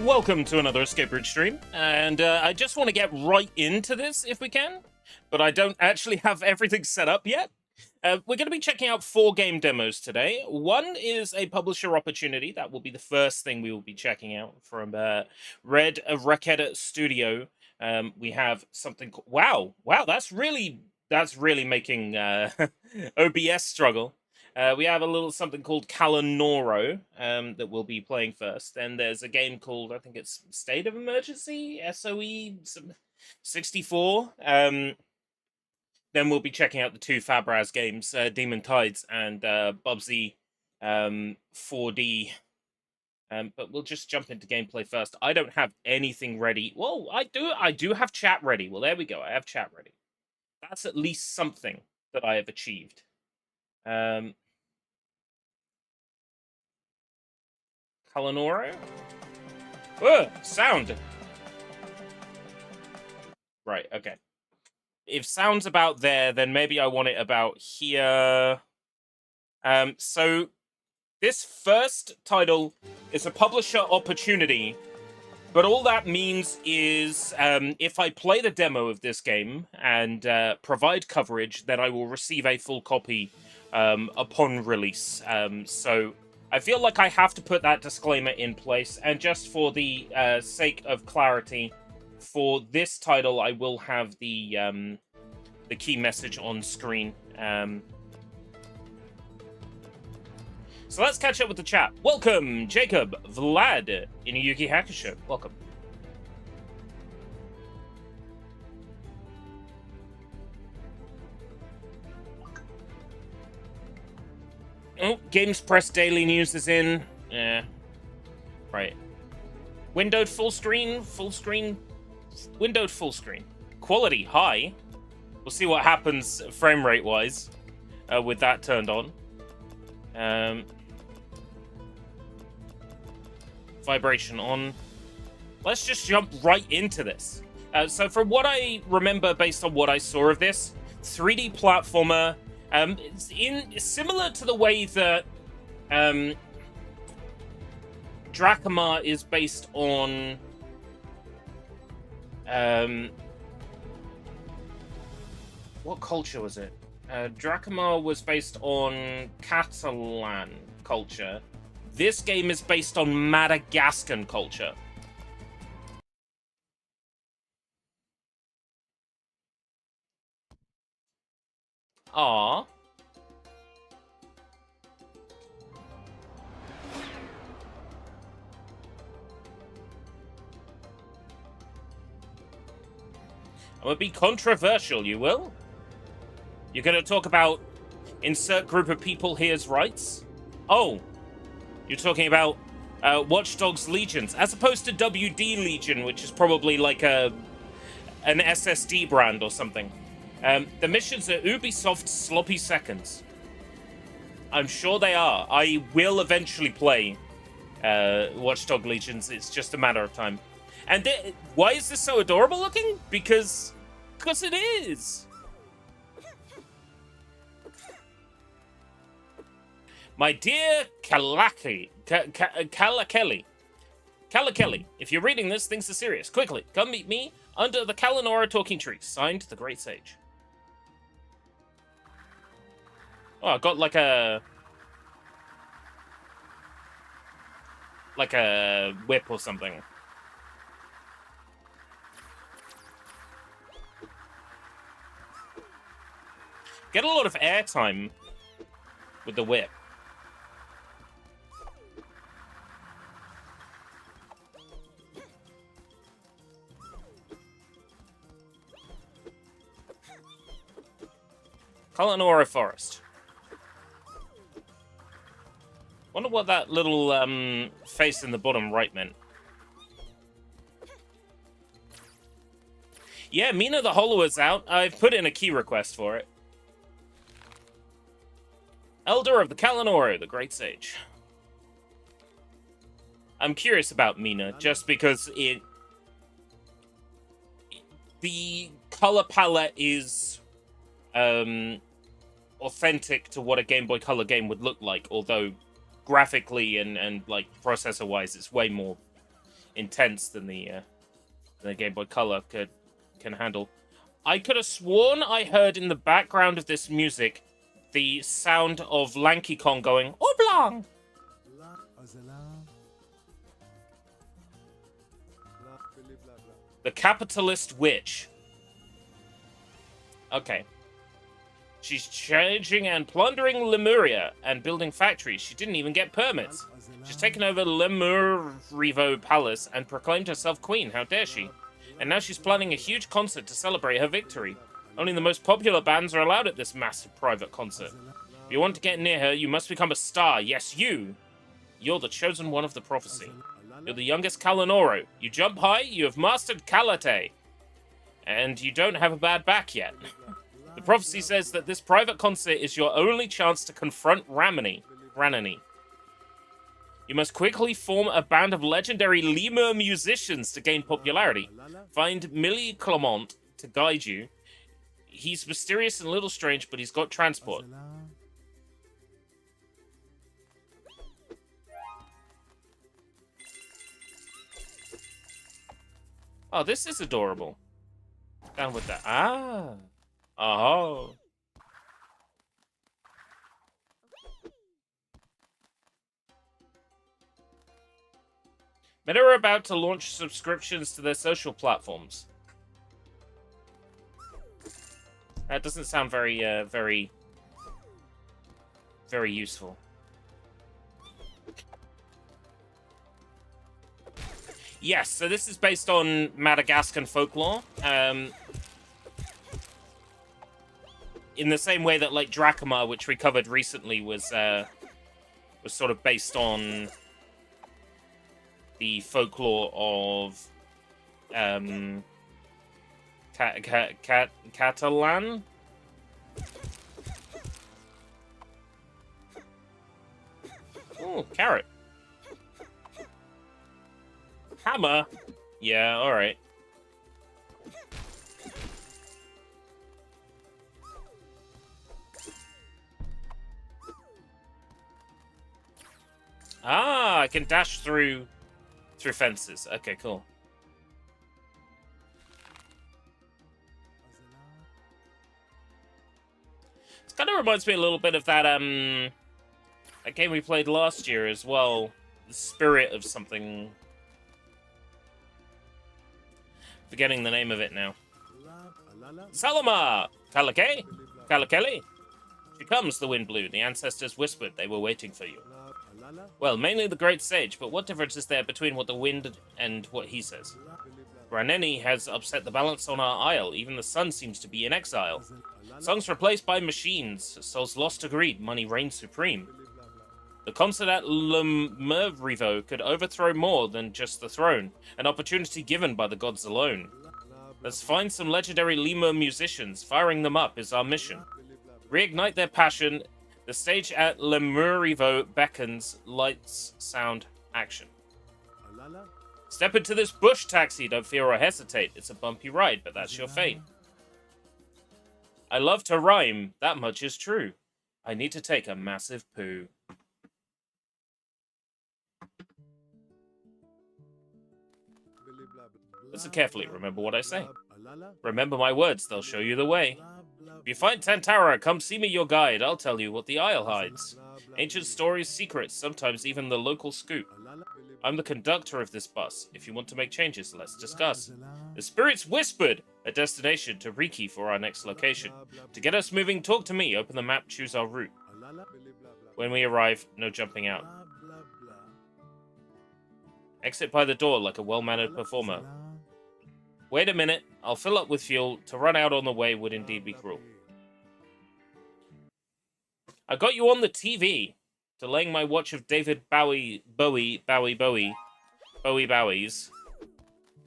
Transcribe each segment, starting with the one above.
welcome to another Escape Route stream, and I just want to get right into this if we can, but I don't actually have everything set up yet. We're going to be checking out 4 game demos today. One is a publisher opportunity. That will be the first thing we will be checking out from Red Record Studio. We have something... Wow, that's really making OBS struggle. We have a little something called Kalanoro that we'll be playing first. Then there's a game called, I think it's State of Emergency, SOE 64. Then we'll be checking out the 2 Fabraz games, Demon Tides and Bubsy 4D. But we'll just jump into gameplay first. I don't have anything ready. Whoa, I do have chat ready. Well, there we go. I have chat ready. That's at least something that I have achieved. Kalanoro? Sound! Right, okay. If sound's about there, then maybe I want it about here. So this first title is a publisher opportunity, but all that means is if I play the demo of this game and provide coverage, then I will receive a full copy upon release. So I feel like I have to put that disclaimer in place, and just for the sake of clarity, for this title, I will have the key message on screen. So let's catch up with the chat. Welcome, Jacob, Vlad, Inuyuki Hakusho. Welcome. Oh, Games Press Daily News is in. Yeah. Right. Windowed full screen. Windowed full screen. Quality high. We'll see what happens frame rate wise with that turned on. Vibration on. Let's just jump right into this. So from what I remember based on what I saw of this, 3D platformer, it's similar to the way that Drachma is based on what culture was it? Drachma was based on Catalan culture. This game is based on Madagascan culture. Ah. I'm gonna be controversial, you will? You're gonna talk about insert group of people here's rights? Oh, you're talking about Watch Dogs Legions, as opposed to WD Legion, which is probably like an SSD brand or something. The missions are Ubisoft sloppy seconds. I'm sure they are. I will eventually play Watch Dog Legions. It's just a matter of time. And why is this so adorable looking? Because it is. My dear Kalakeli, if you're reading this, things are serious. Quickly, come meet me under the Kalanoro talking tree. Signed, the Great Sage. Oh, I got like a whip or something. Get a lot of airtime with the whip. Kalanoro Forest. Wonder what that little face in the bottom right meant. Yeah, Mina the Hollower's out. I've put in a key request for it. Elder of the Kalanoro, the Great Sage. I'm curious about Mina, just because the color palette is authentic to what a Game Boy Color game would look like, although graphically and like processor-wise, it's way more intense than the Game Boy Color can handle. I could have sworn I heard in the background of this music the sound of Lanky Kong going oblong. The capitalist witch. Okay. She's changing and plundering Lemuria and building factories. She didn't even get permits. She's taken over Lemurivo Palace and proclaimed herself queen. How dare she? And now she's planning a huge concert to celebrate her victory. Only the most popular bands are allowed at this massive private concert. If you want to get near her, you must become a star. Yes, you! You're the chosen one of the prophecy. You're the youngest Kalanoro. You jump high, you have mastered Kalate. And you don't have a bad back yet. The prophecy says that this private concert is your only chance to confront Ranani. You must quickly form a band of legendary lemur musicians to gain popularity. Find Millie Clement to guide you. He's mysterious and a little strange, but he's got transport. Oh, this is adorable. Down with that. Ah. Oh. Meta are about to launch subscriptions to their social platforms. That doesn't sound very useful. Yes, so this is based on Madagascan folklore. In the same way that, like, Drachma, which we covered recently, was sort of based on the folklore of Catalan. Oh, carrot. Hammer. Yeah, all right. Ah, I can dash through fences. Okay, cool. This kind of reminds me a little bit of that that game we played last year as well. The Spirit of something. Forgetting the name of it now. Salama! Kalake? Kalakeli? She comes, the wind blew. The ancestors whispered they were waiting for you. Well, mainly the great sage, but what difference is there between what the wind and what he says? Ranani has upset the balance on our isle. Even the sun seems to be in exile. Songs replaced by machines. Souls lost to greed. Money reigns supreme. The concert at Lemurivo could overthrow more than just the throne. An opportunity given by the gods alone. Let's find some legendary lemur musicians. Firing them up is our mission. Reignite their passion. The stage at Lemurivo beckons, lights, sound, action. Step into this bush taxi, don't fear or hesitate. It's a bumpy ride, but that's your fate. I love to rhyme, that much is true. I need to take a massive poo. Listen carefully, remember what I say. Remember my words, they'll show you the way. If you find Tantara, come see me your guide. I'll tell you what the isle hides. Ancient stories, secrets, sometimes even the local scoop. I'm the conductor of this bus. If you want to make changes, let's discuss. The spirits whispered a destination to Riki for our next location. To get us moving, talk to me. Open the map, choose our route. When we arrive, no jumping out. Exit by the door like a well-mannered performer. Wait a minute, I'll fill up with fuel. To run out on the way would indeed be cruel. I got you on the TV. Delaying my watch of David Bowie's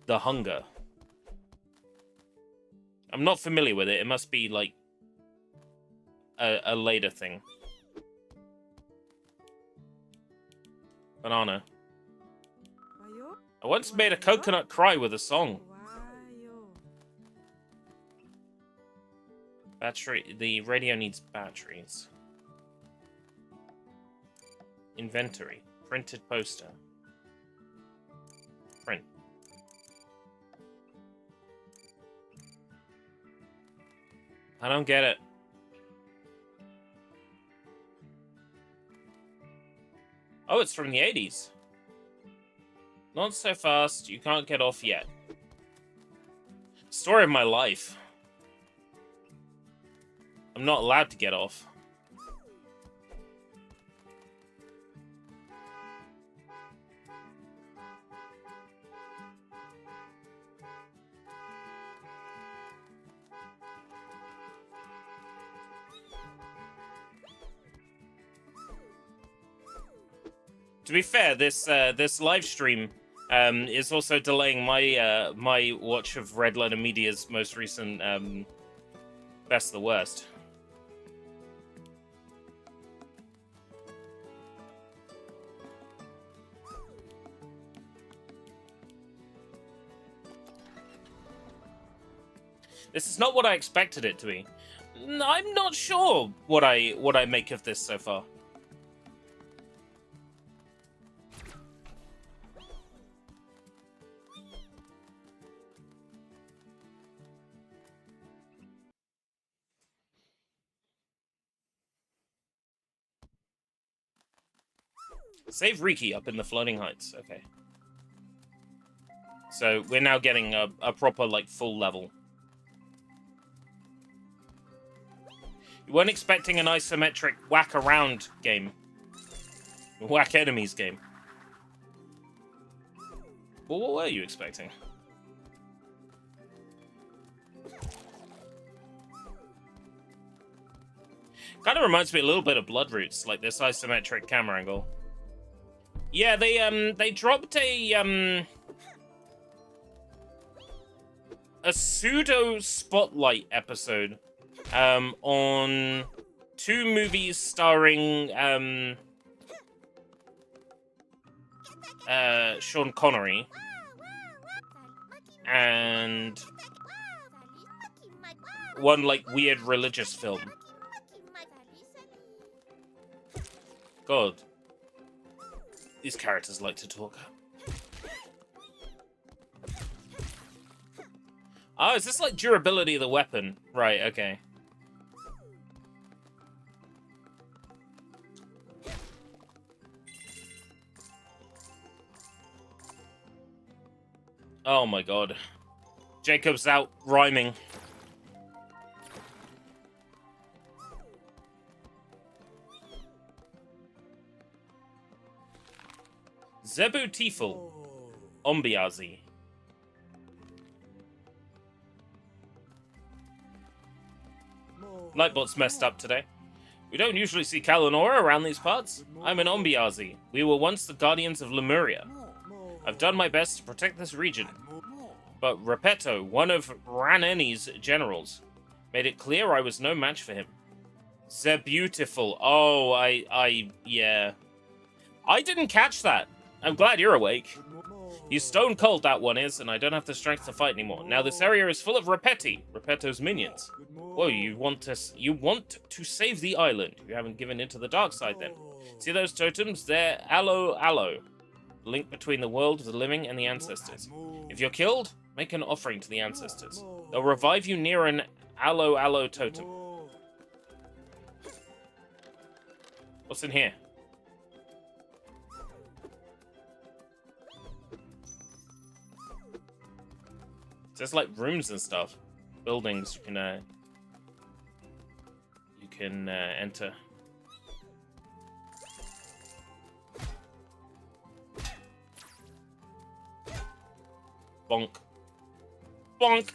The Hunger. I'm not familiar with it. It must be like a later thing. Banana. I once made a coconut cry with a song. Battery. The radio needs batteries. Inventory. Printed poster. Print. I don't get it. Oh, it's from the 80s. Not so fast. You can't get off yet. Story of my life. I'm not allowed to get off. To be fair, this live stream is also delaying my my watch of Red Letter Media's most recent Best of the Worst. This is not what I expected it to be. I'm not sure what I make of this so far. Save Riki up in the Floating Heights. Okay. So we're now getting a proper, like, full level. You weren't expecting an isometric whack-around game. Whack enemies game. Well, what were you expecting? Kind of reminds me a little bit of Bloodroots, like this isometric camera angle. Yeah, they dropped a pseudo spotlight episode on 2 movies starring Sean Connery and one like weird religious film. God. These characters like to talk. Oh, is this like durability of the weapon? Right, okay. Oh my god. Jacob's out rhyming. Zebu Tifel. Ombiazi. Lightbot's messed up today. We don't usually see Kalanoro around these parts. I'm an Ombiazi. We were once the guardians of Lemuria. I've done my best to protect this region. But Repetto, one of Raneni's generals, made it clear I was no match for him. Zebutiful. Oh, yeah. I didn't catch that. I'm glad you're awake. He's stone cold, that one is, and I don't have the strength to fight anymore. Now this area is full of Repetto's minions. Whoa, you want to save the island. You haven't given in to the dark side then. See those totems? They're aloe. Link between the world of the living and the ancestors. If you're killed, make an offering to the ancestors. They'll revive you near an aloe totem. What's in here? There's like rooms and stuff, buildings you can enter. Bonk, bonk.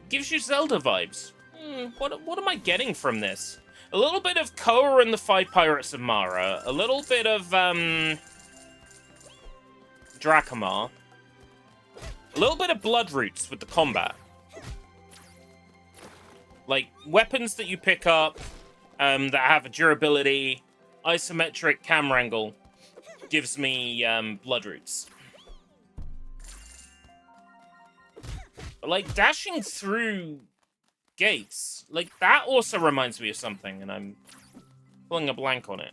Gives you Zelda vibes. What am I getting from this? A little bit of Koa and the Five Pirates of Mara. A little bit of, Dracomar. A little bit of Bloodroots with the combat. Like, weapons that you pick up, that have a durability, isometric camera angle, gives me, Bloodroots. But, like, dashing through gates, like, that also reminds me of something, and I'm pulling a blank on it.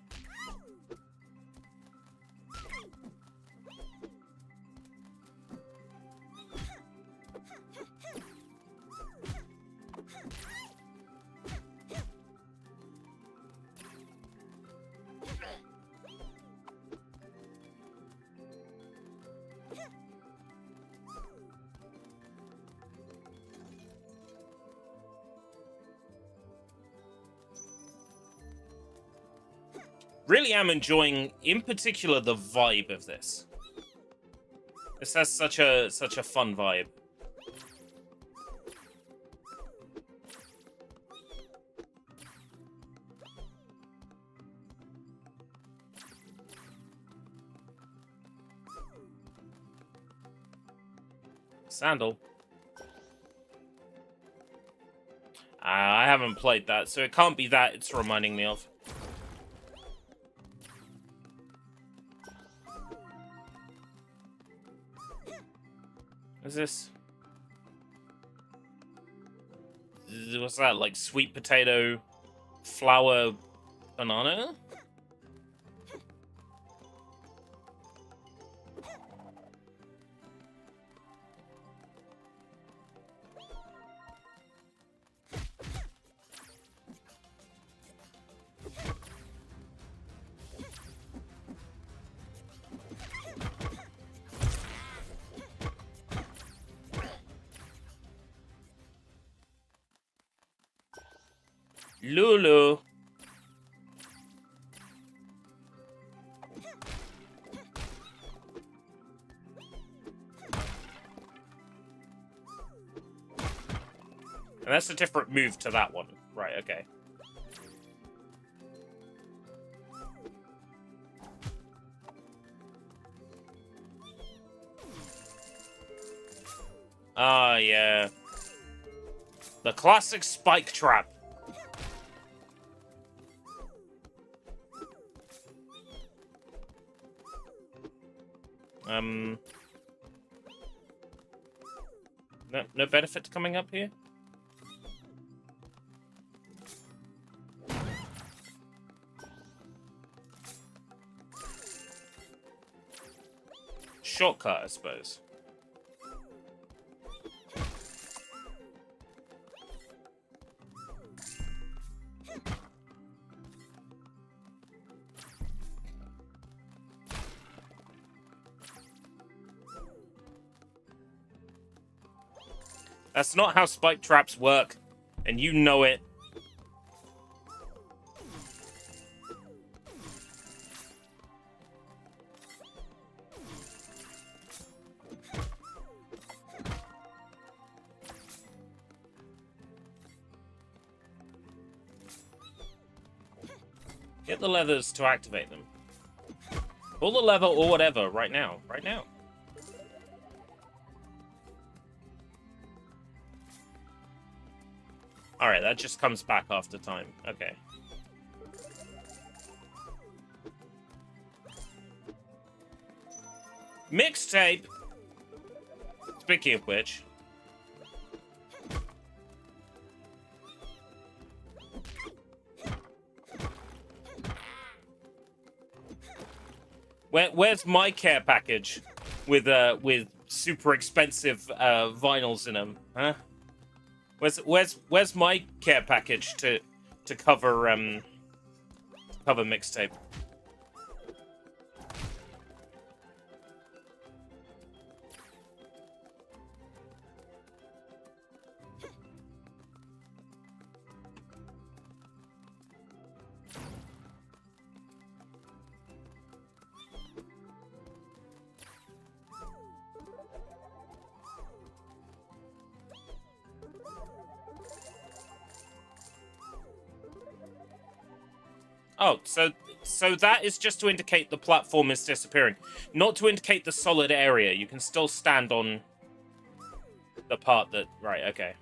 Really am enjoying, in particular, the vibe of this. This has such a fun vibe. Sandal. I haven't played that, so it can't be that it's reminding me of. Is this? What's that, like sweet potato, flour, banana? Lulu. And that's a different move to that one. Right, okay. Ah, yeah. The classic spike trap. No benefit to coming up here? Shortcut, I suppose. That's not how spike traps work, and you know it. Get the leathers to activate them. Pull the lever or whatever right now. Right now. Alright, that just comes back after time. Okay. Mixtape! Speaking of which... Where's my care package with super expensive vinyls in them, huh? Where's my care package to cover mixtape? Oh, so that is just to indicate the platform is disappearing, not to indicate the solid area. You can still stand on the part that... Right, okay.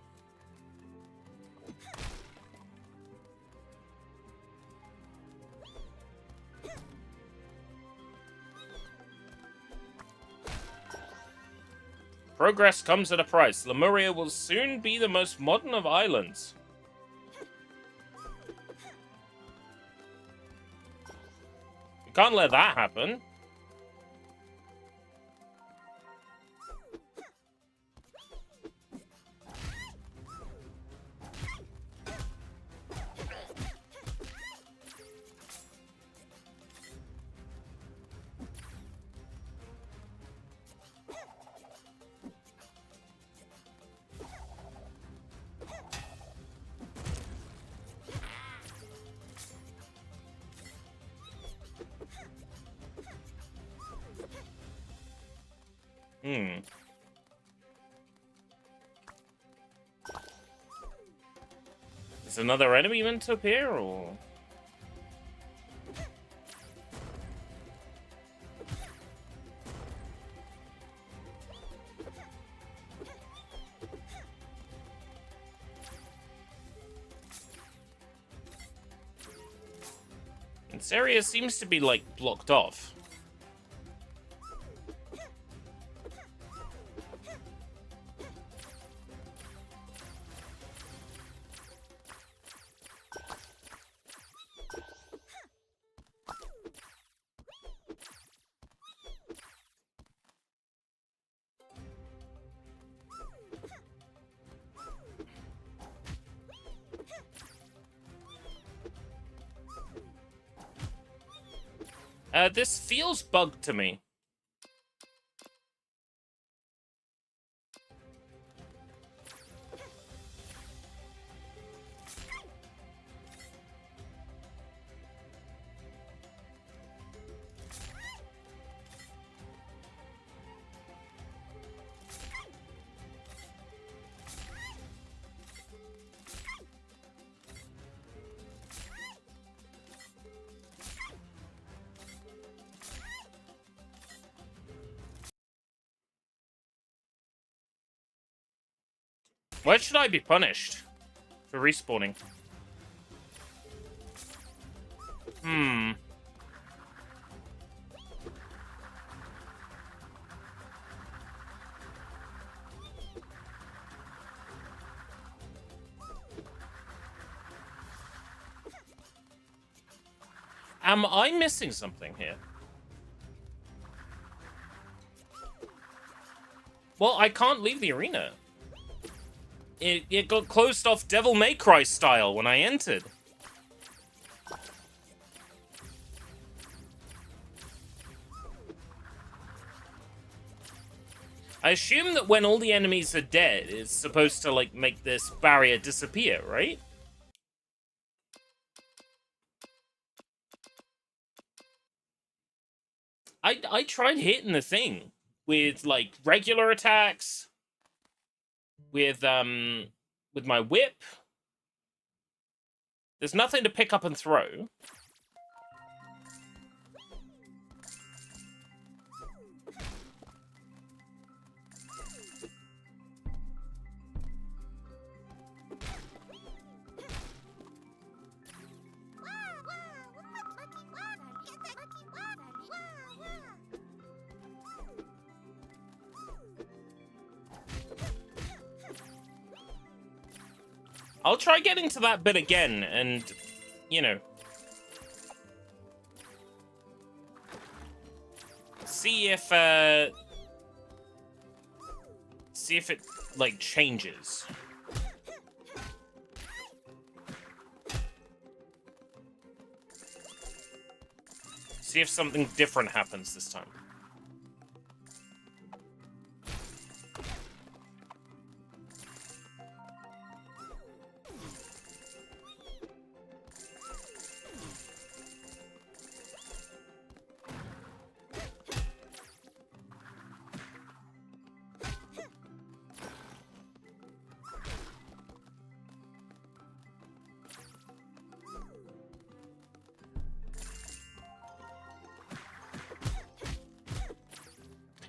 Progress comes at a price. Lemuria will soon be the most modern of islands. We can't let that happen. Is another enemy meant to appear, or...? This area seems to be, like, blocked off. This feels bugged to me. Why should I be punished for respawning? Am I missing something here? Well, I can't leave the arena. It got closed off Devil May Cry style when I entered. I assume that when all the enemies are dead, it's supposed to, like, make this barrier disappear, right? I tried hitting the thing with, like, regular attacks, with my whip. There's nothing to pick up and throw. I'll try getting to that bit again and, you know, see if it, like, changes. See if something different happens this time.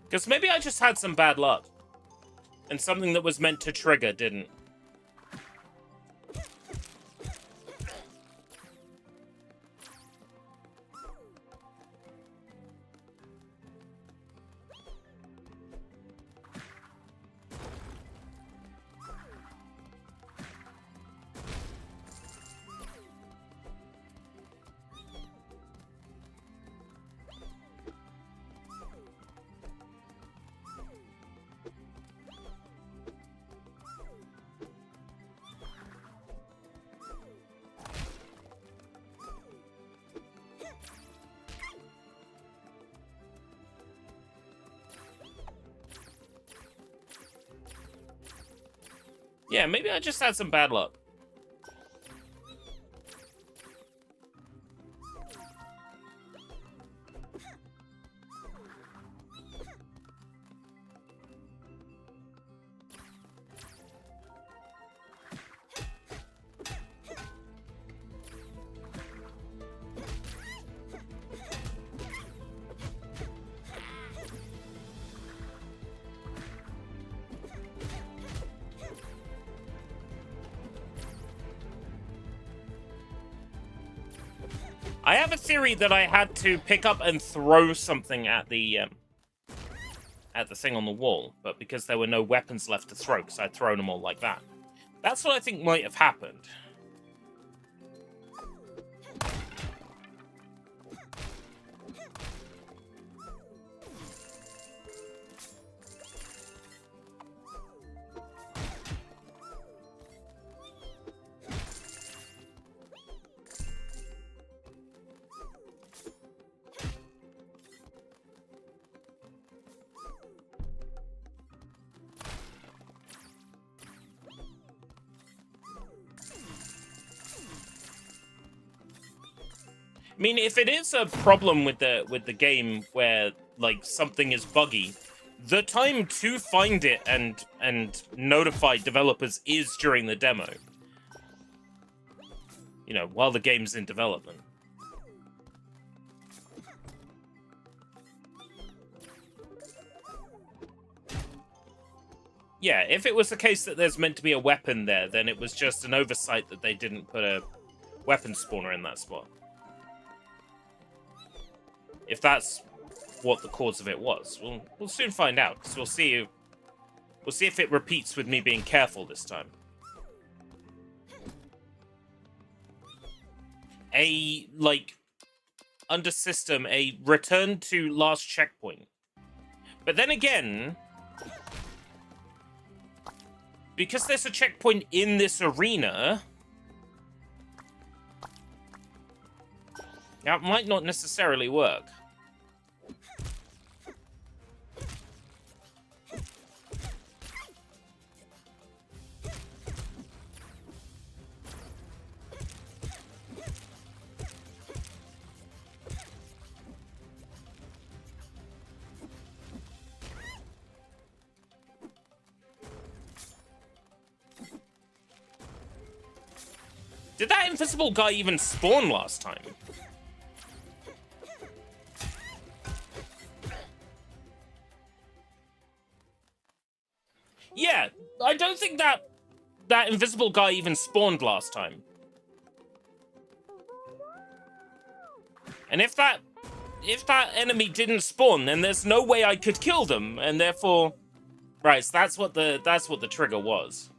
Because maybe I just had some bad luck. And something that was meant to trigger didn't. Yeah, maybe I just had some bad luck. I have a theory that I had to pick up and throw something at the thing on the wall, but because there were no weapons left to throw, because I'd thrown them all like that. That's what I think might have happened. I mean, if it is a problem with the game where like something is buggy, the time to find it and notify developers is during the demo. You know, while the game's in development. Yeah, if it was the case that there's meant to be a weapon there, then it was just an oversight that they didn't put a weapon spawner in that spot. If that's what the cause of it was, we'll soon find out. Because we'll see if it repeats with me being careful this time. Under system, a return to last checkpoint. But then again, because there's a checkpoint in this arena, that might not necessarily work. Did that invisible guy even spawn last time? Yeah, I don't think that invisible guy even spawned last time. And if that enemy didn't spawn, then there's no way I could kill them, and therefore, right, so that's what the trigger was.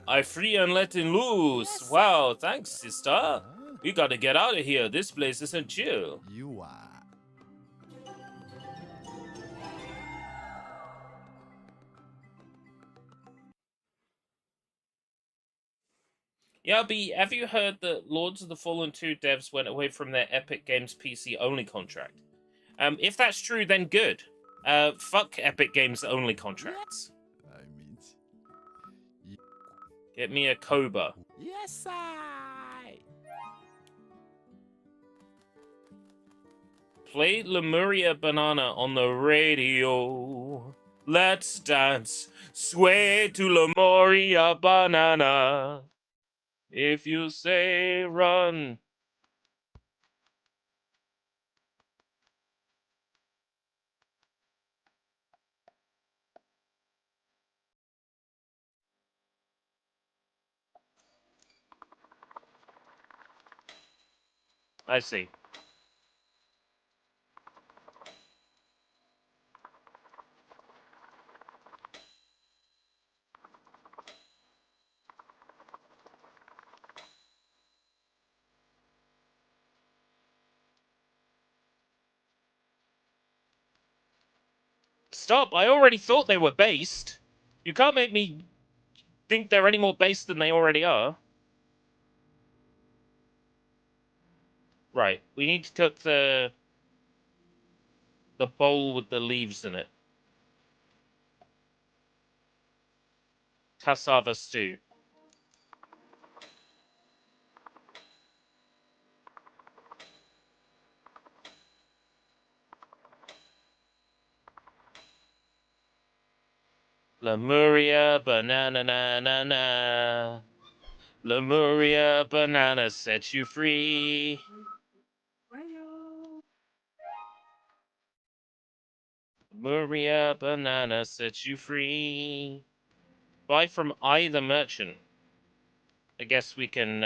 I free and letting loose. Yes. Wow, thanks, sister. We gotta get out of here. This place isn't chill. You are. Yeah, B, have you heard that Lords of the Fallen 2 devs went away from their Epic Games PC only contract? If that's true, then good. Fuck Epic Games only contracts. Get me a Koba. Yes, I. Play Lemuria Banana on the radio. Let's dance. Sway to Lemuria Banana. If you say run. I see. Stop, I already thought they were based. You can't make me think they're any more based than they already are. Right, we need to cook the... The bowl with the leaves in it. Cassava stew. Lemuria banana na na na. Lemuria banana set you free. Lemuria banana set you free. Buy from I the merchant. I guess we can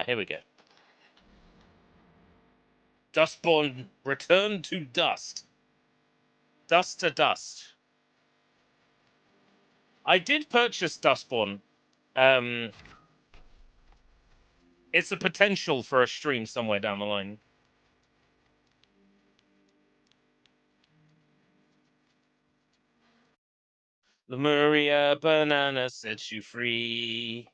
here we go. Dustborn return to dust. Dust to dust. I did purchase Dustborn. It's a potential for a stream somewhere down the line. Lemuria banana sets you free.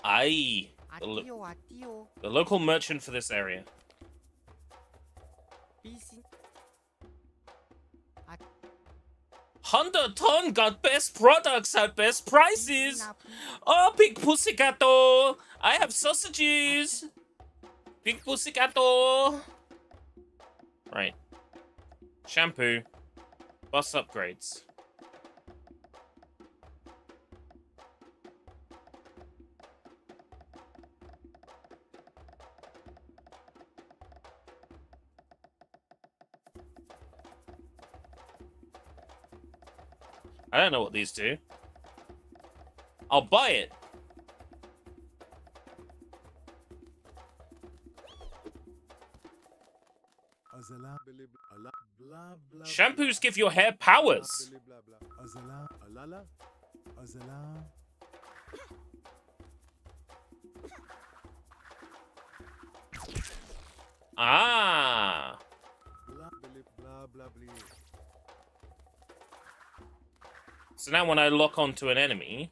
Aye. The local merchant for this area. Honda Ton got best products at best prices. Oh, Big Pussycato. I have sausages. Big Pussycato. Right. Shampoo. Bus upgrades. I don't know what these do. I'll buy it. Shampoos give your hair powers. Ah. So now when I lock onto an enemy...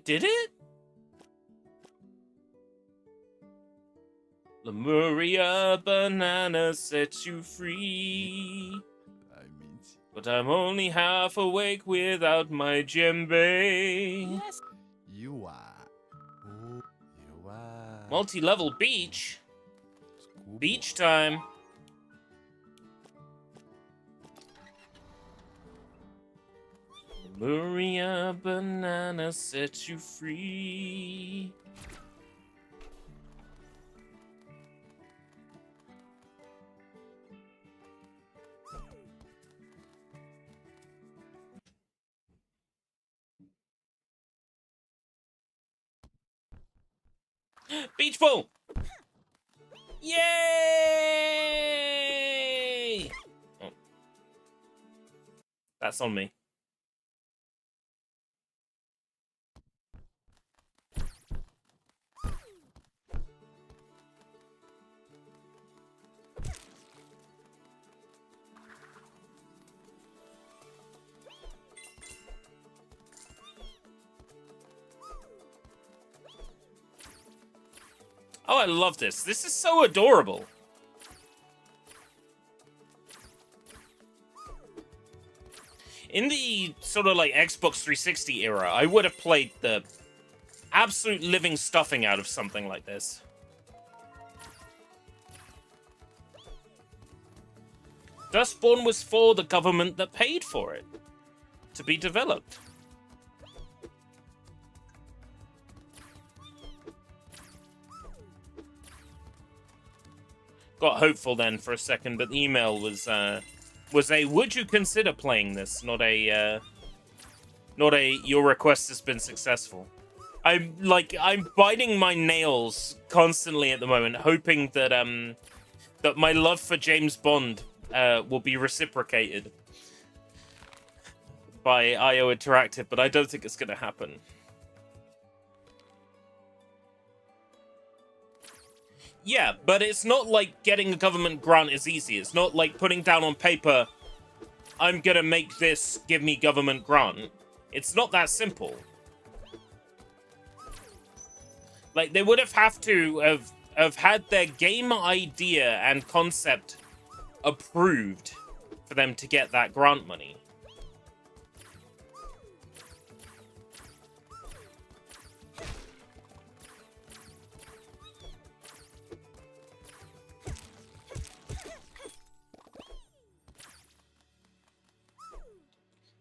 Did it? Lemuria banana sets you free. But I'm only half awake without my djembe. Yes. You are. Oh, you are. Multi-level beach. Beach time. Lemuria banana sets you free. Beach ball! Yay! Oh. That's on me. Oh, I love this. This is so adorable. In the sort of like Xbox 360 era, I would have played the absolute living stuffing out of something like this. Dustborn was for the government that paid for it to be developed. Got hopeful then for a second, but the email was a would you consider playing this, not a your request has been successful. I'm biting my nails constantly at the moment, hoping that that my love for James Bond will be reciprocated by IO Interactive, but I don't think it's going to happen. Yeah, but it's not like getting a government grant is easy. It's not like putting down on paper, I'm going to make this give me government grant. It's not that simple. Like, they would have to have had their game idea and concept approved for them to get that grant money.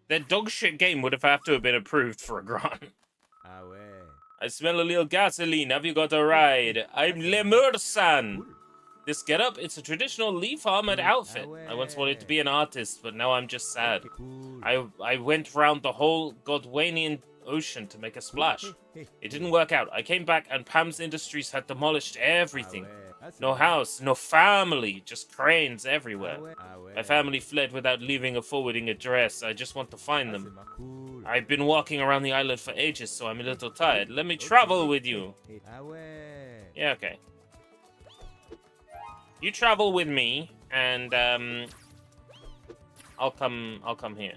Their dogshit game would have to have been approved for a grant. I smell a little gasoline. Have you got a ride? I'm Lemur-san. This getup, it's a traditional leaf-armored outfit. I once wanted to be an artist, but now I'm just sad. I went round the whole Godwanian ocean to make a splash. It didn't work out. I came back and Pam's Industries had demolished everything. No house, no family, just cranes everywhere. My family fled without leaving a forwarding address. I just want to find them. I've been walking around the island for ages, so I'm a little tired. Let me travel with you. Yeah, okay. You travel with me, and I'll come here.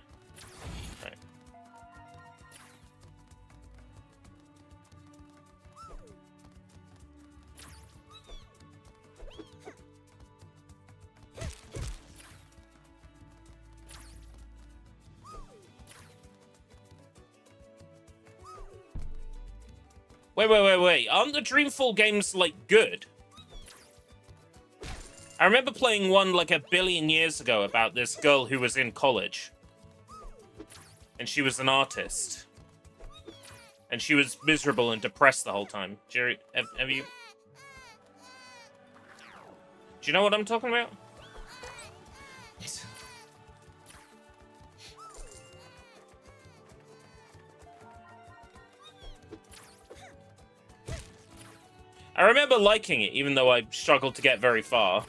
Right. Wait. Aren't the Dreamfall games, like, good? I remember playing one, like, a billion years ago about this girl who was in college. And she was an artist. And she was miserable and depressed the whole time. Jerry, have you... Do you know what I'm talking about? I remember liking it, even though I struggled to get very far.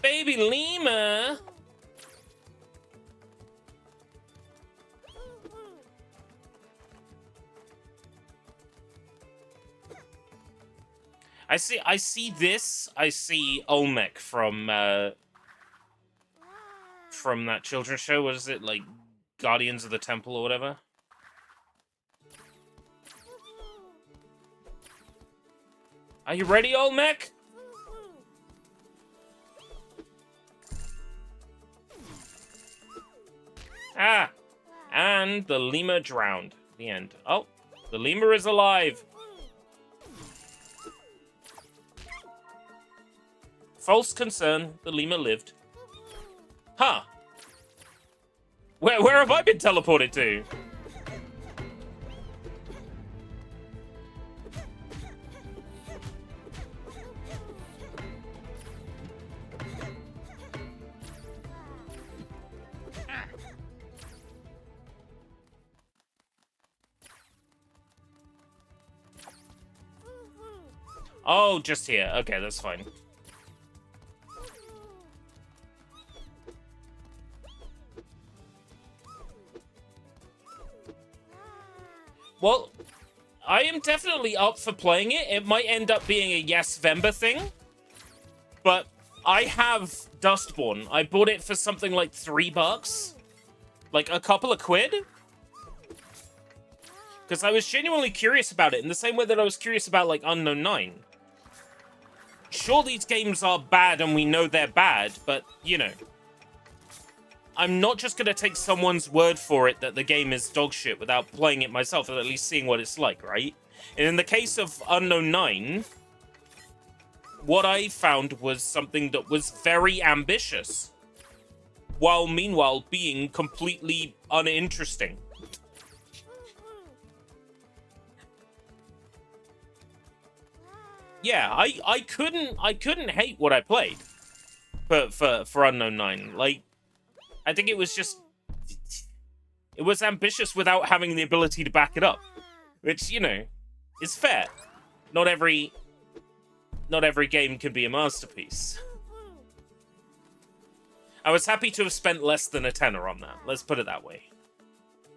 Baby lemur! I see this. I see Olmec from that children's show. What is it, like Guardians of the Temple or whatever? Are you ready, Olmec? Ah! And the lemur drowned. The end. Oh, the lemur is alive. False concern. The lemur lived. Huh. Where have I been teleported to? Oh, just here. Okay, that's fine. Well, I am definitely up for playing it. It might end up being a Yes Vember thing. But I have Dustborn. I bought it for something like $3. Like a couple of quid. Because I was genuinely curious about it in the same way that I was curious about, like, Unknown 9. Sure, these games are bad and we know they're bad, but, you know. I'm not just going to take someone's word for it that the game is dog shit without playing it myself and at least seeing what it's like, right? And in the case of Unknown 9, what I found was something that was very ambitious, while meanwhile being completely uninteresting. Yeah, I couldn't hate what I played for Unknown 9. Like, I think it was just... It was ambitious without having the ability to back it up. Which, you know, is fair. Not every not every game can be a masterpiece. I was happy to have spent less than a tenner on that. Let's put it that way.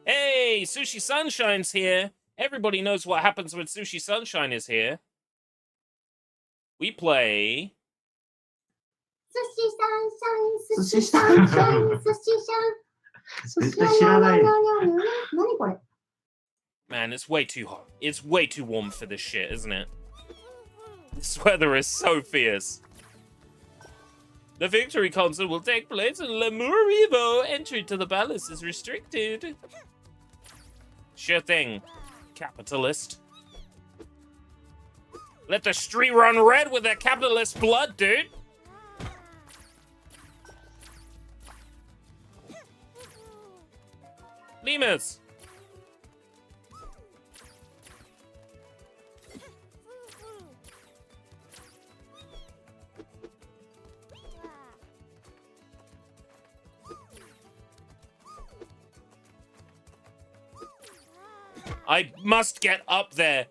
Hey, Sushi Sunshine's here. Everybody knows what happens when Sushi Sunshine is here. We play... Sushi Sunshine. Man, it's way too hot. It's way too warm for this shit, isn't it? This weather is so fierce. The victory concert will take place in Lemurivo. Entry to the palace is restricted. Sure thing, capitalist. Let the street run red with that capitalist blood, dude. Lemurs. I must get up there.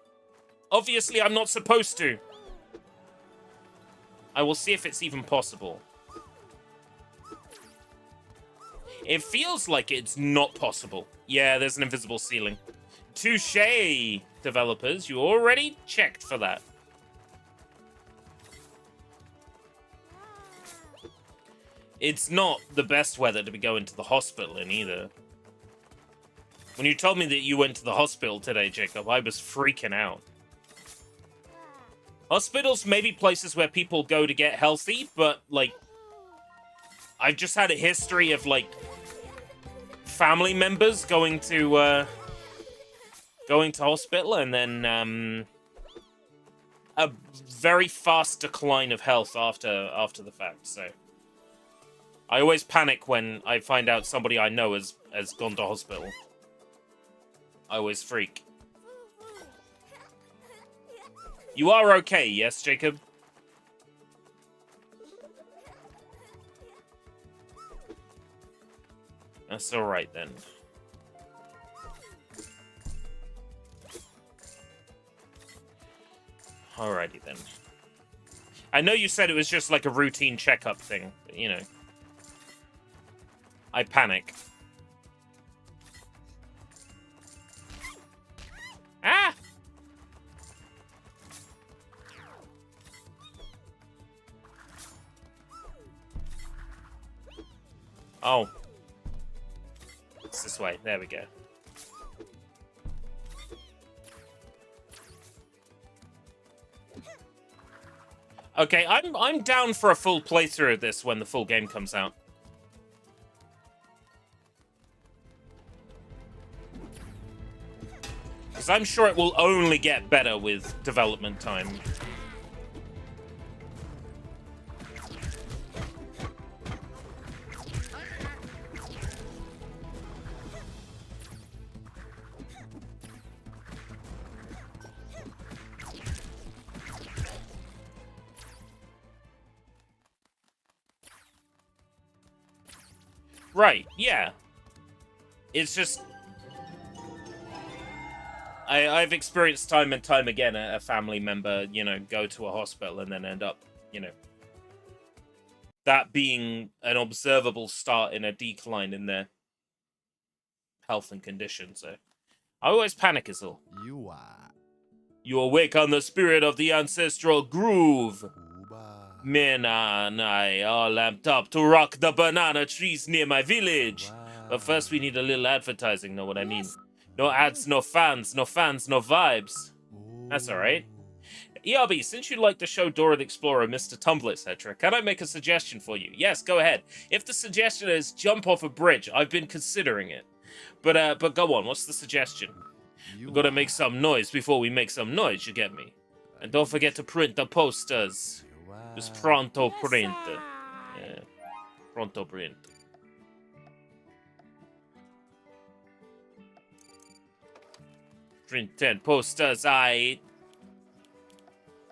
Obviously, I'm not supposed to. I will see if it's even possible. It feels like it's not possible. Yeah, there's an invisible ceiling. Touché, developers. You already checked for that. It's not the best weather to be going to the hospital in either. When you told me that you went to the hospital today, Jacob, I was freaking out. Hospitals may be places where people go to get healthy, but, like, I've just had a history of, like, family members going to hospital and then, a very fast decline of health after the fact, so. I always panic when I find out somebody I know has gone to hospital. I always freak. You are okay, yes, Jacob? That's alright then. Alrighty then. I know you said it was just like a routine checkup thing, but you know. I panic. Ah! Oh. It's this way. There we go. Okay, I'm down for a full playthrough of this when the full game comes out. Because I'm sure it will only get better with development time. Right, yeah. It's just... I've experienced time and time again a family member, you know, go to a hospital and then end up, you know, that being an observable start in a decline in their health and condition, so... I always panic is all. You awake on the spirit of the ancestral groove. Mina and I are lamped up to rock the banana trees near my village. But first we need a little advertising, know what I mean? No ads, no fans, no vibes. That's alright. ERB, since you like the show Dora the Explorer, Mr. Tumble, etc., can I make a suggestion for you? Yes, go ahead. If the suggestion is jump off a bridge, I've been considering it. But go on, what's the suggestion? We've got to make some noise before we make some noise, you get me? And don't forget to print the posters. Just pronto print. Yeah, pronto print. Print 10 posters,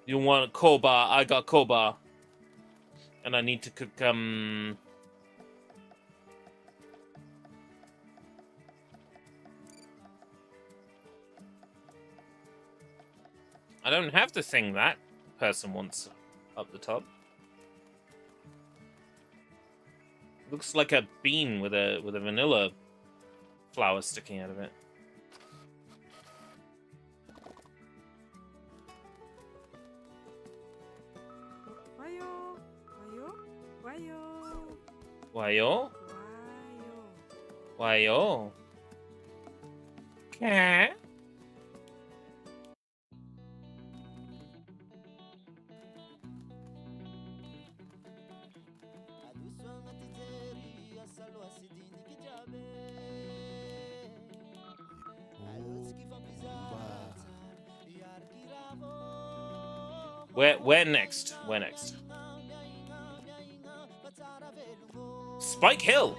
You want a Koba? I got Koba. And I need to cook, I don't have the thing that person wants. up the top. Looks like a bean with a vanilla flower sticking out of it. Why-yo? Why-yo? Okay. Where next? Where next? Spike Hill.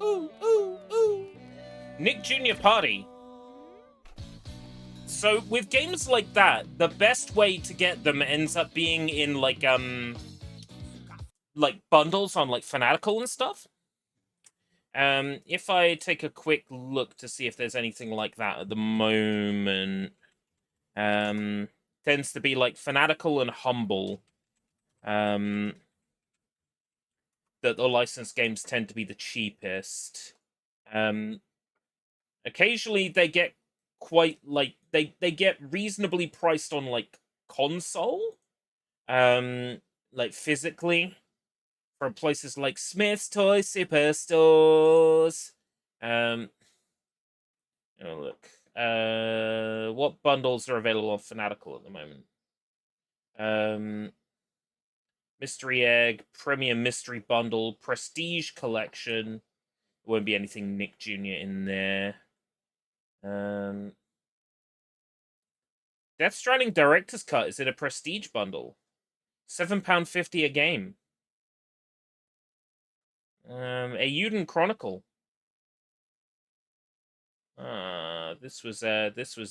Ooh, ooh, ooh. Nick Jr. Party. So with games like that, the best way to get them ends up being in like bundles on like Fanatical and stuff. If I take a quick look to see if there's anything like that at the moment, tends to be like Fanatical and Humble. That the licensed games tend to be the cheapest. Occasionally they get quite like they get reasonably priced on like console, like physically, from places like Smith's Toy Superstores. Look. What bundles are available on Fanatical at the moment? Mystery Egg, Premium Mystery Bundle, Prestige Collection. There won't be anything Nick Jr. in there. Death Stranding Director's Cut is in a Prestige Bundle. £7.50 a game. A Euden Chronicle. This was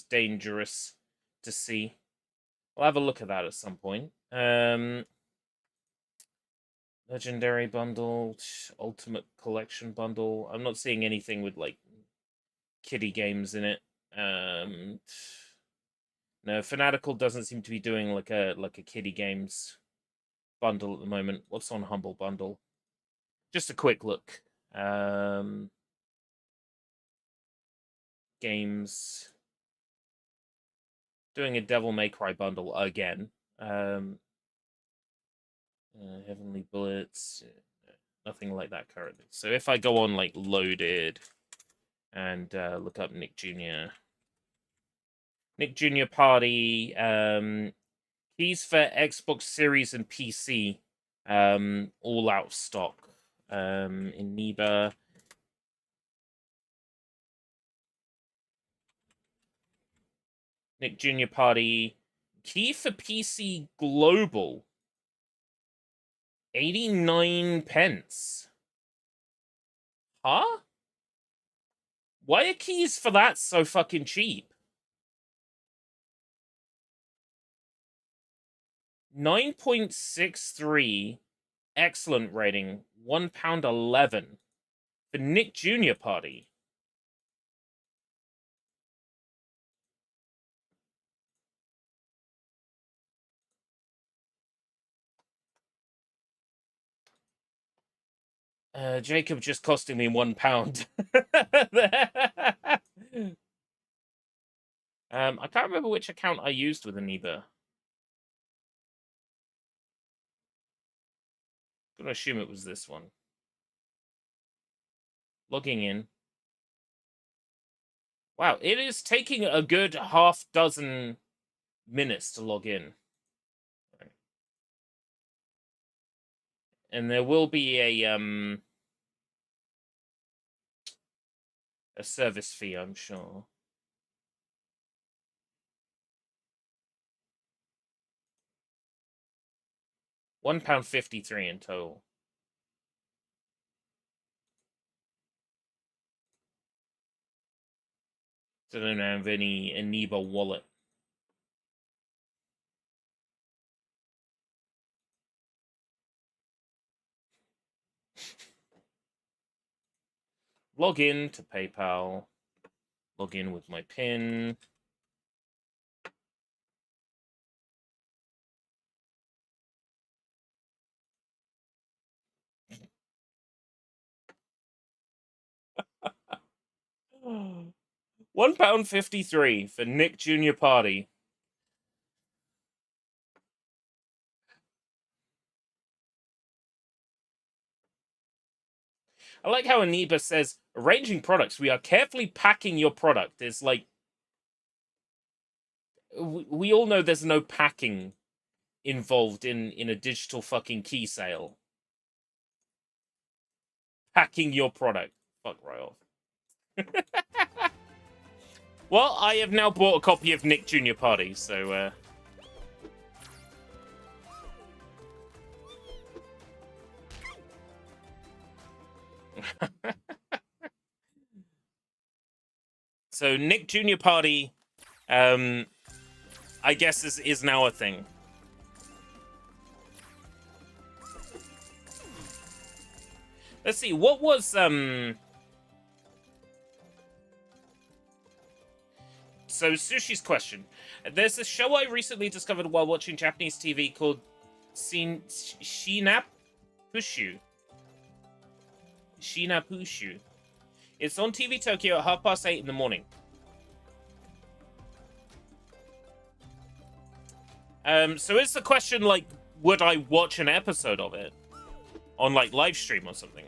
dangerous to see. I'll have a look at that at some point. Legendary Bundle, Ultimate Collection Bundle. I'm not seeing anything with like kiddie games in it. No, Fanatical doesn't seem to be doing like a kiddie games bundle at the moment. What's on Humble Bundle? Just a quick look. Games. Doing a Devil May Cry bundle again. Heavenly Bullets. Nothing like that currently. So if I go on like Loaded and look up Nick Jr. Nick Jr. Party. Keys for Xbox Series and PC. All out of stock. In Neba. Nick Jr. Party. Key for PC Global. 89 pence. Huh? Why are keys for that so fucking cheap? 9.63. Excellent rating. £1.11 for Nick Jr. Party. Jacob just costing me £1. I can't remember which account I used with Aniba. I'm gonna assume it was this one. Logging in. Wow, it is taking a good half dozen minutes to log in. Right. And there will be a service fee, I'm sure. £1.53 in total. So I don't have any Aniba wallet. Log in to PayPal. Log in with my PIN. £1.53 for Nick Jr. Party. I like how Aniba says, arranging products. We are carefully packing your product. It's like, we all know there's no packing involved in a digital fucking key sale. Packing your product. Fuck right off. Well, I have now bought a copy of Nick Jr. Party, so so Nick Jr. Party, I guess is now a thing. Let's see, what was So Sushi's question. There's a show I recently discovered while watching Japanese TV called Shinapushu. Shinapushu. It's on TV Tokyo at 8:30 in the morning. So is the question, like, would I watch an episode of it on, like, live stream or something?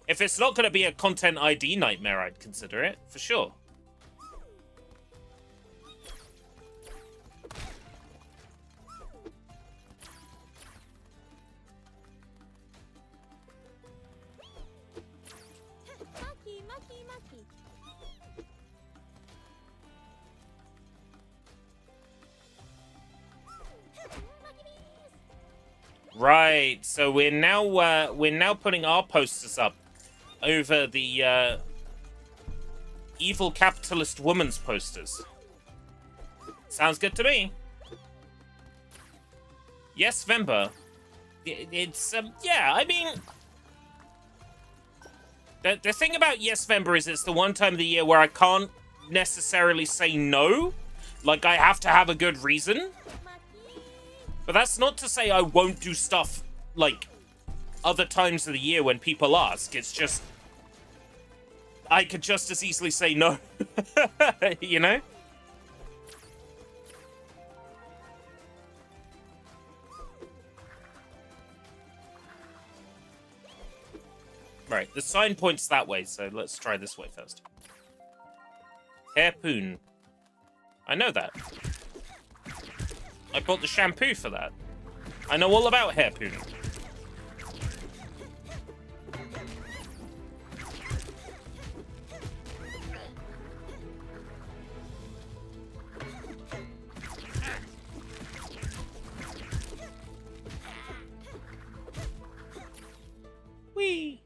If it's not going to be a content ID nightmare, I'd consider it, for sure. Right, so we're now putting our posters up over the evil capitalist woman's posters. Sounds good to me. Yes, Vember. It's yeah, I mean, the thing about Yes, Vember is it's the one time of the year where I can't necessarily say no. Like, I have to have a good reason. But that's not to say I won't do stuff, like, other times of the year when people ask. It's just, I could just as easily say no, you know? Right, the sign points that way, so let's try this way first. Harpoon. I know that. I bought the shampoo for that. I know all about Harpoon. Whee!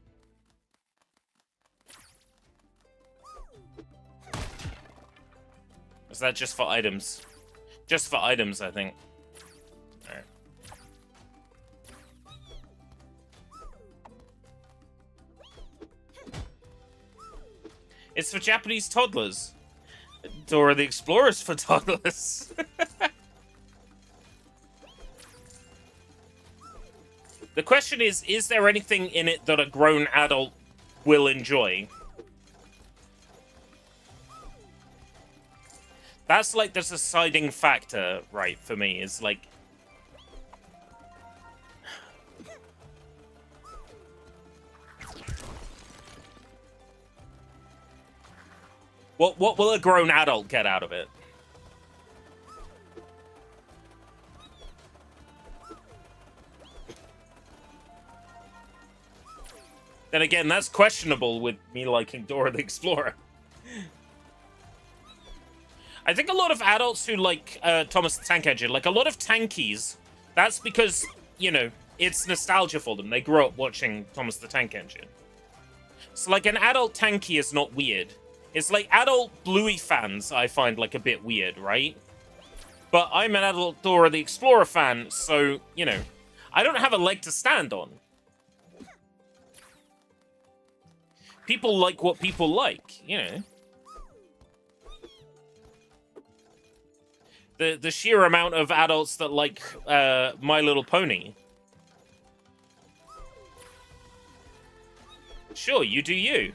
Is that just for items? Just for items, I think. Alright. It's for Japanese toddlers. Dora the Explorer's for toddlers. The question is there anything in it that a grown adult will enjoy? That's like the deciding factor, right, for me, is like... What will a grown adult get out of it? Then again, that's questionable with me liking Dora the Explorer. I think a lot of adults who like Thomas the Tank Engine, like a lot of tankies, that's because, you know, it's nostalgia for them. They grew up watching Thomas the Tank Engine. So, like, an adult tanky is not weird. It's like adult Bluey fans I find, like, a bit weird, right? But I'm an adult Dora the Explorer fan, so, you know, I don't have a leg to stand on. People like what people like, you know. The sheer amount of adults that like My Little Pony. Sure, you do you.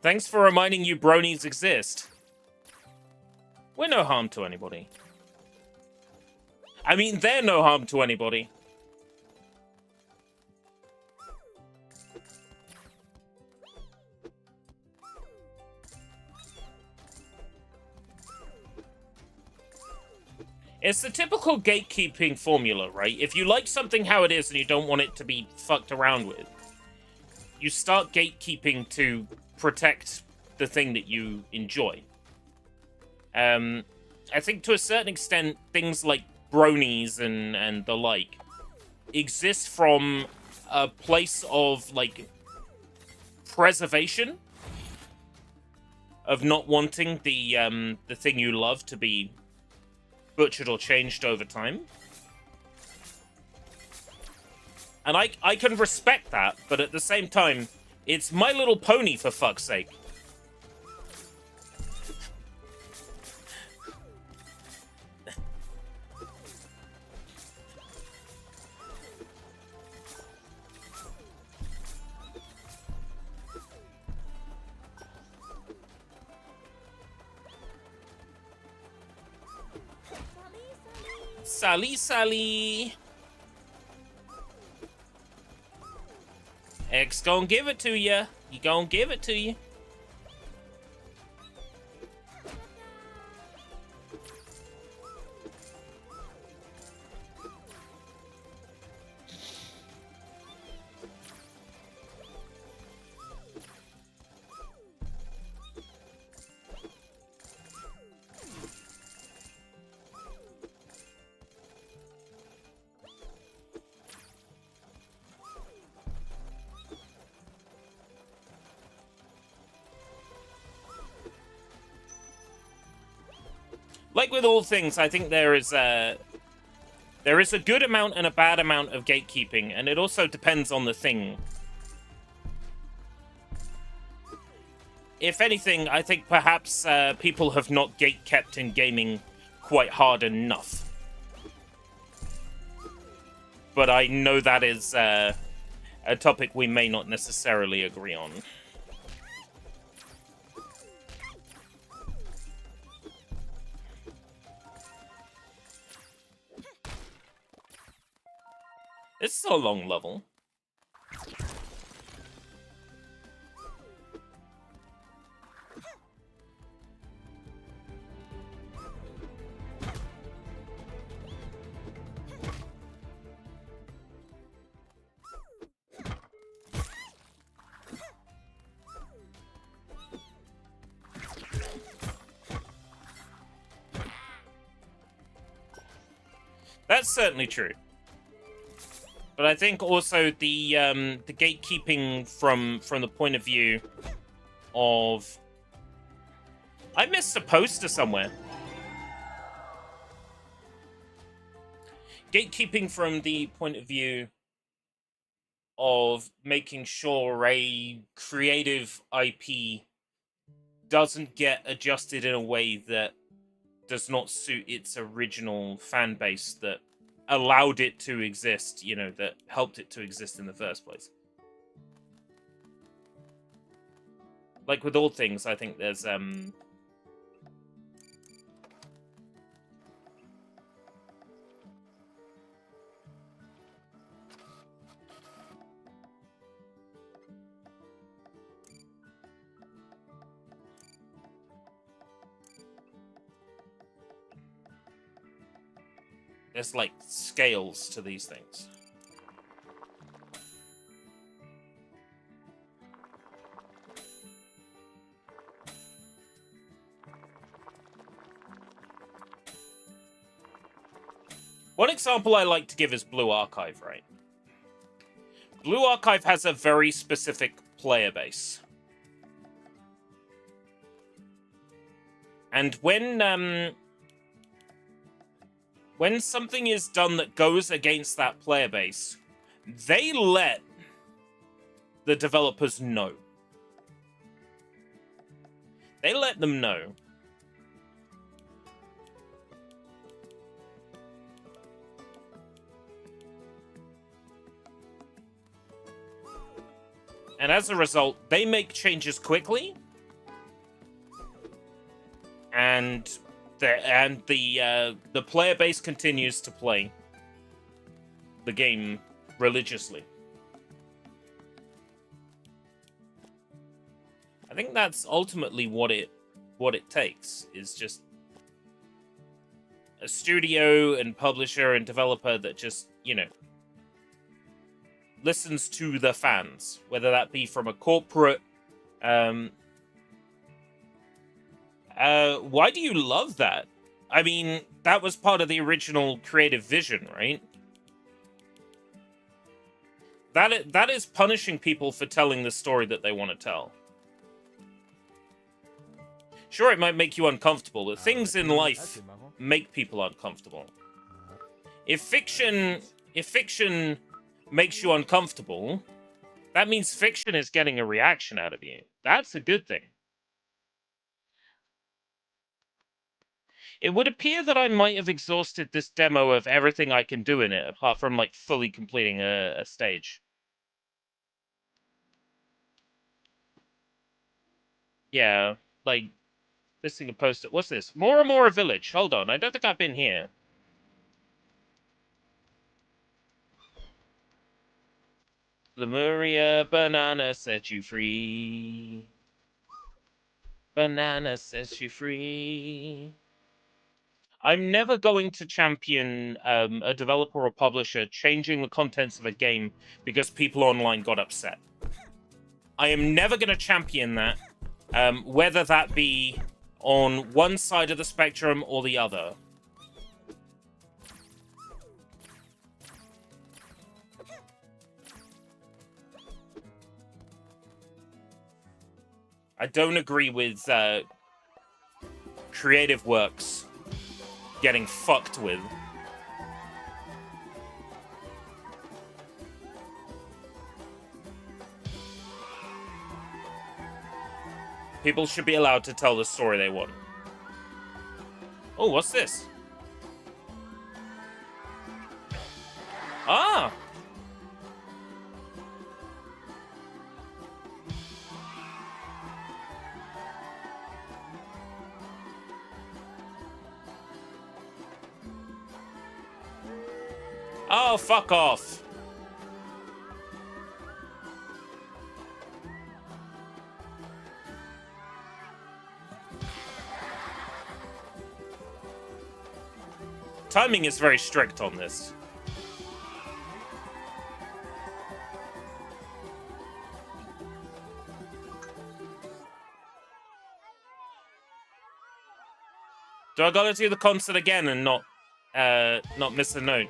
Thanks for reminding you bronies exist. We're no harm to anybody. I mean, they're no harm to anybody. It's the typical gatekeeping formula, right? If you like something how it is and you don't want it to be fucked around with, you start gatekeeping to protect the thing that you enjoy. I think to a certain extent, things like bronies and the like exist from a place of, like, preservation, of not wanting the thing you love to be butchered or changed over time. And I can respect that, but at the same time, it's My Little Pony, for fuck's sake. Sally, Sally. X gon' give it to ya. He gon' give it to you. Like with all things, I think there is a good amount and a bad amount of gatekeeping, and it also depends on the thing. If anything, I think perhaps people have not gatekept in gaming quite hard enough. But I know that is a topic we may not necessarily agree on. This is a long level. That's certainly true. But I think also the gatekeeping from the point of view of... I missed a poster somewhere. Gatekeeping from the point of view of making sure a creative IP doesn't get adjusted in a way that does not suit its original fan base that allowed it to exist, you know, that helped it to exist in the first place. Like with all things, I think there's like scales to these things. One example I like to give is Blue Archive, right? Blue Archive has a very specific player base. And when something is done that goes against that player base, they let the developers know. They let them know. And as a result, they make changes quickly, and the player base continues to play the game religiously. I think that's ultimately what it takes, is just a studio and publisher and developer that just, you know, listens to the fans, whether that be from a corporate. Why do you love that? I mean, that was part of the original creative vision, right? That is punishing people for telling the story that they want to tell. Sure, it might make you uncomfortable, but things in life make people uncomfortable. If fiction makes you uncomfortable, that means fiction is getting a reaction out of you. That's a good thing. It would appear that I might have exhausted this demo of everything I can do in it, apart from, like, fully completing a stage. Yeah, like, missing a poster. What's this? Moramora Village. Hold on, I don't think I've been here. Lemuria, banana set you free. Banana sets you free. I'm never going to champion a developer or publisher changing the contents of a game because people online got upset. I am never going to champion that, whether that be on one side of the spectrum or the other. I don't agree with creative works getting fucked with. People should be allowed to tell the story they want. Oh, what's this? Ah! Oh, fuck off. Timing is very strict on this. Do I gotta do the concert again and not miss a note?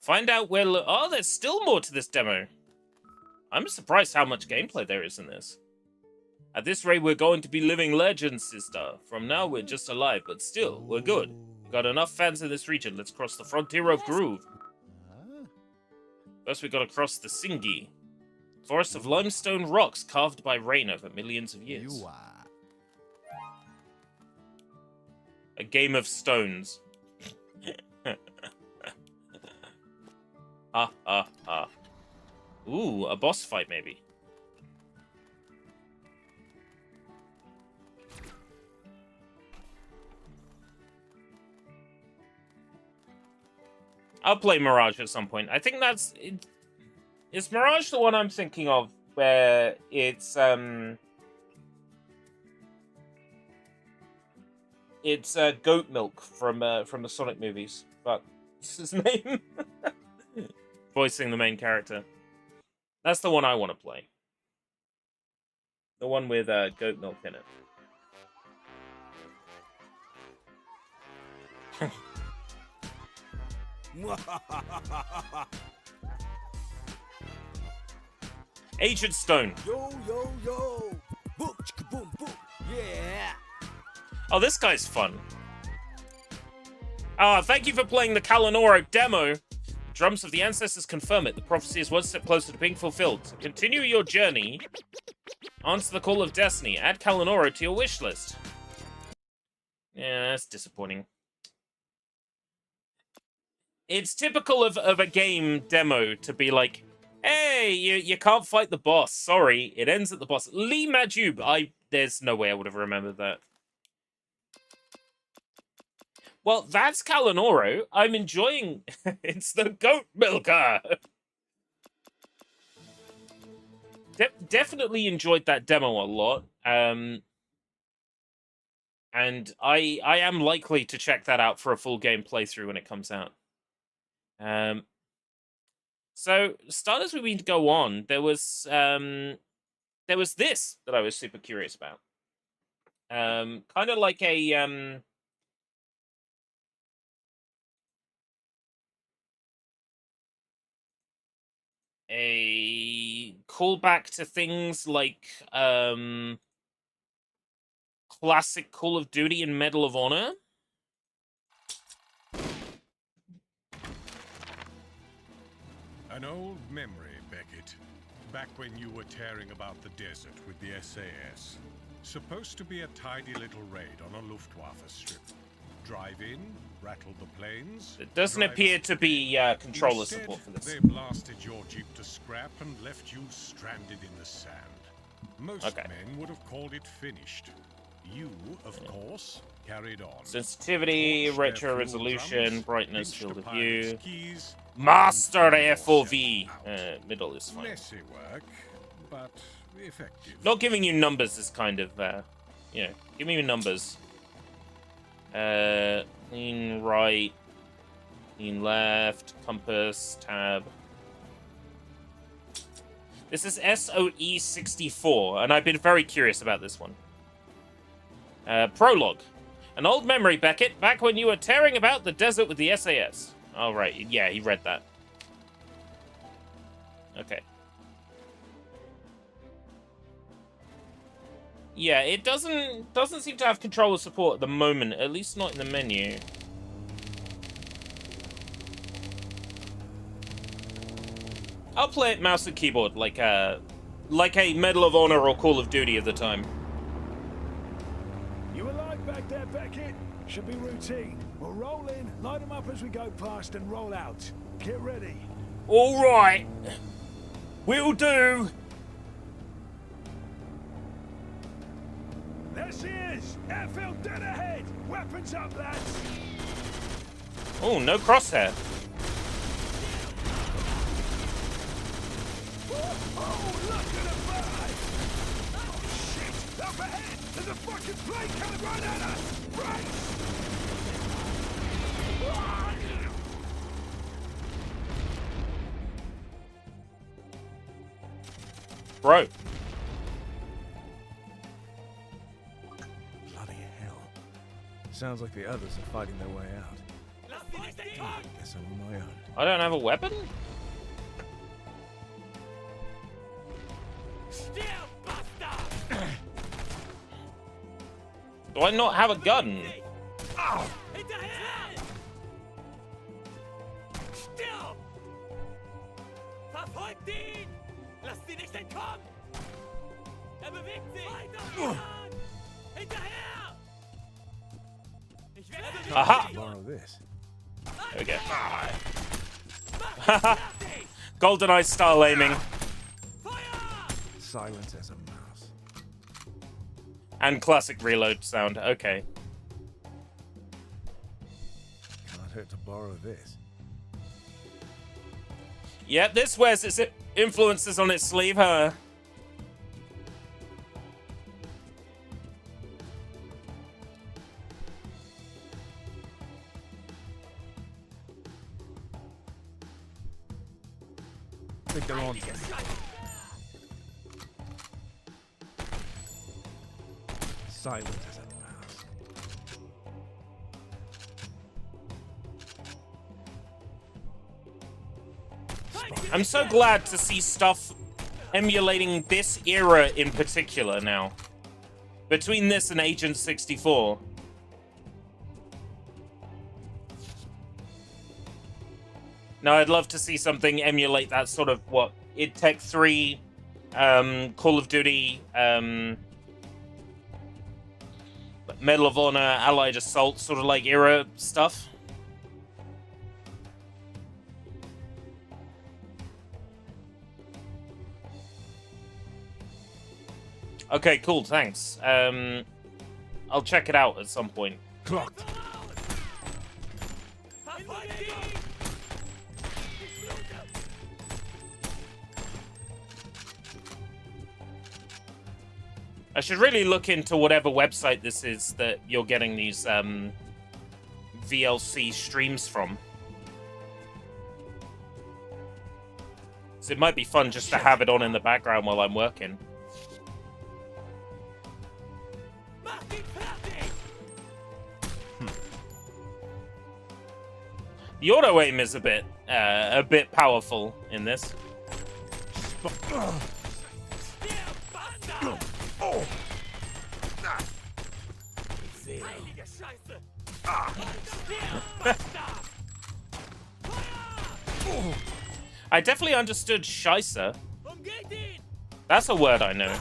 Find out where... Oh, there's still more to this demo. I'm surprised how much gameplay there is in this. At this rate, we're going to be living legends, sister. From now, we're just alive, but still, we're good. We've got enough fans in this region. Let's cross the frontier of Groove. First, we gotta cross the Singi. Forest of limestone rocks carved by rain over millions of years. A game of stones. Ha ha ha. Ooh, a boss fight maybe. I'll play Mirage at some point. I think that's... Is Mirage the one I'm thinking of where it's goat milk from the Sonic movies. But what's his name? Voicing the main character. That's the one I want to play. The one with goat milk in it. Agent Stone. Yo, yo, yo. Boom, chicka, boom, boom. Yeah. Oh, this guy's fun. Thank you for playing the Kalanoro demo. Drums of the ancestors confirm it. The prophecy is one step closer to being fulfilled. So continue your journey. Answer the call of destiny. Add Kalanoro to your wish list. Yeah, that's disappointing. It's typical of a game demo to be like, hey, you can't fight the boss. Sorry, it ends at the boss. Lee Majub, there's no way I would have remembered that. Well, that's Kalanoro. I'm enjoying... It's the goat milker! Definitely enjoyed that demo a lot. And I am likely to check that out for a full game playthrough when it comes out. So, start as we go on, there was this that I was super curious about. Kind of like a callback to things like classic Call of Duty and Medal of Honor. An old memory, Beckett. Back when you were tearing about the desert with the SAS. Supposed to be a tidy little raid on a Luftwaffe strip. Drive in, rattle the planes. It doesn't appear to be controller support for this. They blasted your jeep to scrap and left you stranded in the sand. Most men would have called it finished. You, of course, carried on. Sensitivity, retro resolution, brightness, field of view. Master FOV. Middle is fine. Messy work, but effective. Not giving you numbers is kind of, you know, give me your numbers. Lean right, lean left, compass, tab. This is SOE64, and I've been very curious about this one. Prologue. An old memory, Beckett, back when you were tearing about the desert with the SAS. Oh, right. Yeah, he read that. Okay. Yeah, it doesn't seem to have controller support at the moment, at least not in the menu. I'll play it mouse and keyboard like a Medal of Honor or Call of Duty at the time. You alive back there, Beckett? Should be routine. We'll roll in, light them up as we go past, and roll out. Get ready. All right. Will do. There she is! Airfield dead ahead! Weapons up, lads! Oh, no crosshair. Oh, look at the fly! Oh, shit! Up ahead! There's a fucking plane coming right at us! Right! Bro. Bloody hell. Sounds like the others are fighting their way out. Guess I'm on my own. I don't have a weapon? Do I not have a gun? Aha! Borrow this. There we go. GoldenEye style aiming. Silent as a mouse. And classic reload sound. Okay. Can't hurt to borrow this. Yeah, this wears its influences on its sleeve, huh? I think they're on to me. Silent as a mouse. I'm so glad to see stuff emulating this era in particular now. Between this and Agent 64. Now, I'd love to see something emulate that sort of, what, id Tech 3, Call of Duty, Medal of Honor, Allied Assault, sort of like era stuff. Okay, cool, thanks. I'll check it out at some point. Clocked. I should really look into whatever website this is that you're getting these VLC streams from. So it might be fun just to have it on in the background while I'm working. The auto aim is a bit powerful in this. I definitely understood Scheisse. That's a word I know.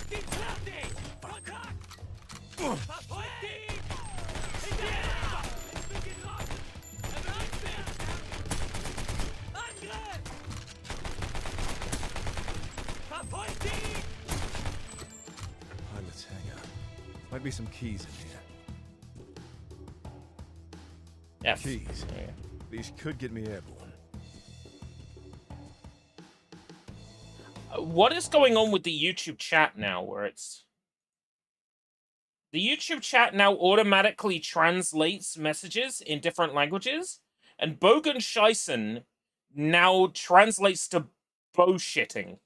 Pilot's hangar. Might be some keys in here. F. Keys. These could get me airborne. What is going on with the YouTube chat now, where it's... The YouTube chat now automatically translates messages in different languages, and Bogen Scheissen now translates to bullshitting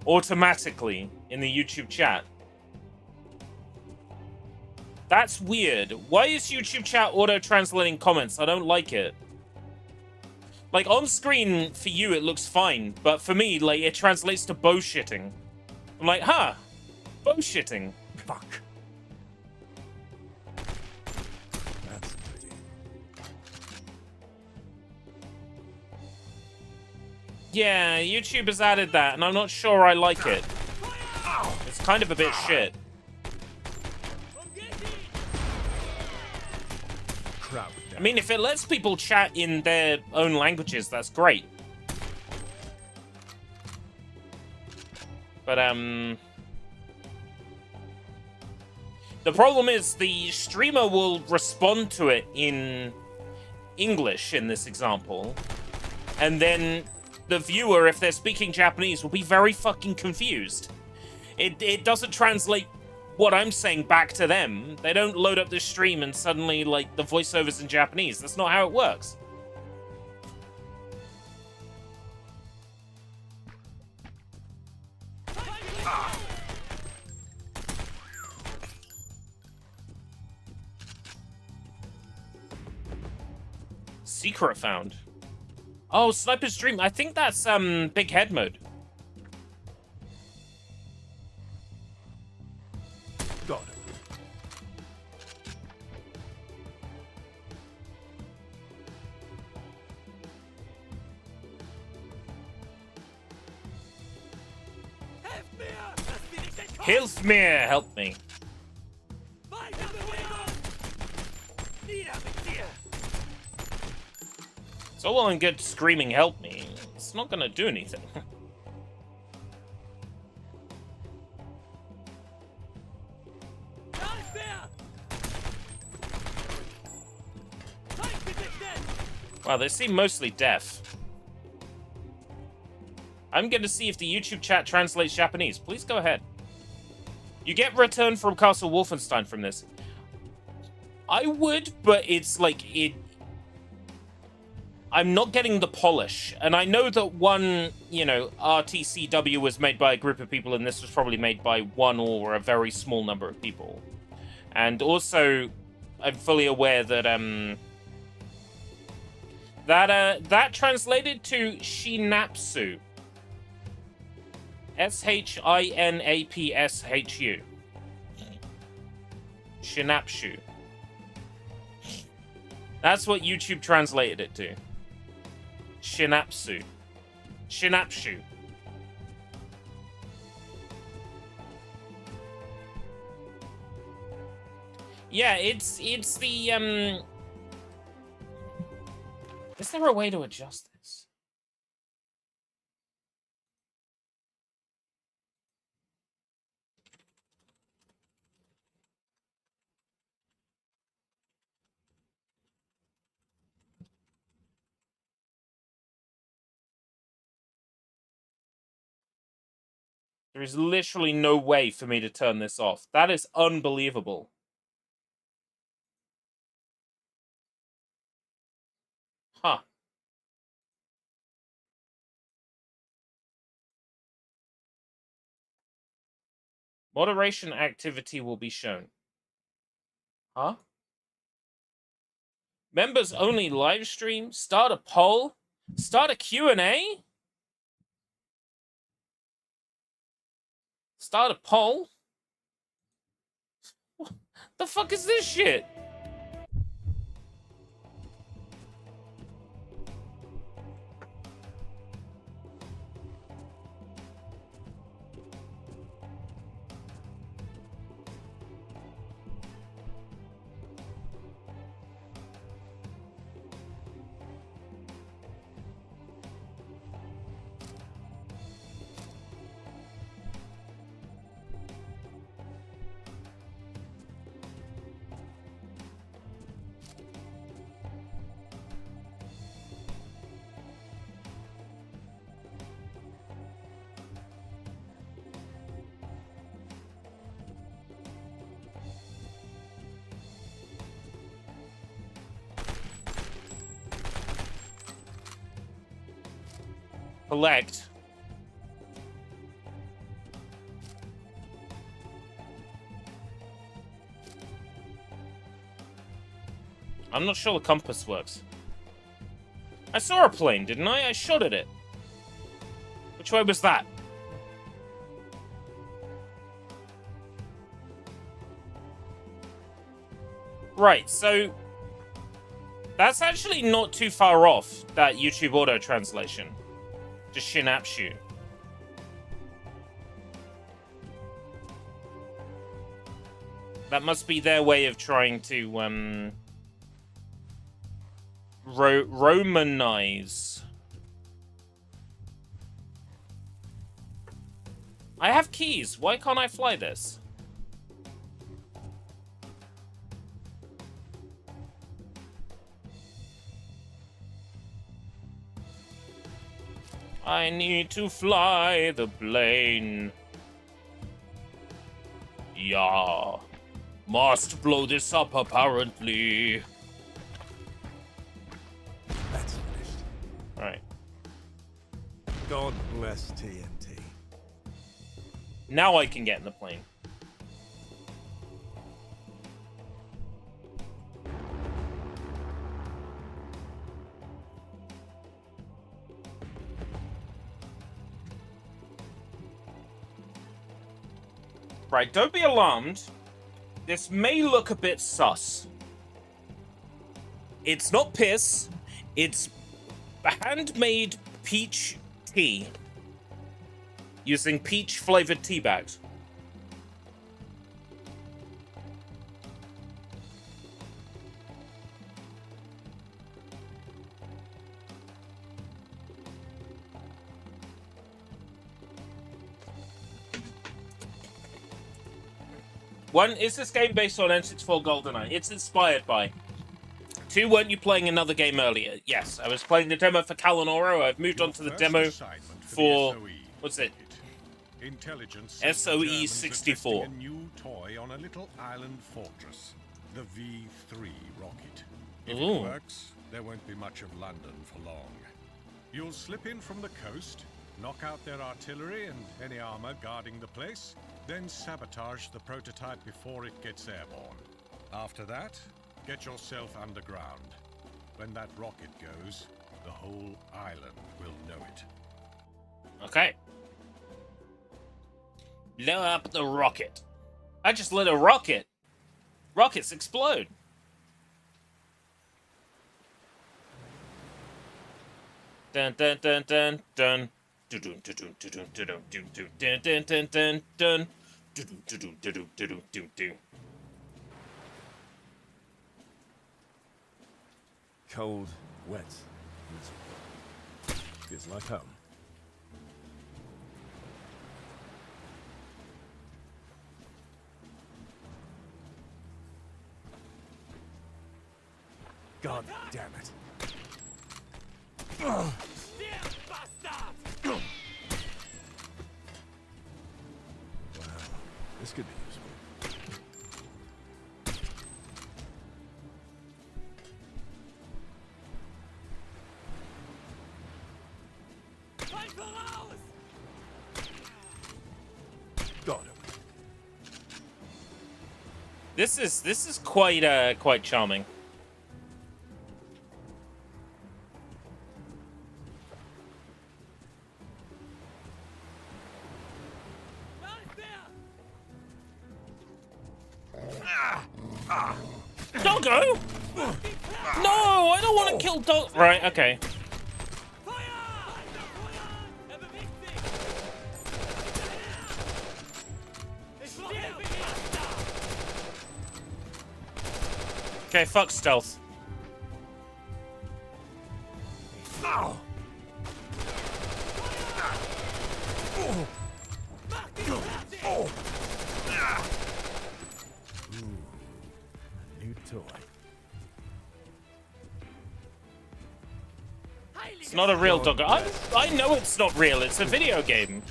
automatically in the YouTube chat. That's weird. Why is YouTube chat auto-translating comments? I don't like it. Like, on screen, for you, it looks fine. But for me, like, it translates to bullshitting. I'm like, huh. Bullshitting. Fuck. That's pretty. Yeah, YouTube has added that, and I'm not sure I like it. It's kind of a bit shit. Crowd I mean, if it lets people chat in their own languages, that's great. But, the problem is the streamer will respond to it in English in this example. And then the viewer, if they're speaking Japanese, will be very fucking confused. It doesn't translate what I'm saying back to them. They don't load up the stream and suddenly, like, the voiceover's in Japanese. That's not how it works. Secret found. Oh, Sniper's Dream. I think that's big head mode. Got it. Hilf mir, help me. It's all well and good screaming help me. It's not gonna do anything. Wow, they seem mostly deaf. I'm going to see if the YouTube chat translates Japanese. Please go ahead. You get Return from Castle Wolfenstein from this. I would, but it's like I'm not getting the polish. And I know that one, you know, RTCW was made by a group of people, and this was probably made by one or a very small number of people. And also, I'm fully aware that that translated to Shinapsu. Shinapshu. Shinapshu. That's what YouTube translated it to. Shinapsu. Shinapshu. Yeah, it's the Is there a way to adjust this? There is literally no way for me to turn this off. That is unbelievable. Huh. Moderation activity will be shown. Huh? Members only live stream? Start a poll? Start a Q&A? Start a poll? What the fuck is this shit? Collect. I'm not sure the compass works. I saw a plane, didn't I? I shot at it. Which way was that? Right, so that's actually not too far off, that YouTube auto translation. Just Shinapshu. That must be their way of trying to Romanize. I have keys. Why can't I fly this? I need to fly the plane. Yeah. Must blow this up, apparently. That's finished. Alright. God bless TNT. Now I can get in the plane. Right, don't be alarmed. This may look a bit sus. It's not piss. It's handmade peach tea. Using peach-flavored tea bags. One, is this game based on N64 GoldenEye? It's inspired by. Two, weren't you playing another game earlier? Yes, I was playing the demo for Kalanoro. I've moved on to the demo for, what's it? Intelligence SOE 64. A new toy on a little island fortress, the V3 rocket. If Ooh. it works, there won't be much of London for long. You'll slip in from the coast, knock out their artillery and any armor guarding the place, then sabotage the prototype before it gets airborne. After that, get yourself underground. When that rocket goes, the whole island will know it. Okay. Blow up the rocket. I just lit a rocket. Rockets explode. Dun dun dun dun dun. Dun dun dun dun dun dun dun dun dun dun dun. Dun dun dun dun dun dun dun. Cold, wet. Feels like home. God damn it. This could be useful. Got him. This is quite charming. Doggo? No, I don't want to kill Dog. Right, okay. Okay, fuck stealth. New toy. It's not a real doggo. I know it's not real. It's a video game.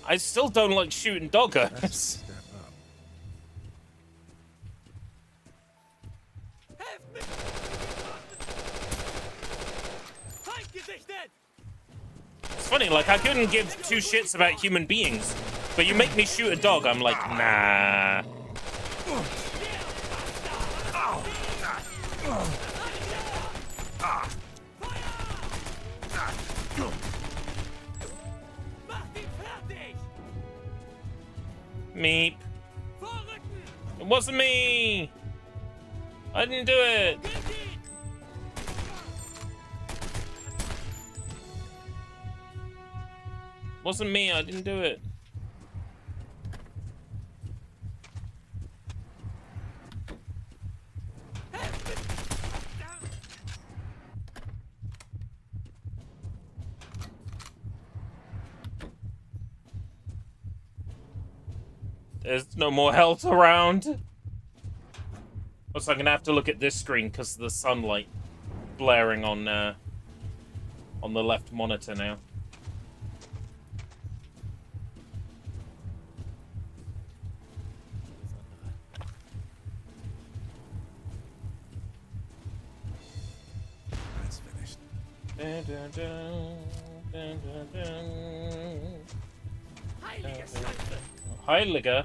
I still don't like shooting doggos. Step up. It's funny, like, I couldn't give two shits about human beings, but you make me shoot a dog, I'm like, nah. Meep. It wasn't me! I didn't do it! Wasn't me, I didn't do it. There's no more health around. Also, I'm gonna have to look at this screen because of the sunlight blaring on the left monitor now. That's finished. Dun, dun, dun, dun, dun, dun. Heiliger.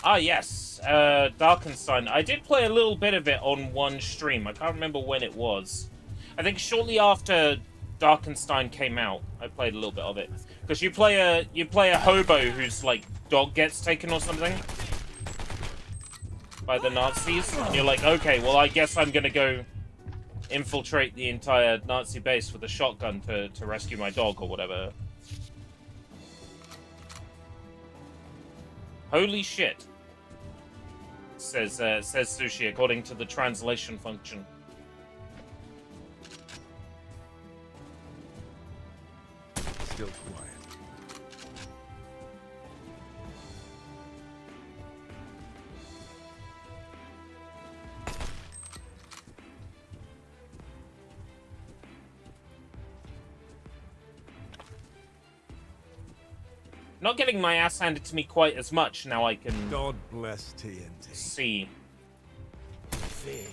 Ah, yes. Darkenstein. I did play a little bit of it on one stream. I can't remember when it was. I think shortly after Darkenstein came out, I played a little bit of it. Because you play a hobo whose like dog gets taken or something by the Nazis, and you're like, okay, well, I guess I'm gonna go infiltrate the entire Nazi base with a shotgun to rescue my dog or whatever. Holy shit, says Sushi, according to the translation function. Still quiet. Not getting my ass handed to me quite as much now. I can God bless TNT. see. Feed.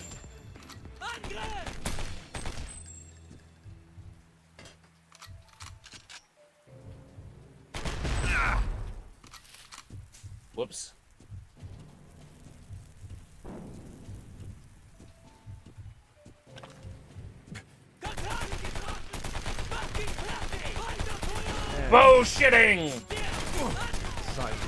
Whoops. Bullshitting! Silent.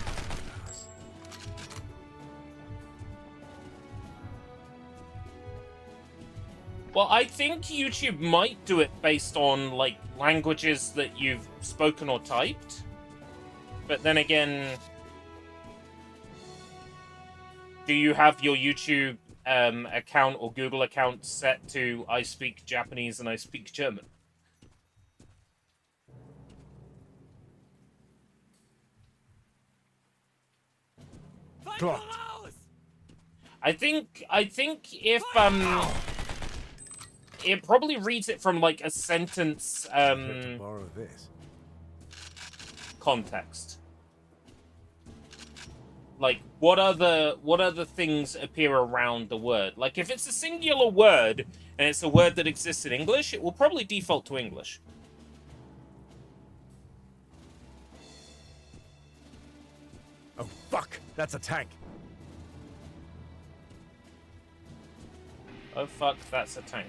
Well, I think YouTube might do it based on, like, languages that you've spoken or typed. But then again, do you have your YouTube account or Google account set to I speak Japanese and I speak German? Clocked. I think if it probably reads it from like a sentence To borrow this. context. Like, what other things appear around the word? Like, if it's a singular word and it's a word that exists in English, it will probably default to English. Oh, fuck! That's a tank! Oh fuck, that's a tank.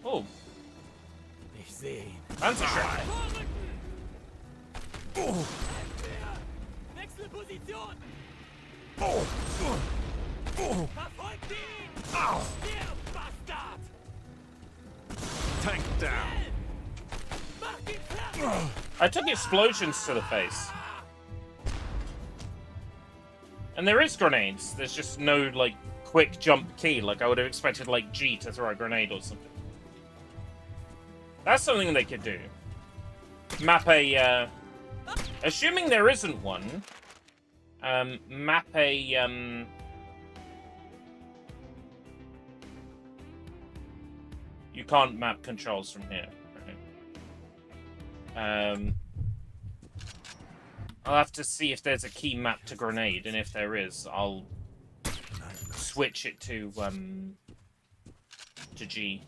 Oh, Ich sehe ihn. Panzerschreck. Wechsel Position! Verfolgt ihn! Der Bastard! Tank down! Macht ihn fertig! I took explosions to the face. And there is grenades. There's just no, like, quick jump key. Like, I would have expected, like, G to throw a grenade or something. That's something they could do. Map a, assuming there isn't one, map a, you can't map controls from here. Right? I'll have to see if there's a key map to grenade, and if there is, I'll switch it to G.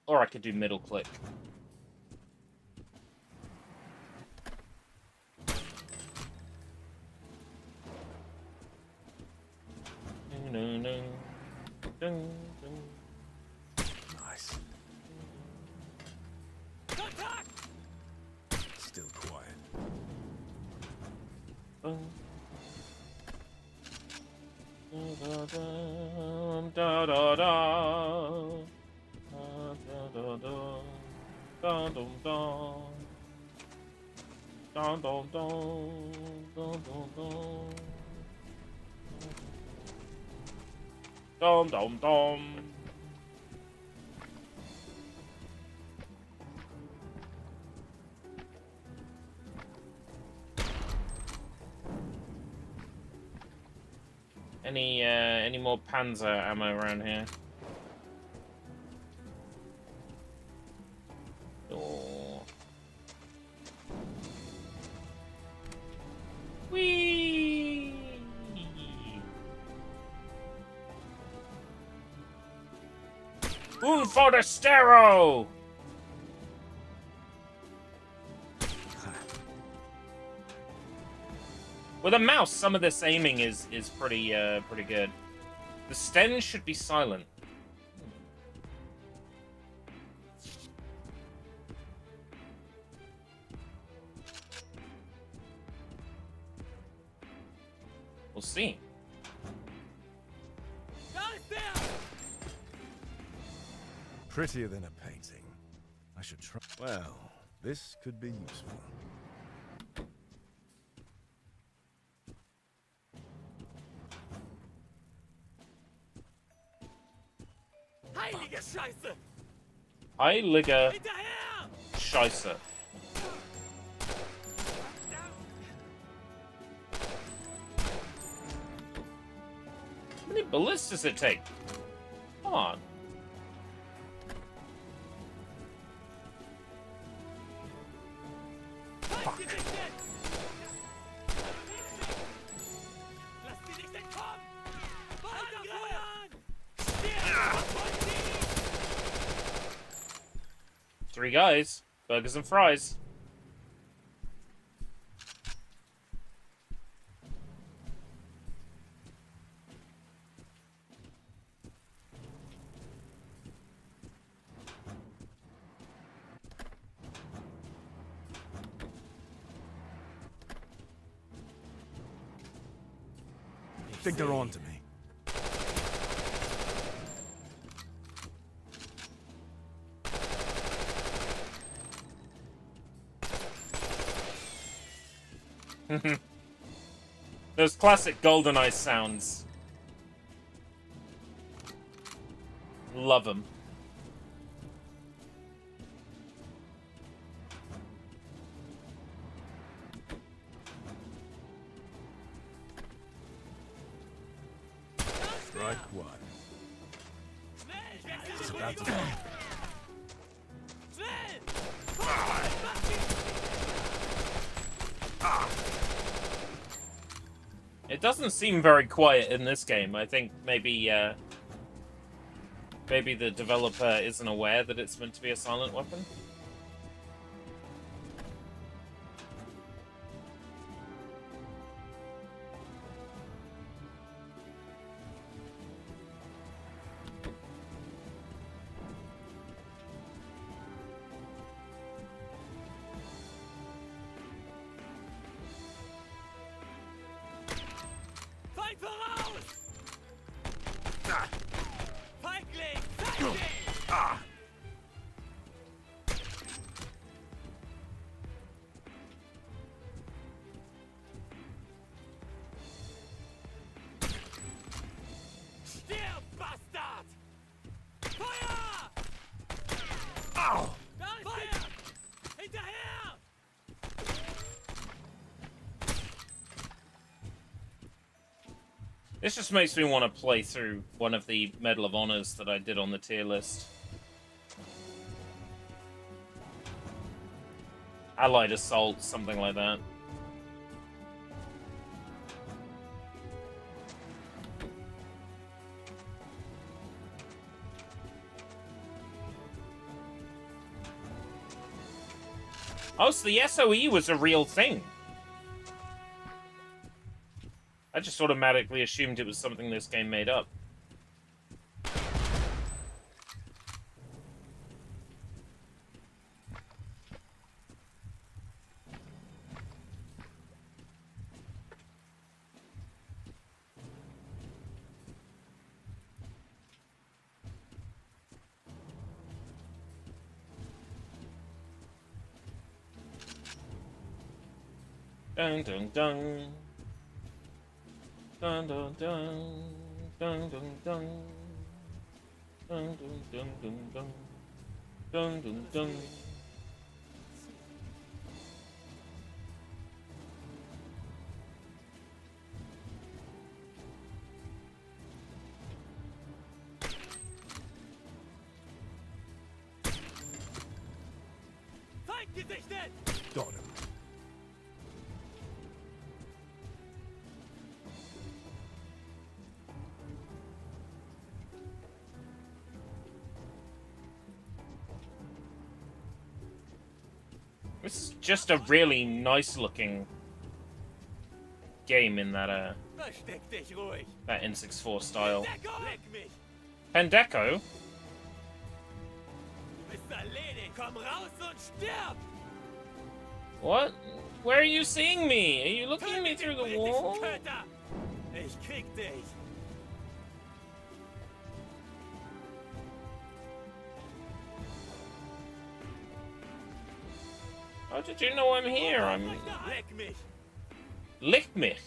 Or I could do middle click. Nice. Kontakt! Still quiet. Da da da. Da da da da. Dun dun dun dun dun dun. Dum dum dum. Any more Panzer ammo around here? Oh. Whee! Un forastero! With a mouse, some of this aiming is pretty good. The Sten should be silent. We'll see. Da ist er! Prettier than a painting. I should try. Well, this could be useful. Heilige Scheiße! Heilige Hinterher! Scheiße. How many bullets does it take? Come on. Fuck! Lass sie nicht entkommen! Weiterfeuern! Verfolgt ihn! 3 guys. Burgers and fries. I think they're on to me. Those classic GoldenEye sounds. Love them. It's about to fall. It doesn't seem very quiet in this game. I think maybe maybe the developer isn't aware that it's meant to be a silent weapon. Feind voraus! Feigling, zeig dich! Stirb, Bastard! Feuer! Ow! Da ist er! Hinterher! This just makes me want to play through one of the Medal of Honors that I did on the tier list. Allied Assault, something like that. Oh, so the SOE was a real thing. I just automatically assumed it was something this game made up. Dun dun dun. Dun dun dun. Dun dun dun. Dun dun dun dun dun. Dun dun dun. Feind gesichtet! Got him. This is just a really nice looking game in that Versteck dich ruhig! that N64 style. Deckung! Leck mich! Pendeco? Du bist erledigt! Komm raus und stirb! What? Where are you seeing me? Are you looking at me through the wall? Köter! Ich krieg dich! How did you know I'm here? I'm... Leck mich! Lick mich.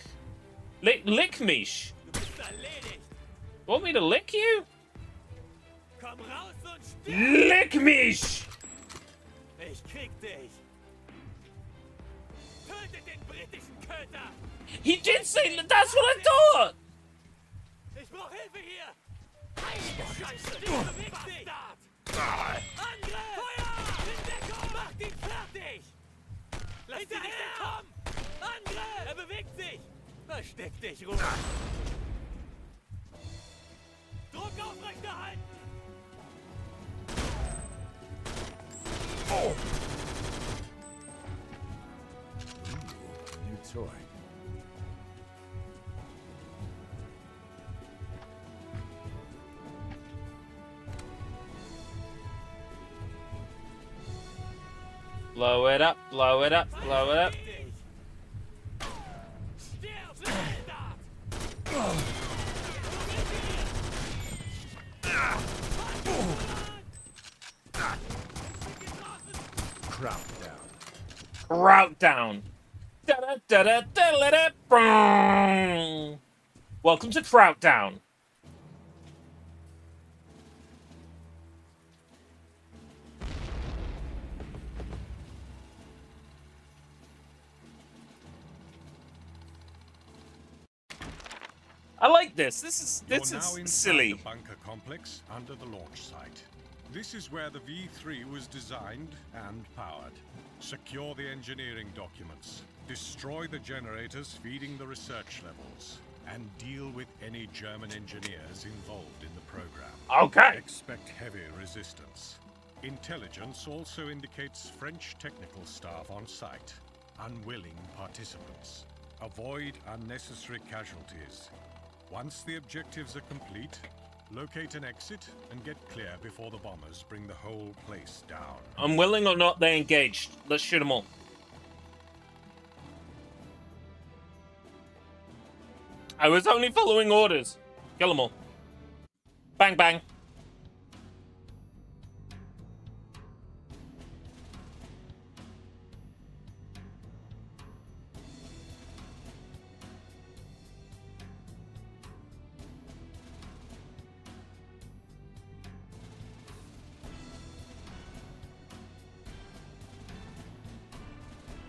Lick mich. Du bist erledigt! Want me to lick you? Komm raus und stirb! Lick mich! Ich krieg dich! Tötet den britischen Köter! He did say that. That's what I thought! Ich brauch Hilfe hier! Heilige Scheiße! Beweg dich! Bastard! Angriff! Feuer! In Deckung! Macht ihn fertig! Lass ihn nicht entkommen! Angriff! Er bewegt sich! Versteck dich, Ruhe! Druck aufrechterhalten! Ooh, new toy. Blow it up, blow it up, blow it up. Stirb, Bastard! Crowd down. Route down. Da-da-da-da-da-da-da. Welcome to Trout Down. I like this. This You're is now inside silly. the bunker complex under the launch site. This is where the V3 was designed and powered. Secure the engineering documents, destroy the generators feeding the research levels, and deal with any German engineers involved in the program. Okay. Expect heavy resistance. Intelligence also indicates French technical staff on site, unwilling participants. Avoid unnecessary casualties. Once the objectives are complete, locate an exit and get clear before the bombers bring the whole place down. Unwilling or not, they engaged. Let's shoot them all. I was only following orders. Kill them all. Bang, bang.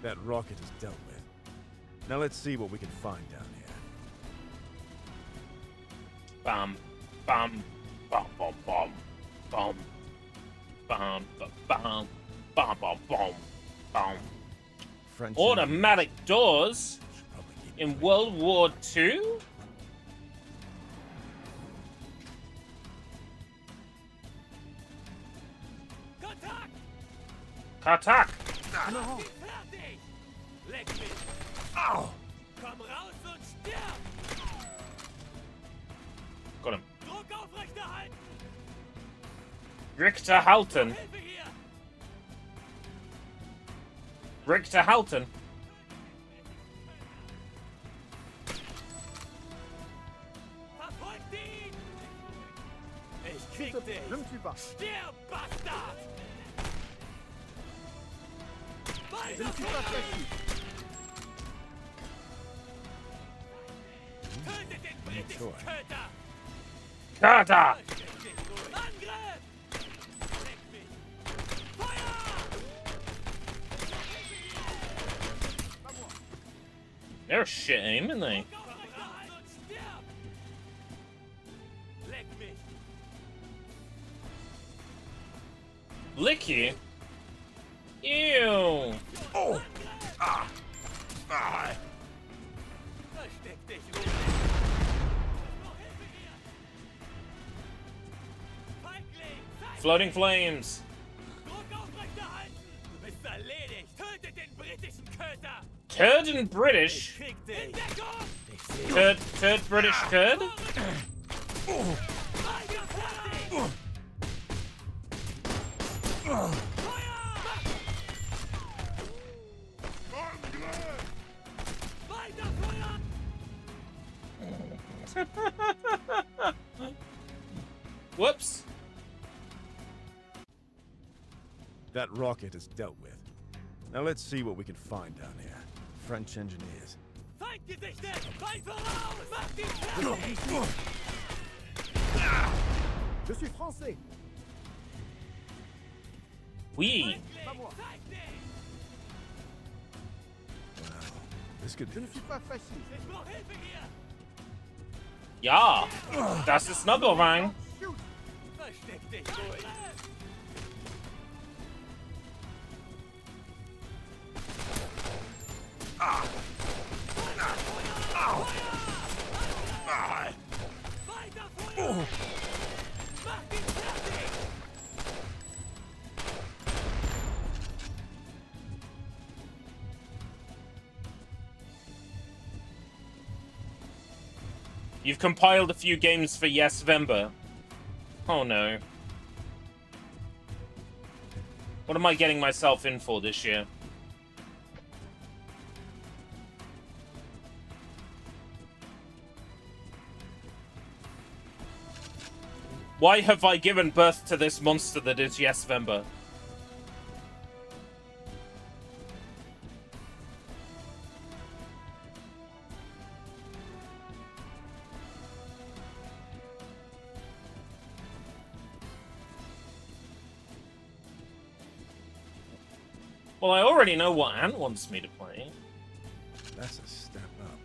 That rocket is dealt with. Now let's see what we can find down here. Bam, bam, bam, bam, bam, bam, bam, bam, bam, bam, bam, bam. French Automatic doors should probably keep in World War II? Kontakt! Attack! Mach ihn fertig! Leck mich! Ow! Komm raus und stirb! Got him. Druck aufrechterhalten! Richter Halton. Hilfe hier! Richter Halton. Verfolgt ihn! Ich krieg dich! Stirb, Bastard! Weiter feuern! Tötet den britischen Köter! Kata! Angriff! Leck mich! Feuer! They're shit aiming, they. Komm raus und stirb! Leck mich! Lick you? Ew. Oh! Versteck dich, Ruhe! Noch Hilfe hier! Feigling! Zeit! Floating flames. Druck aufrechterhalten! Du bist erledigt! Tötet den britischen Köter! Turd and British. Krieg dich! In Deckung! Ich seh Turd British turd? Weiter fertig! Feuer! Weiter feuern! Whoops. That rocket is dealt with. Now let's see what we can find down here. French engineers. Feindgesichte! Weit voraus! Macht ihn fertig! Je suis français. We. Feigling! Zeig dich! Wow. This could be. Ich brauch Hilfe hier! Ja. Das ist Snugglewang. Versteck dich ruhig! Weiter feuern! Macht ihn fertig! You've compiled a few games for Yes Vember. Oh no. What am I getting myself in for this year? Why have I given birth to this monster that is Yes Vember? Well, I already know what Ant wants me to play. That's a step up.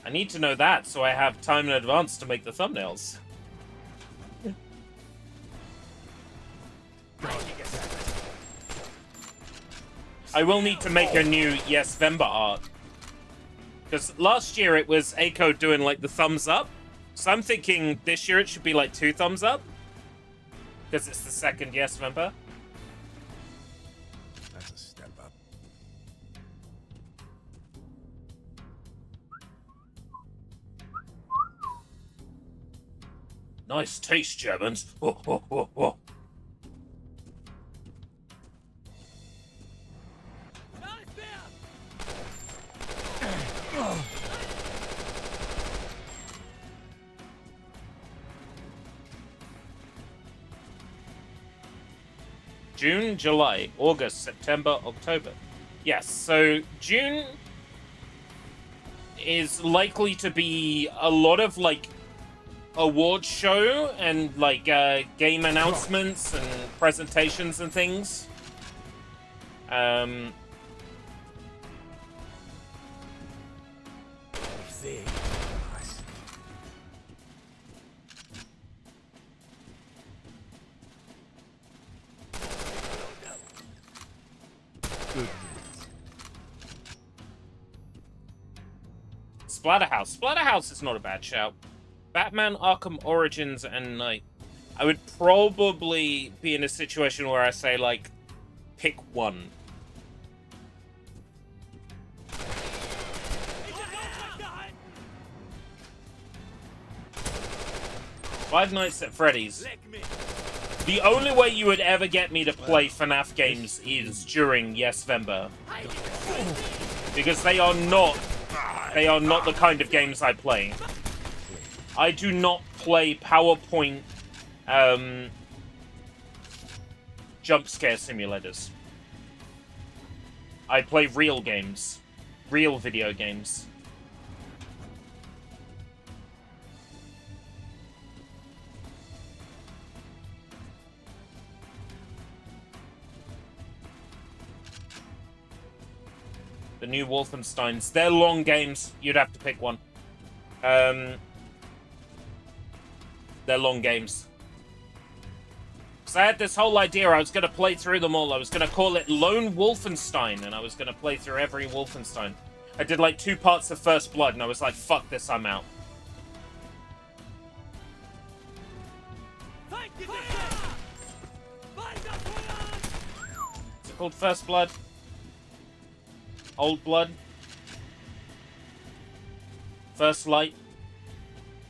I need to know that so I have time in advance to make the thumbnails. I will need to make a new Yes Vember art. Because last year it was Aiko doing like the thumbs up. So I'm thinking this year it should be like 2 thumbs up. Because it's the second Yes Vember. That's a step up. Nice taste, Germans. Ho, ho, ho, ho. June, July, August, September, October. Yes, so June is likely to be a lot of like award show and like game announcements and presentations and things. Splatterhouse. Splatterhouse is not a bad shout. Batman, Arkham Origins, and Night. I would probably be in a situation where I say, like, pick one. Five Nights at Freddy's. The only way you would ever get me to play FNAF games is during Yes Vember. Because they are not the kind of games I play. I do not play PowerPoint jump scare simulators. I play real games. Real video games. The new Wolfensteins. They're long games. You'd have to pick one. They're long games. Because I had this whole idea. I was going to play through them all. I was going to call it Lone Wolfenstein. And I was going to play through every Wolfenstein. I did like 2 parts of First Blood. And I was like, fuck this, I'm out. Is it called First Blood? Old Blood? First Light?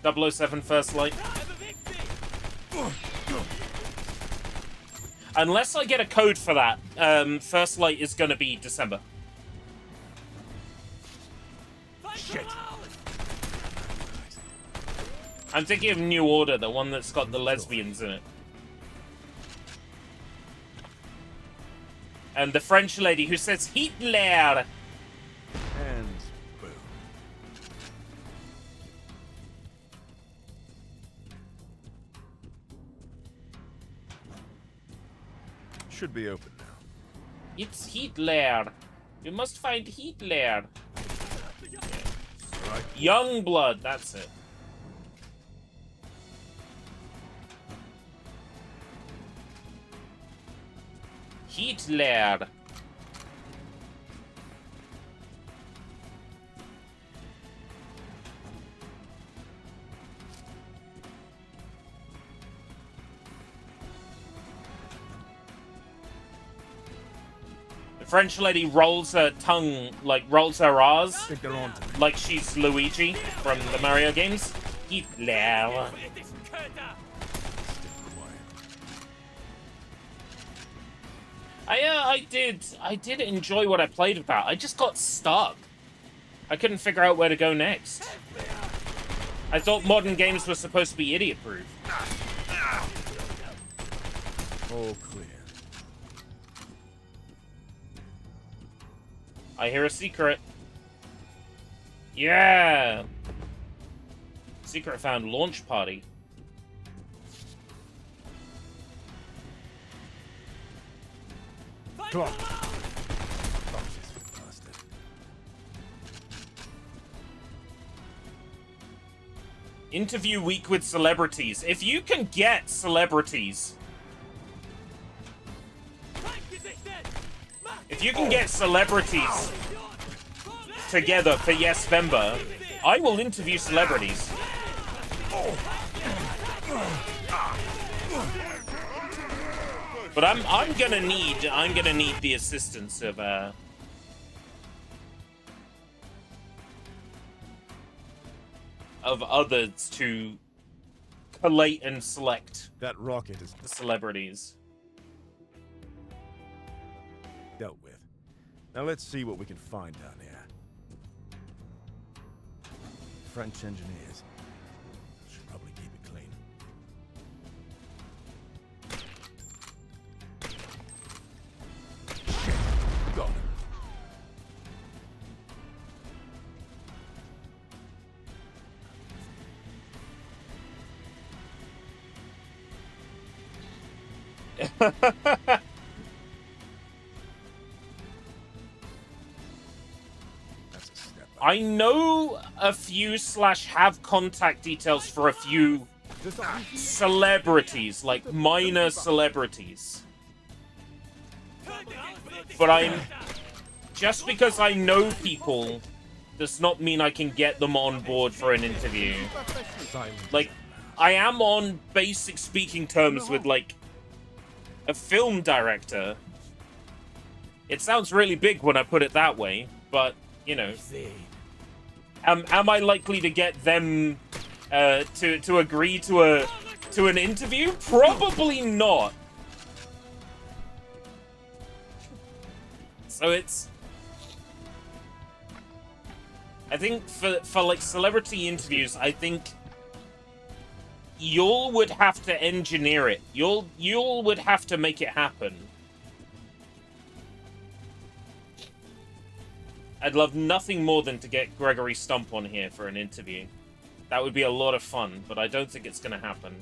007 First Light? Unless I get a code for that, First Light is going to be December. Shit. I'm thinking of New Order, the one that's got the lesbians in it. And the French lady who says Hitler. And boom. Should be open now. It's Hitler. You must find Hitler. Right. Young blood, that's it. Hitler. The French lady rolls her tongue, like rolls her R's, Think they're on to me. like she's Luigi from the Mario games. Hitler. I did enjoy what I played about. I just got stuck. I couldn't figure out where to go next. I thought modern games were supposed to be idiot-proof. All clear. I hear a secret. Yeah! Secret found launch party. Come on. Oh, she's bastard. Interview week with celebrities. If you can get celebrities, if you can get celebrities together for Yes Vember, I will interview celebrities. But I'm gonna need the assistance of others to collate and select That rocket is the celebrities. dealt with. Now let's see what we can find down here. French engineers. Should probably keep it clean. Got him. That's a step up. I know a few / have contact details for a few celebrities, like minor celebrities. But just because I know people does not mean I can get them on board for an interview. Like, I am on basic speaking terms with, like, a film director. It sounds really big when I put it that way, but, you know. Am I likely to get them to agree to an interview? Probably not. So it's, I think for like celebrity interviews, I think y'all would have to engineer it. Y'all would have to make it happen. I'd love nothing more than to get Gregory Stump on here for an interview. That would be a lot of fun, but I don't think it's going to happen.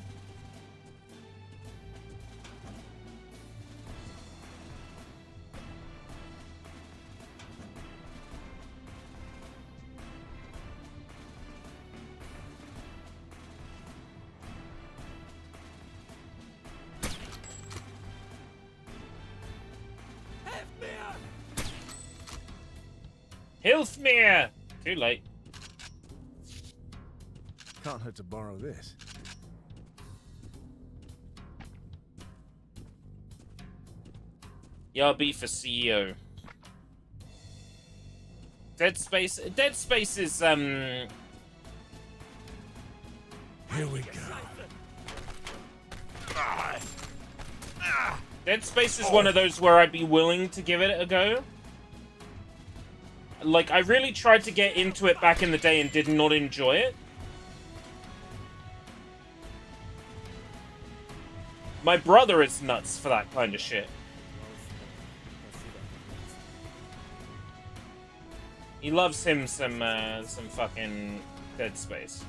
Hilfmir! Too late. Can't hurt to borrow this. Yarby for CEO. Dead Space is, Here we go. Dead Space is one of those where I'd be willing to give it a go. Like, I really tried to get into it back in the day and did not enjoy it. My brother is nuts for that kind of shit. He loves him some fucking Dead Space.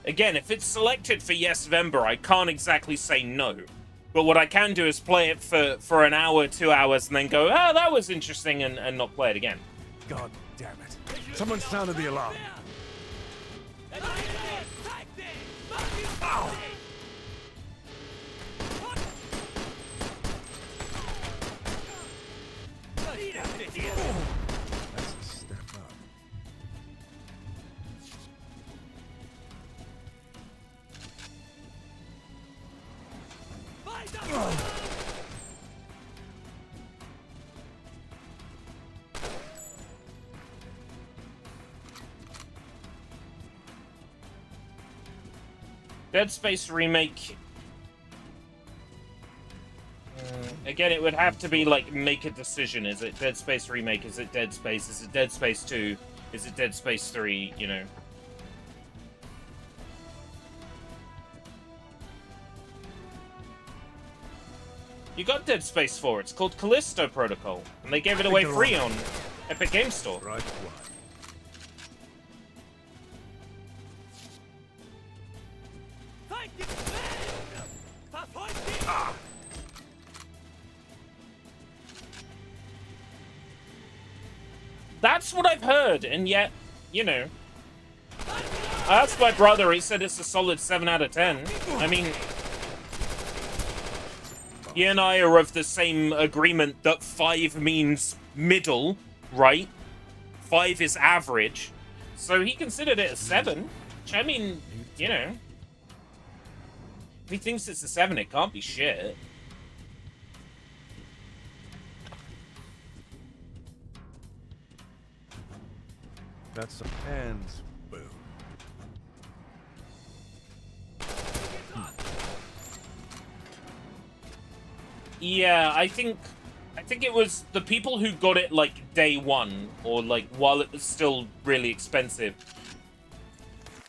Again, if it's selected for Yes Vember, I can't exactly say no. But what I can do is play it for an hour, 2 hours, and then go, oh, that was interesting, and not play it again. God damn it. Someone sounded the alarm. Ow. That's a step up. Dead Space remake. Again, it would have to be like, make a decision. Is it Dead Space remake? Is it Dead Space? Is it Dead Space 2? Is it Dead Space 3? You know. You got Dead Space 4. It's called Callisto Protocol, and they gave it away free on Epic Game Store. Right one. Feind gestellt! Verfolgt ihn! That's what I've heard, and yet, you know. I asked my brother, he said it's a solid 7 out of 10. I mean, he and I are of the same agreement that 5 means middle, right? 5 is average. So he considered it a 7, which I mean, you know. If he thinks it's a 7, it can't be shit. That's some hands. Boom. Yeah, I think it was the people who got it like day one, or like while it was still really expensive.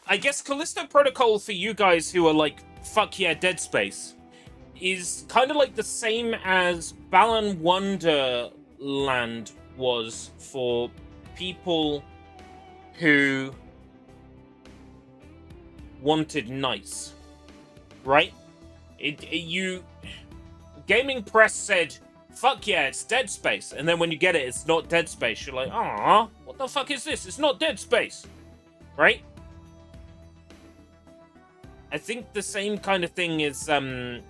I guess Callisto Protocol for you guys who are like, fuck yeah, Dead Space, is kind of like the same as Balan Wonderland was for people who wanted nice, right? Gaming Press said, fuck yeah, it's Dead Space. And then when you get it, it's not Dead Space. You're like, ah, what the fuck is this? It's not Dead Space. Right? I think the same kind of thing is happened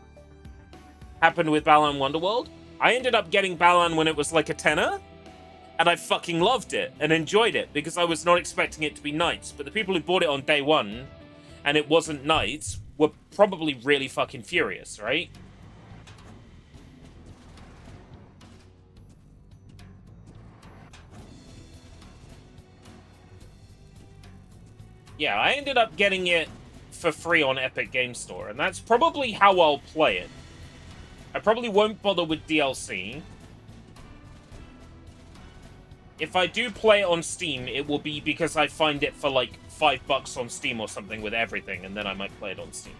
with Balan Wonderworld. I ended up getting Balan when it was like a tenner, and I fucking loved it and enjoyed it because I was not expecting it to be Knights. But the people who bought it on day one and it wasn't Knights were probably really fucking furious, right? Yeah, I ended up getting it for free on Epic Game Store, and that's probably how I'll play it. I probably won't bother with DLC. If I do play it on Steam, it will be because I find it for like $5 on Steam or something with everything, and then I might play it on Steam.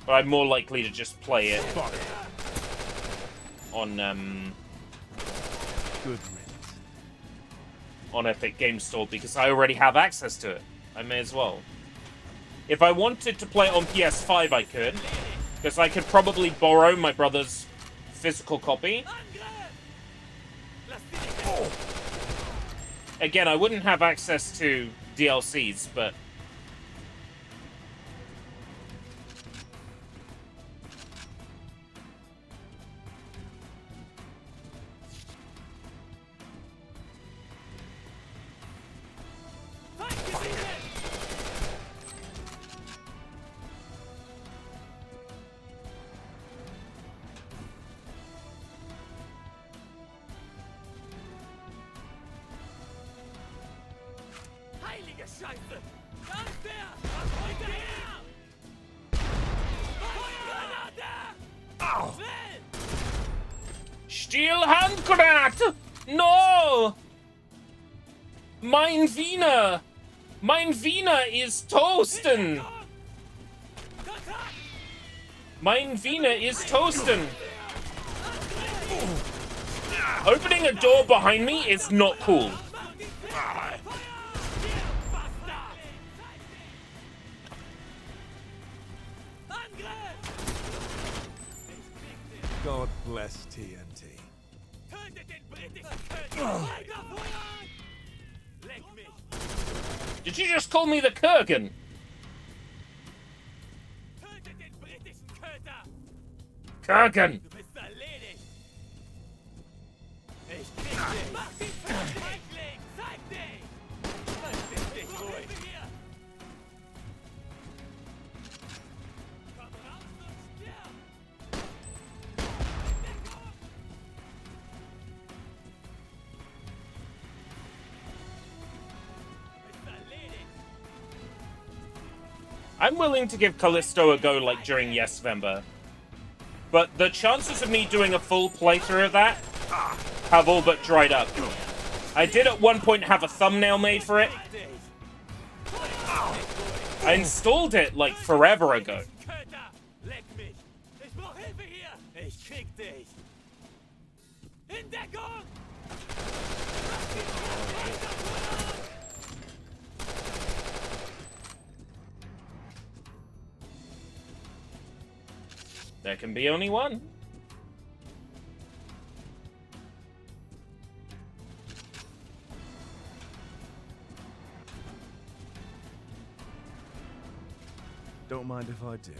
But I'm more likely to just play it on Good riddance. on Epic Game Store because I already have access to it. I may as well. If I wanted to play it on PS5, I could, because I could probably borrow my brother's physical copy. Again, I wouldn't have access to DLCs, but... Heilige Scheiße! Da ist der! Hinterher! Feuergranate! Schnell! Stielhandgranate! No! Mein Wiener! Mein Wiener is toasten! Kontakt! Mein Wiener is toasten! Opening a door behind me is not cool. God bless TNT. Tötet den britischen König! Leck mich! Did you just call me the Kurgan? Tötet den britischen Köter! Kurgan! Du bist erledigt! Ich krieg dich! Mach ihn Feigling! Zeig dich! Halt dich ruhig! Komm raus und stirb! I'm willing to give Callisto a go like during Yesvember. But the chances of me doing a full playthrough of that have all but dried up. I did at one point have a thumbnail made for it. I installed it like forever ago. Köter! Leck mich! Ich brauch Hilfe hier! Ich Ich krieg dich! In Deckung! Mach die Feuer! There can be only one. Don't mind if I do.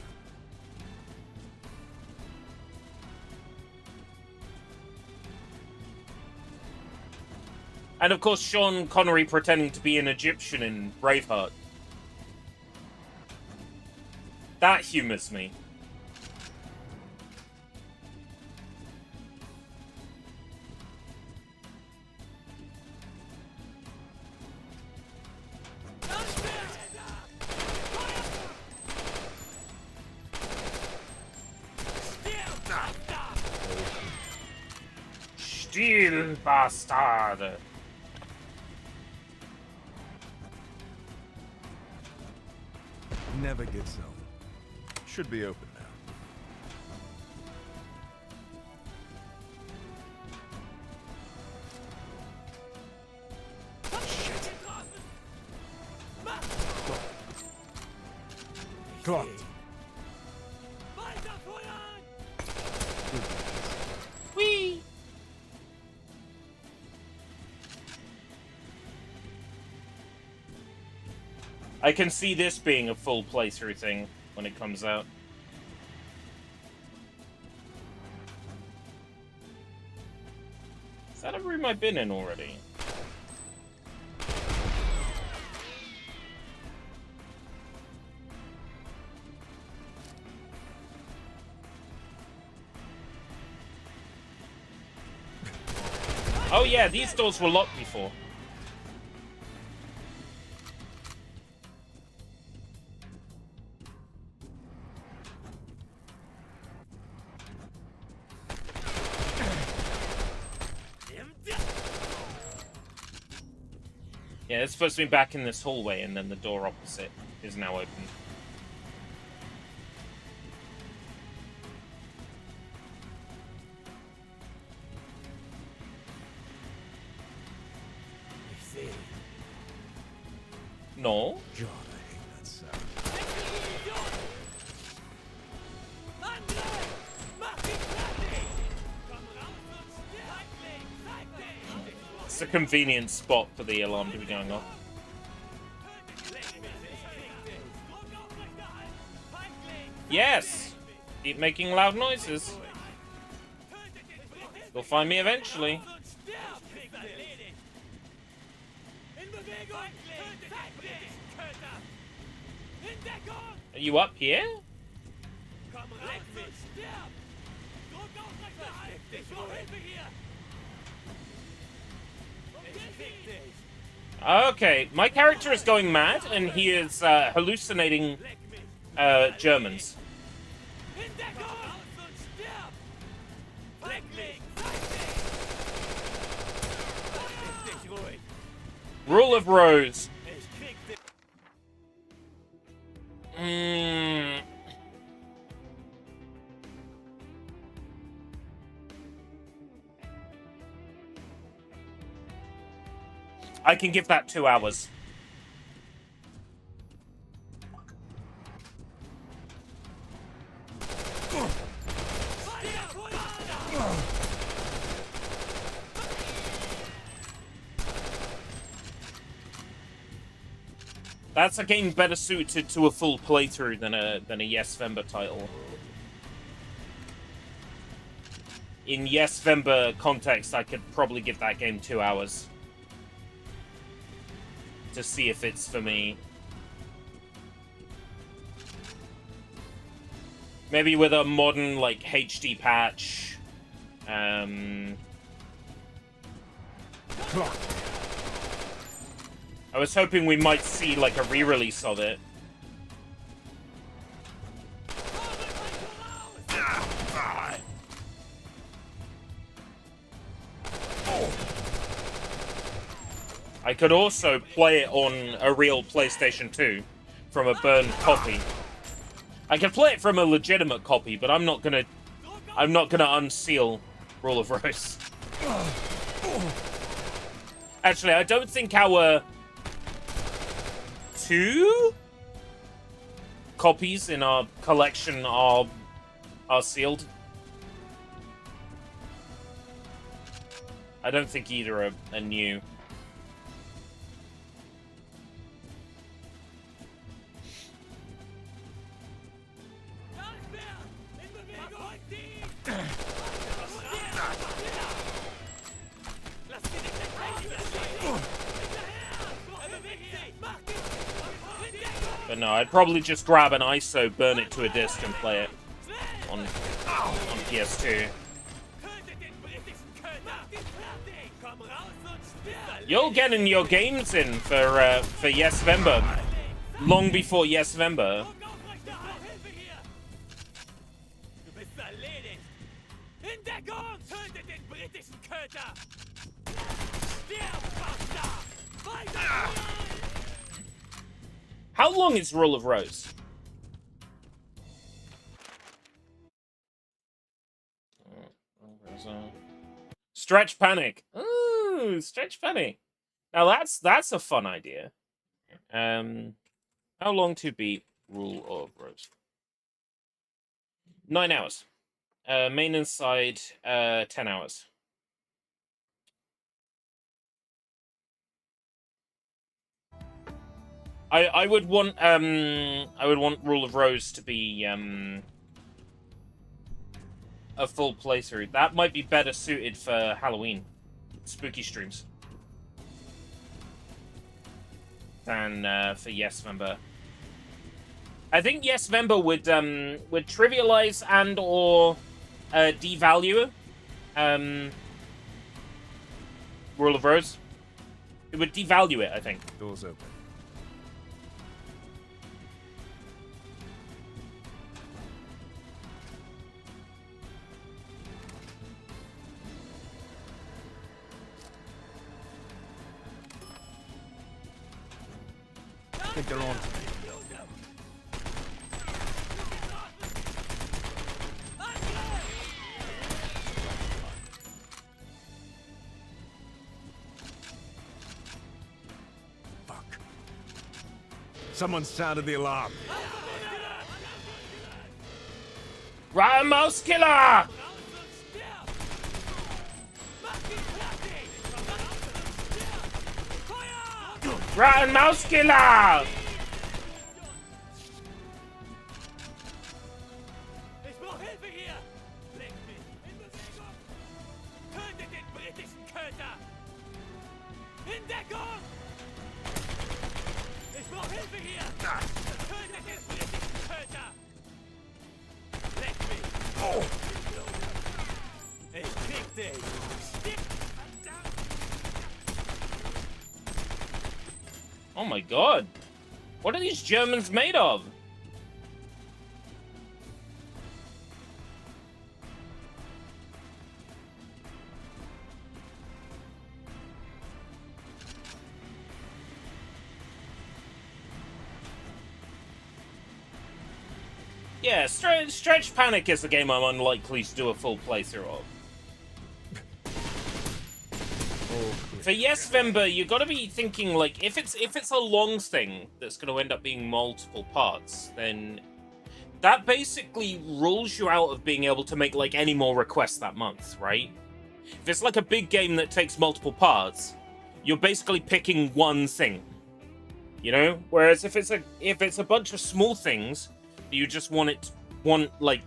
And of course, Sean Connery pretending to be an Egyptian in Braveheart. That humors me. Still, bastard! Never gets home. Should be open now. Clocked. Weiter feuern! Whee! I can see this being a full playthrough thing when it comes out. Is that a room I've been in already? Oh yeah, these doors were locked before. Yeah, it's supposed to be back in this hallway, and then the door opposite is now open. Ich sehe. No? God, I hate that sound. Angriff! Mach ihn fertig! Komm raus und stirb! Feigling! Feigling! It's a convenient spot for the alarm to be going off. Yes! Keep making loud noises. You'll find me eventually. Are you up here? Okay, my character is going mad, and he is hallucinating Germans. Rule of Rose. I can give that 2 hours. That's a game better suited to a full playthrough than a Yes Vember title. In Yes Vember context, I could probably give that game 2 hours to see if it's for me. Maybe with a modern, like, HD patch. I was hoping we might see, like, a re-release of it. I could also play it on a real PlayStation 2 from a burned copy. I could play it from a legitimate copy, but I'm not gonna I'm not gonna unseal Rule of Rose. Actually, I don't think our 2 copies in our collection are sealed. I don't think either are new. But no, I'd probably just grab an ISO, burn it to a disc, and play it on PS2. You're getting your games in for Yes Vember long before Yes Vember. How long is Rule of Rose? Stretch Panic. Ooh, Stretch Panic. Now that's a fun idea. How long to beat Rule of Rose? 9 hours. Main and side, 10 hours. I would want Rule of Rose to be a full playthrough. That might be better suited for Halloween spooky streams than for Yes Vember. I think Yes Vember would trivialize and or devalue Rule of Rose. It would devalue it, I think. Doors open. I think they're on to me. Fuck. Someone sounded the alarm. Right, Mouse Killer! Rat and Mouse Killer! Ich brauch Hilfe hier! Lenk mich! In Bewegung! Tötet den britischen Köter! In Deckung! Ich brauch Hilfe hier! Tötet den britischen Köter! Lenk mich! Oh. Ich krieg dich! Oh my god. What are these Germans made of? Yeah, Stretch Panic is a game I'm unlikely to do a full playthrough of. For Yes Vember, you gotta be thinking, like, if it's a long thing that's gonna end up being multiple parts, then that basically rules you out of being able to make, like, any more requests that month, right? If it's like a big game that takes multiple parts, you're basically picking one thing, you know? Whereas if it's a bunch of small things that you just want like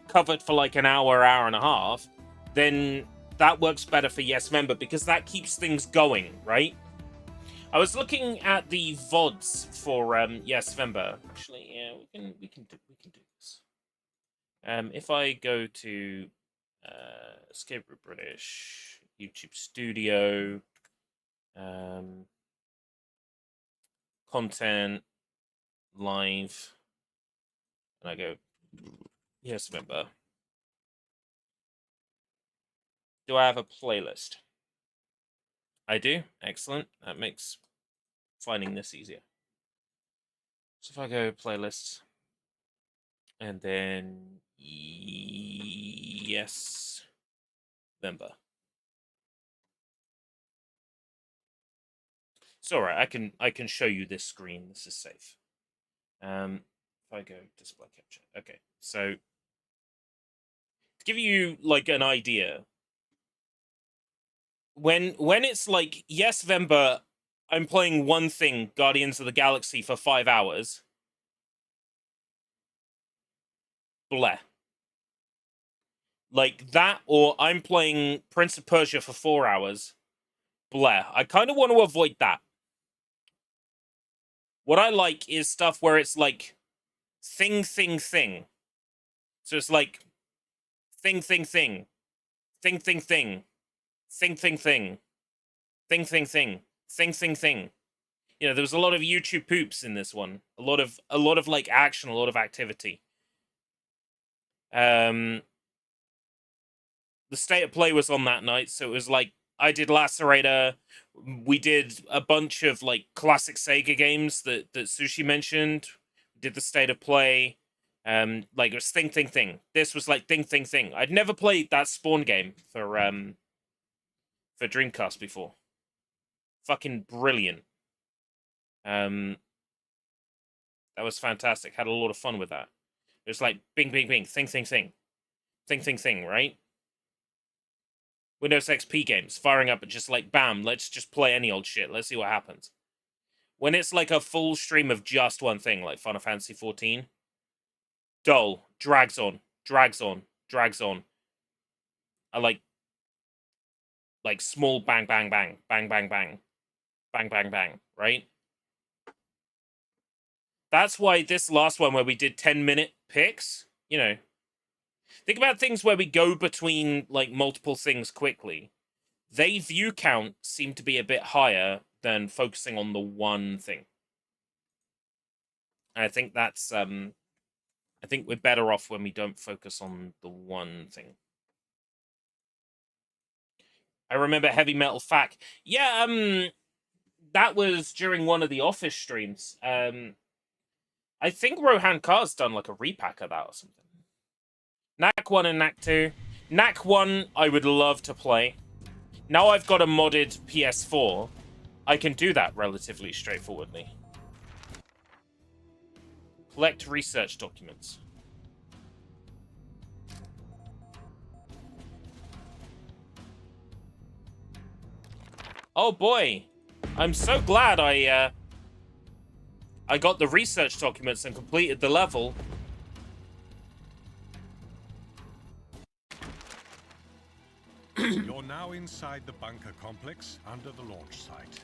covered for like an hour and a half, then that works better for Yes Vember because that keeps things going, right? I was looking at the VODs for Yes Vember. Actually, yeah, we can do this. If I go to Escape Route British, YouTube Studio, content, live, and I go Yes Vember. Do I have a playlist? I do. Excellent. That makes finding this easier. So if I go playlists, and then Yes, Vember. It's all right. I can show you this screen. This is safe. If I go display capture, okay. So to give you like an idea, when it's like yes, Vember, I'm playing one thing, Guardians of the Galaxy, for 5 hours. Bleh. Like that, or I'm playing Prince of Persia for 4 hours. Bleh. I kind of want to avoid that. What I like is stuff where it's like thing. So it's like thing. Thing. Thing. You know, there was a lot of YouTube poops in this one. A lot of like action, a lot of activity. The state of play was on that night, so it was like I did Lacerator. We did a bunch of like classic Sega games that Sushi mentioned. We did the state of play. Like it was thing. This was like thing. I'd never played that Spawn game for Dreamcast before. Fucking brilliant. That was fantastic. Had a lot of fun with that. It was like bing, thing, right? Windows XP games, firing up and just like, bam, let's just play any old shit. Let's see what happens. When it's like a full stream of just one thing, like Final Fantasy 14, dull, drags on. I like small bang, right? That's why this last one where we did 10-minute picks, you know, think about things where we go between like multiple things quickly. They view count seem to be a bit higher than focusing on the one thing. And I think that's I think we're better off when we don't focus on the one thing. I remember Heavy Metal Fac. Yeah, that was during one of the Office streams. I think Rohan Carr's done like a repack of that or something. Knack 1 and Knack 2. Knack 1, I would love to play. Now I've got a modded PS4, I can do that relatively straightforwardly. Collect research documents. Oh boy, I'm so glad I got the research documents and completed the level. You're now inside the bunker complex under the launch site.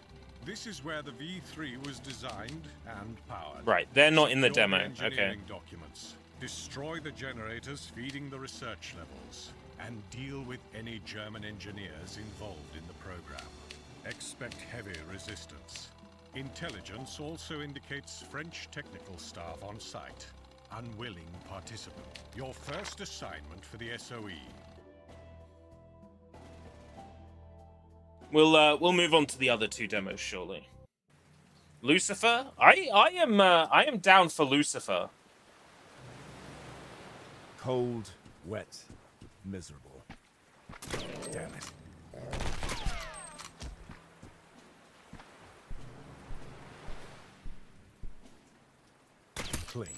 This is where the V3 was designed and powered. Right, they're not in the Secure demo. the Okay. engineering documents. Destroy the generators feeding the research levels, and deal with any German engineers involved in the program. Expect heavy resistance. Intelligence also indicates French technical staff on site. Unwilling participant. Your first assignment for the SOE. We'll move on to the other two demos shortly. Lucifer? I am down for Lucifer. Cold, wet, miserable. Damn it. Clean.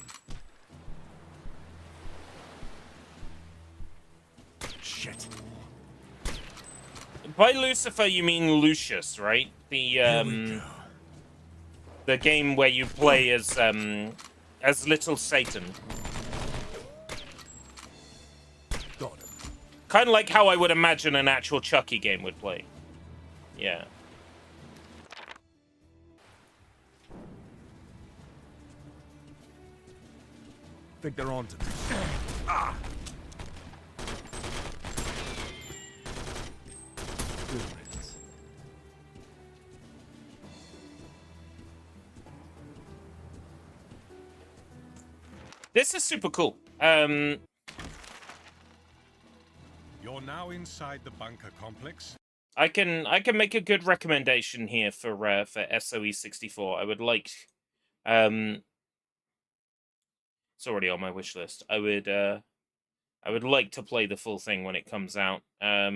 Shit. By Lucifer, you mean Lucius, right? The game where you play as Little Satan. Got him. Kind of like how I would imagine an actual Chucky game would play. Yeah. Think they're on to me. Ah! Good riddance. This is super cool. You're now inside the bunker complex. I can make a good recommendation here for SOE 64. I would like it's already on my wish list. I would I would like to play the full thing when it comes out. At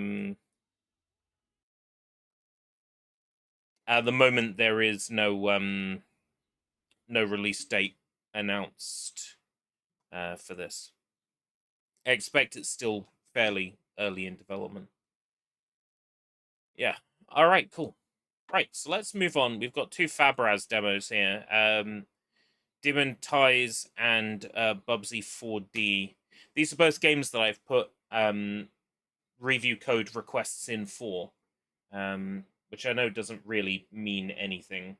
the moment, there is no release date announced for this. I expect it's still fairly early in development. Yeah. All right. Cool. Right. So let's move on. We've got two Fabraz demos here. Demon Ties and Bubsy 4D. These are both games that I've put review code requests in for, which I know doesn't really mean anything.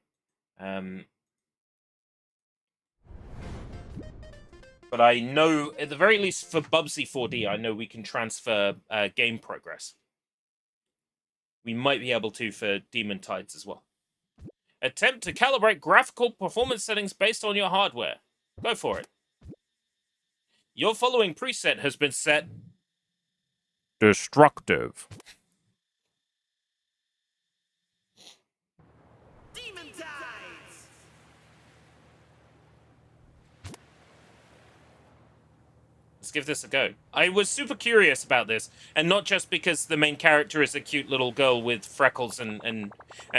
But I know, at the very least for Bubsy 4D, I know we can transfer game progress. We might be able to for Demon Tides as well. Attempt to calibrate graphical performance settings based on your hardware. Go for it. Your following preset has been set destructive. Demon Tides! Let's give this a go. I was super curious about this, and not just because the main character is a cute little girl with freckles and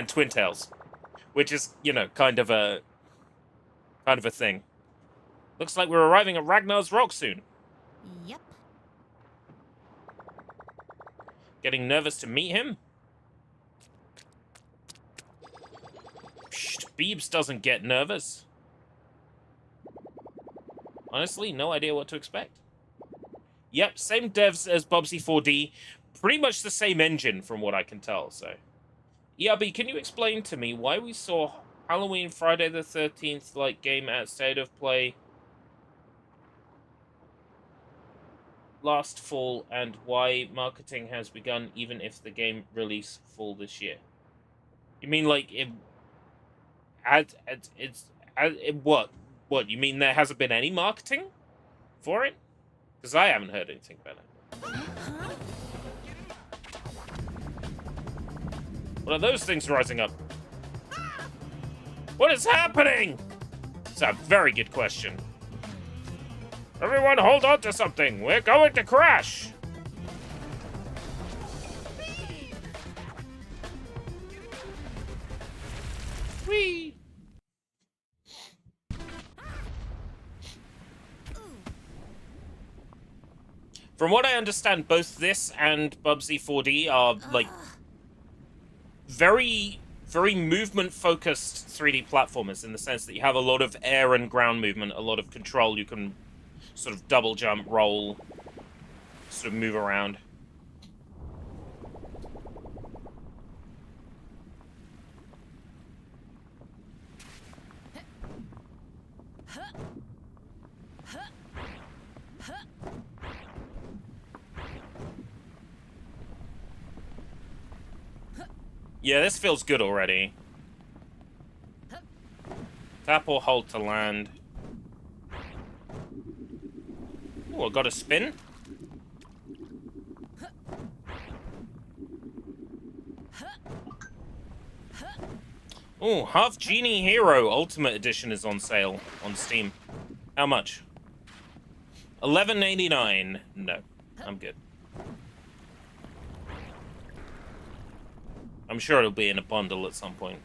twin tails, which is, you know, kind of a thing. Looks like we're arriving at Ragnar's Rock soon. Yep. Getting nervous to meet him? Psst, Beebs doesn't get nervous. Honestly, no idea what to expect. Yep, same devs as Bubsy 4D. Pretty much the same engine from what I can tell, so. ERB, can you explain to me why we saw Halloween Friday the 13th like game at State of Play last fall, and why marketing has begun even if the game release fall this year? You mean like what? What, you mean there hasn't been any marketing for it? Because I haven't heard anything about it. What are those things rising up? What is happening? It's a very good question. Everyone hold on to something. We're going to crash. Whee! From what I understand, both this and Bubsy 4D are, like, very, very movement-focused 3D platformers in the sense that you have a lot of air and ground movement, a lot of control. You can sort of double jump, roll, sort of move around. Yeah, this feels good already. Tap or hold to land. Oh, I got a spin. Oh, Half Genie Hero Ultimate Edition is on sale on Steam. How much? $11.89. No, I'm good. I'm sure it'll be in a bundle at some point.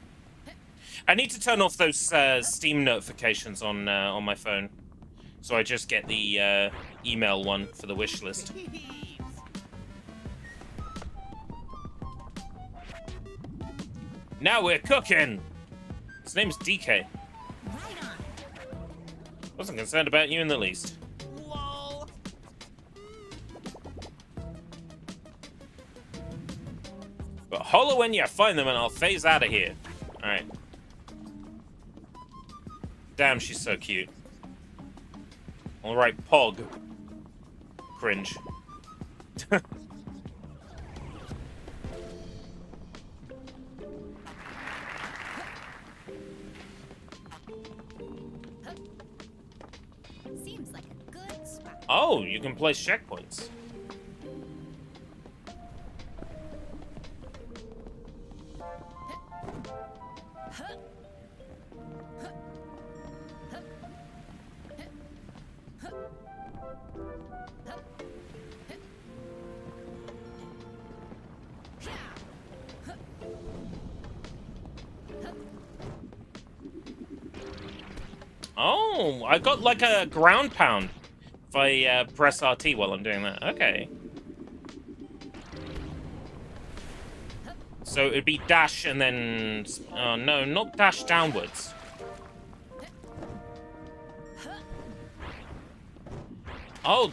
I need to turn off those Steam notifications on my phone, so I just get the email one for the wish list. Now we're cooking. His name's DK. Wasn't concerned about you in the least. Lol. But holler when you find them and I'll phase out of here. Alright. Damn, she's so cute. Alright, Pog. Cringe. Seems like a good spot. Oh, you can place checkpoints. Oh, I got like a ground pound if I press RT while I'm doing that. Okay. So it'd be dash and then... Oh, no, not dash downwards. Oh,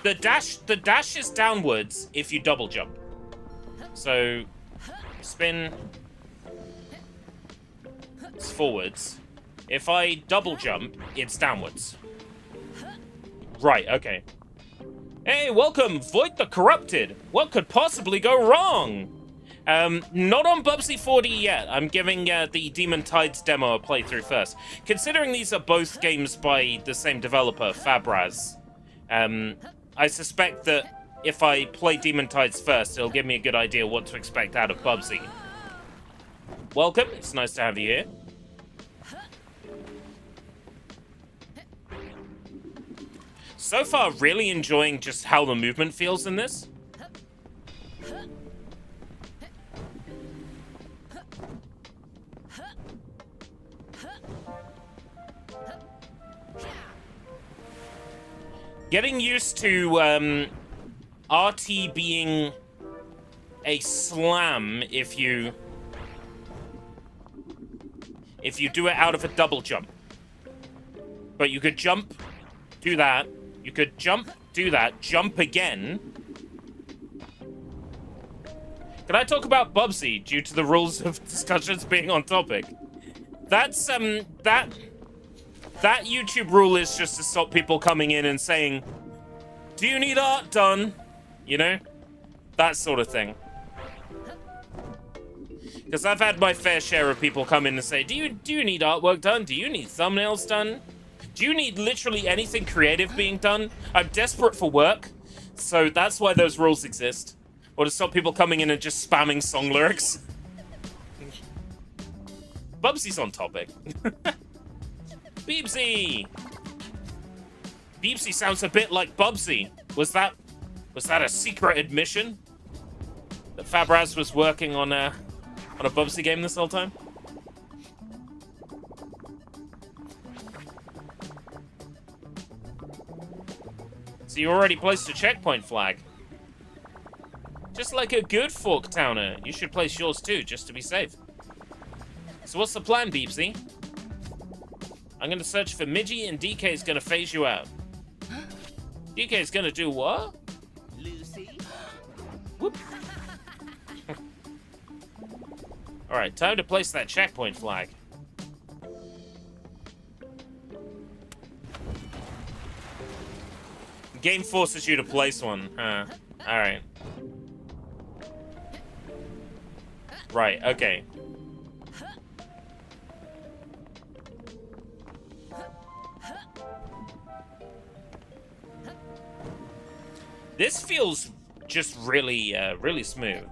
the dash is downwards if you double jump. So, spin... It's forwards. If I double jump, it's downwards. Right, okay. Hey, welcome, Void the Corrupted. What could possibly go wrong? Not on Bubsy 4D yet. I'm giving the Demon Tides demo a playthrough first. Considering these are both games by the same developer, Fabraz, I suspect that if I play Demon Tides first, it'll give me a good idea what to expect out of Bubsy. Welcome, it's nice to have you here. So far, really enjoying just how the movement feels in this. Getting used to RT being a slam if you do it out of a double jump. But you could jump, do that. You could jump, do that, jump again. Can I talk about Bubsy due to the rules of discussions being on topic? That's that YouTube rule is just to stop people coming in and saying, "Do you need art done?" You know? That sort of thing. Because I've had my fair share of people come in and say, do you need artwork done? Do you need thumbnails done? Do you need literally anything creative being done? I'm desperate for work, so that's why those rules exist. Or to stop people coming in and just spamming song lyrics. Bubsy's on topic. Beepsy! Beepsy sounds a bit like Bubsy. Was that a secret admission? That Fabraz was working on a Bubsy game this whole time? So you already placed a checkpoint flag. Just like a good Fork Towner, you should place yours too, just to be safe. So what's the plan, Beepsy? I'm gonna search for Midgie and DK is gonna phase you out. DK is gonna do what? Lucy? Whoop. Alright, time to place that checkpoint flag. The game forces you to place one, huh? Alright. Right, okay. This feels just really, really smooth.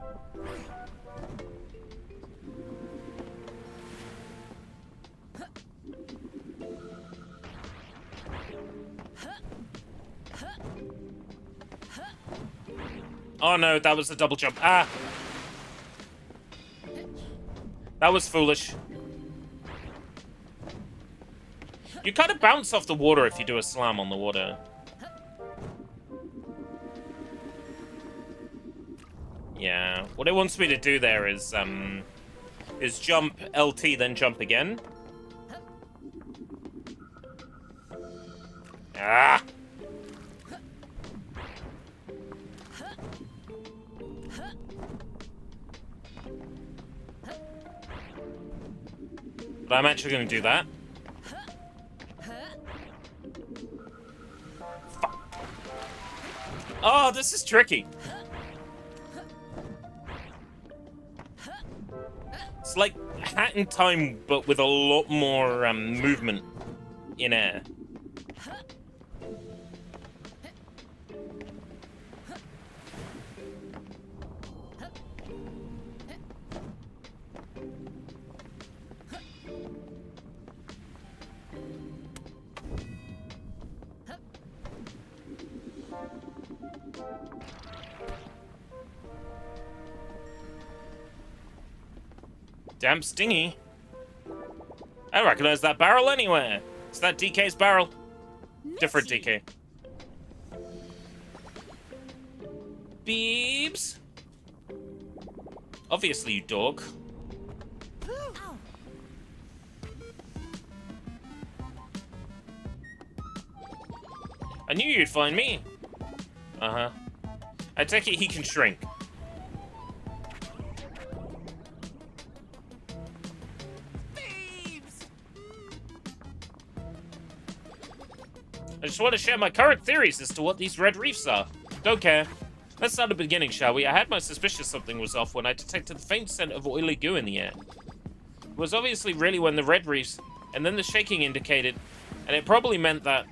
Oh no, that was a double jump. Ah! That was foolish. You kind of bounce off the water if you do a slam on the water. Yeah, what it wants me to do there is jump LT, then jump again. Ah! But I'm actually going to do that. Fuck. Oh, this is tricky. It's like Hat in Time, but with a lot more movement in air. Damn stingy. I recognize that barrel anywhere. Is that DK's barrel? Different DK. Beebs. Obviously, you dog. Ow. I knew you'd find me. Uh-huh. I take it he can shrink. I just want to share my current theories as to what these red reefs are. Don't care. Let's start at the beginning, shall we? I had my suspicion something was off when I detected the faint scent of oily goo in the air. It was obviously really when the red reefs, and then the shaking indicated, and it probably meant that,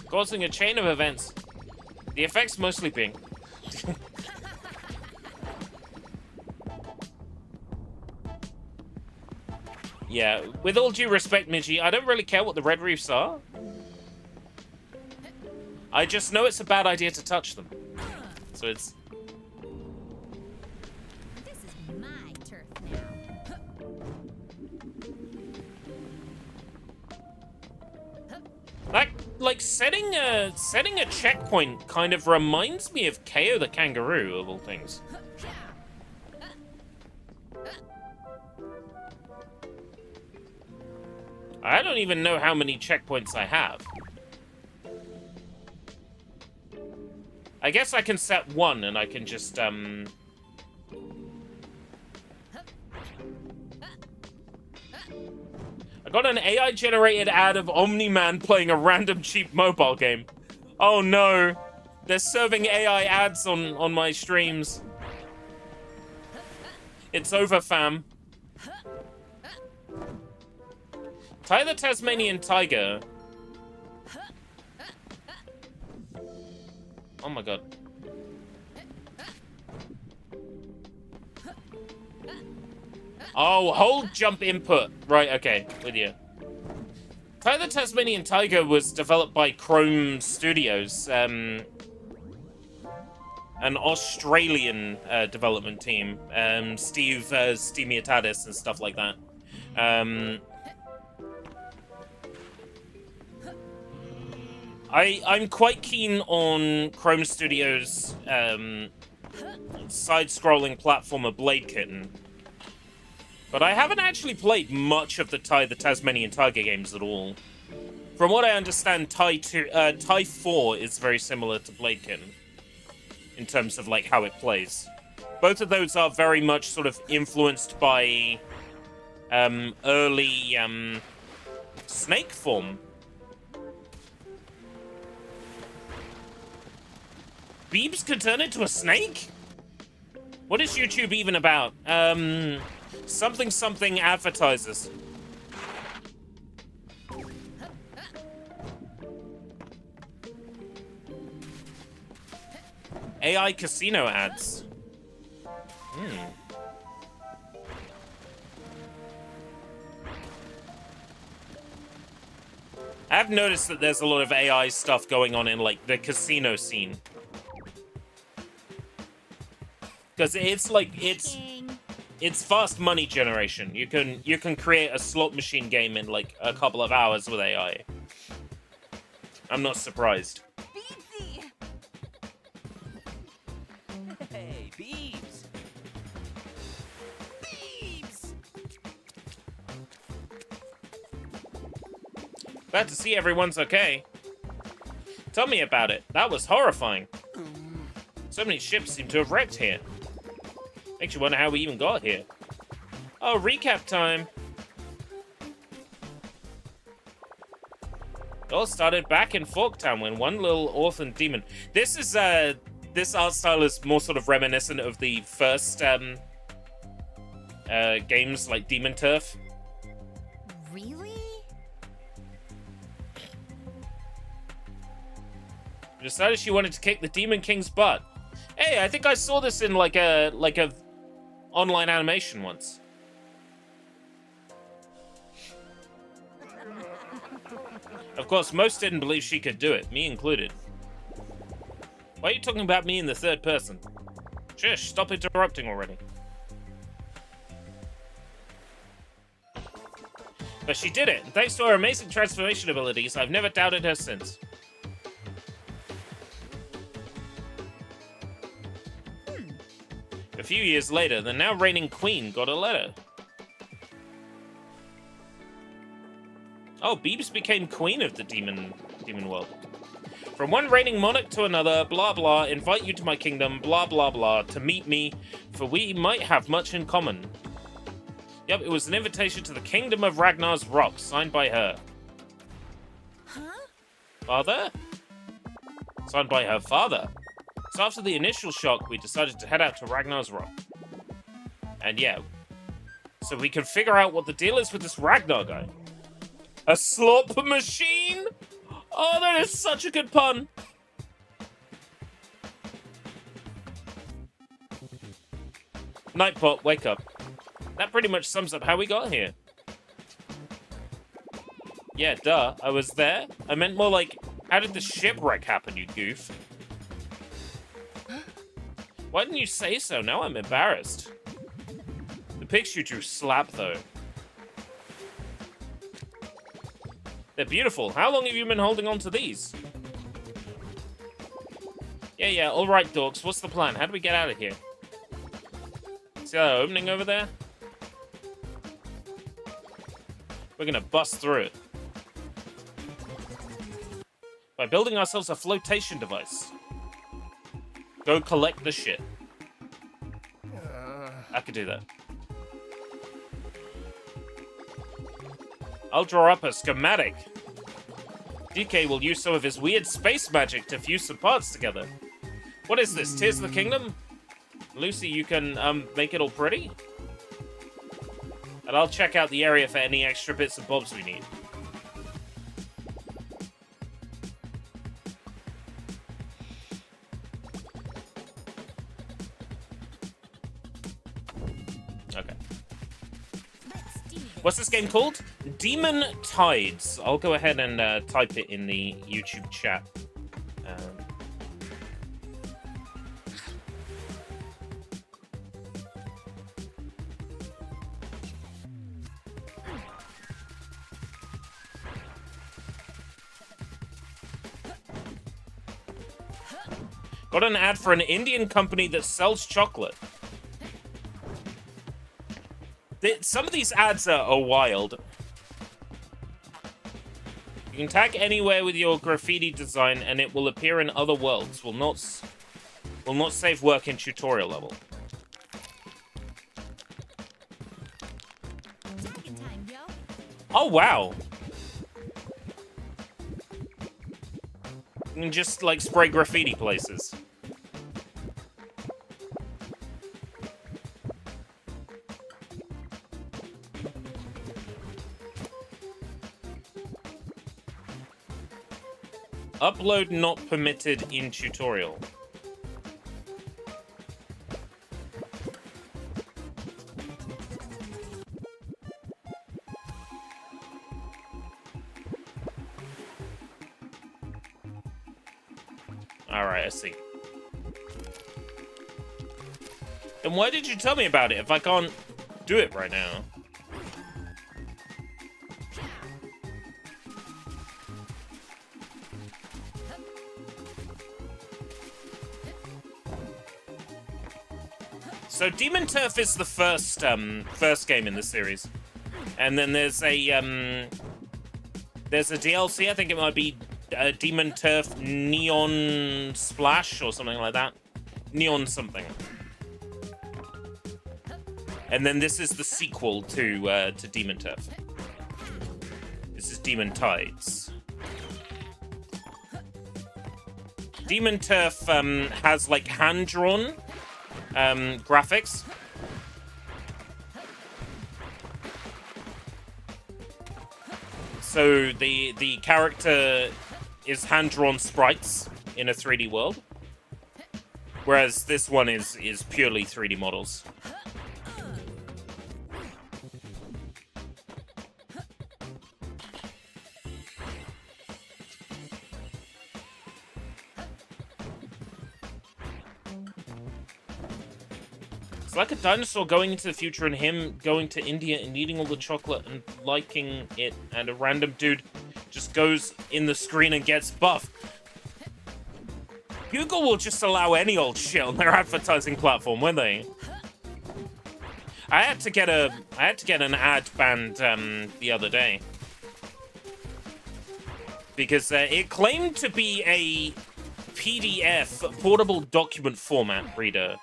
causing a chain of events. The effects mostly being... Yeah, with all due respect, Midgie, I don't really care what the red reefs are. I just know it's a bad idea to touch them. So it's... This is my turf now. That, like, setting a checkpoint kind of reminds me of KO the kangaroo, of all things. I don't even know how many checkpoints I have. I guess I can set one and I can just, I got an AI-generated ad of Omni-Man playing a random cheap mobile game. Oh no. They're serving AI ads on my streams. It's over, fam. Ty the Tasmanian Tiger. Oh my god. Oh, hold jump input. Right, okay, with you. Ty the Tasmanian Tiger was developed by Chrome Studios, an Australian development team. Steve Stemiatadis and stuff like that. I'm quite keen on Chrome Studios' side-scrolling platformer Blade Kitten. But I haven't actually played much of the Ty the Tasmanian Tiger games at all. From what I understand, Ty 4 is very similar to Blade Kitten in terms of like how it plays. Both of those are very much sort of influenced by early Snake form. Beebs could turn into a snake? What is YouTube even about? Something advertisers. AI casino ads. I've noticed that there's a lot of AI stuff going on in like the casino scene. Because it's like it's fast money generation. You can create a slot machine game in like a couple of hours with AI. I'm not surprised. Beepsy! Hey, Beeps! Beeps! Glad to see everyone's okay. Tell me about it. That was horrifying. So many ships seem to have wrecked here. Makes you wonder how we even got here. Oh, recap time. It all started back in Forktown when one little orphan demon... This is, this art style is more sort of reminiscent of the first, games like Demon Turf. Really? Decided she wanted to kick the Demon King's butt. Hey, I think I saw this in like a online animation once. Of course, most didn't believe she could do it, me included. Why are you talking about me in the third person? Shush, stop interrupting already. But she did it, and thanks to her amazing transformation abilities, I've never doubted her since. A few years later, the now reigning queen got a letter. Oh, Beebs became queen of the demon world. From one reigning monarch to another, blah blah, invite you to my kingdom, blah blah blah, to meet me, for we might have much in common. Yep, it was an invitation to the kingdom of Ragnar's Rock, signed by her. Huh? Father? Signed by her father. So after the initial shock, we decided to head out to Ragnar's Rock. And yeah, so we can figure out what the deal is with this Ragnar guy. A slop machine? Oh, that is such a good pun. Nightbot, wake up. That pretty much sums up how we got here. Yeah, duh. I was there. I meant more like, how did the shipwreck happen, you goof? Why didn't you say so? Now I'm embarrassed. The pics you drew slap, though. They're beautiful. How long have you been holding on to these? Yeah, alright, dorks. What's the plan? How do we get out of here? See that opening over there? We're gonna bust through it. By building ourselves a flotation device. Go collect the shit. I could do that. I'll draw up a schematic. DK will use some of his weird space magic to fuse some parts together. What is this? Tears of the Kingdom? Lucy, you can make it all pretty? And I'll check out the area for any extra bits and bobs we need. Okay. What's this game called? Demon Tides. I'll go ahead and type it in the YouTube chat. Got an ad for an Indian company that sells chocolate. Some of these ads are wild. You can tag anywhere with your graffiti design and it will appear in other worlds. Will not save work in tutorial level. Tagging time, yo. Oh, wow. You can just, like, spray graffiti places. Upload not permitted in tutorial. Alright, I see. Then why did you tell me about it if I can't do it right now? So Demon Turf is the first game in the series, and then there's a DLC. I think it might be Demon Turf Neon Splash or something like that. Neon something. And then this is the sequel to Demon Turf. This is Demon Tides. Demon Turf has like hand-drawn graphics. So the character is hand-drawn sprites in a 3D world, whereas this one is purely 3D models. It's like a dinosaur going into the future and him going to India and eating all the chocolate and liking it, and a random dude just goes in the screen and gets buff. Google will just allow any old shit on their advertising platform, won't they? I had to get an ad banned the other day because it claimed to be a PDF portable document format reader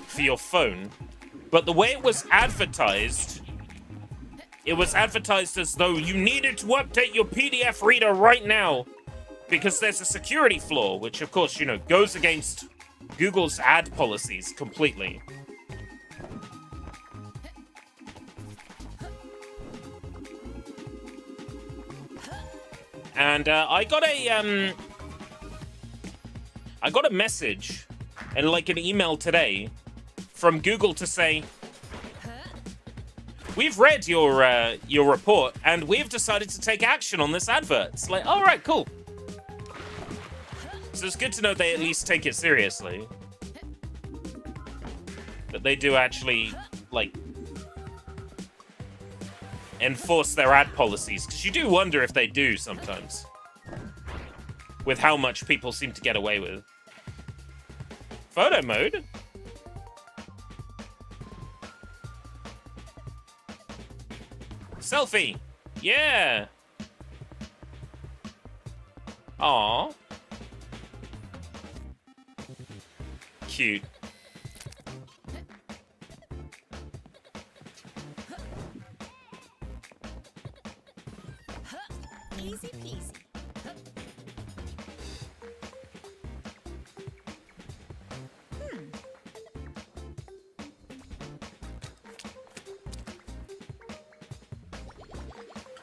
for your phone, but the way it was advertised as though you needed to update your PDF reader right now because there's a security flaw, which of course, you know, goes against Google's ad policies completely. And I got a message and like an email today from Google to say, we've read your report and we've decided to take action on this advert. It's like, all right, cool. So it's good to know they at least take it seriously. That they do actually, like, enforce their ad policies. Because you do wonder if they do sometimes. With how much people seem to get away with. Photo mode? Selfie! Yeah! Aww. Cute. Easy peasy.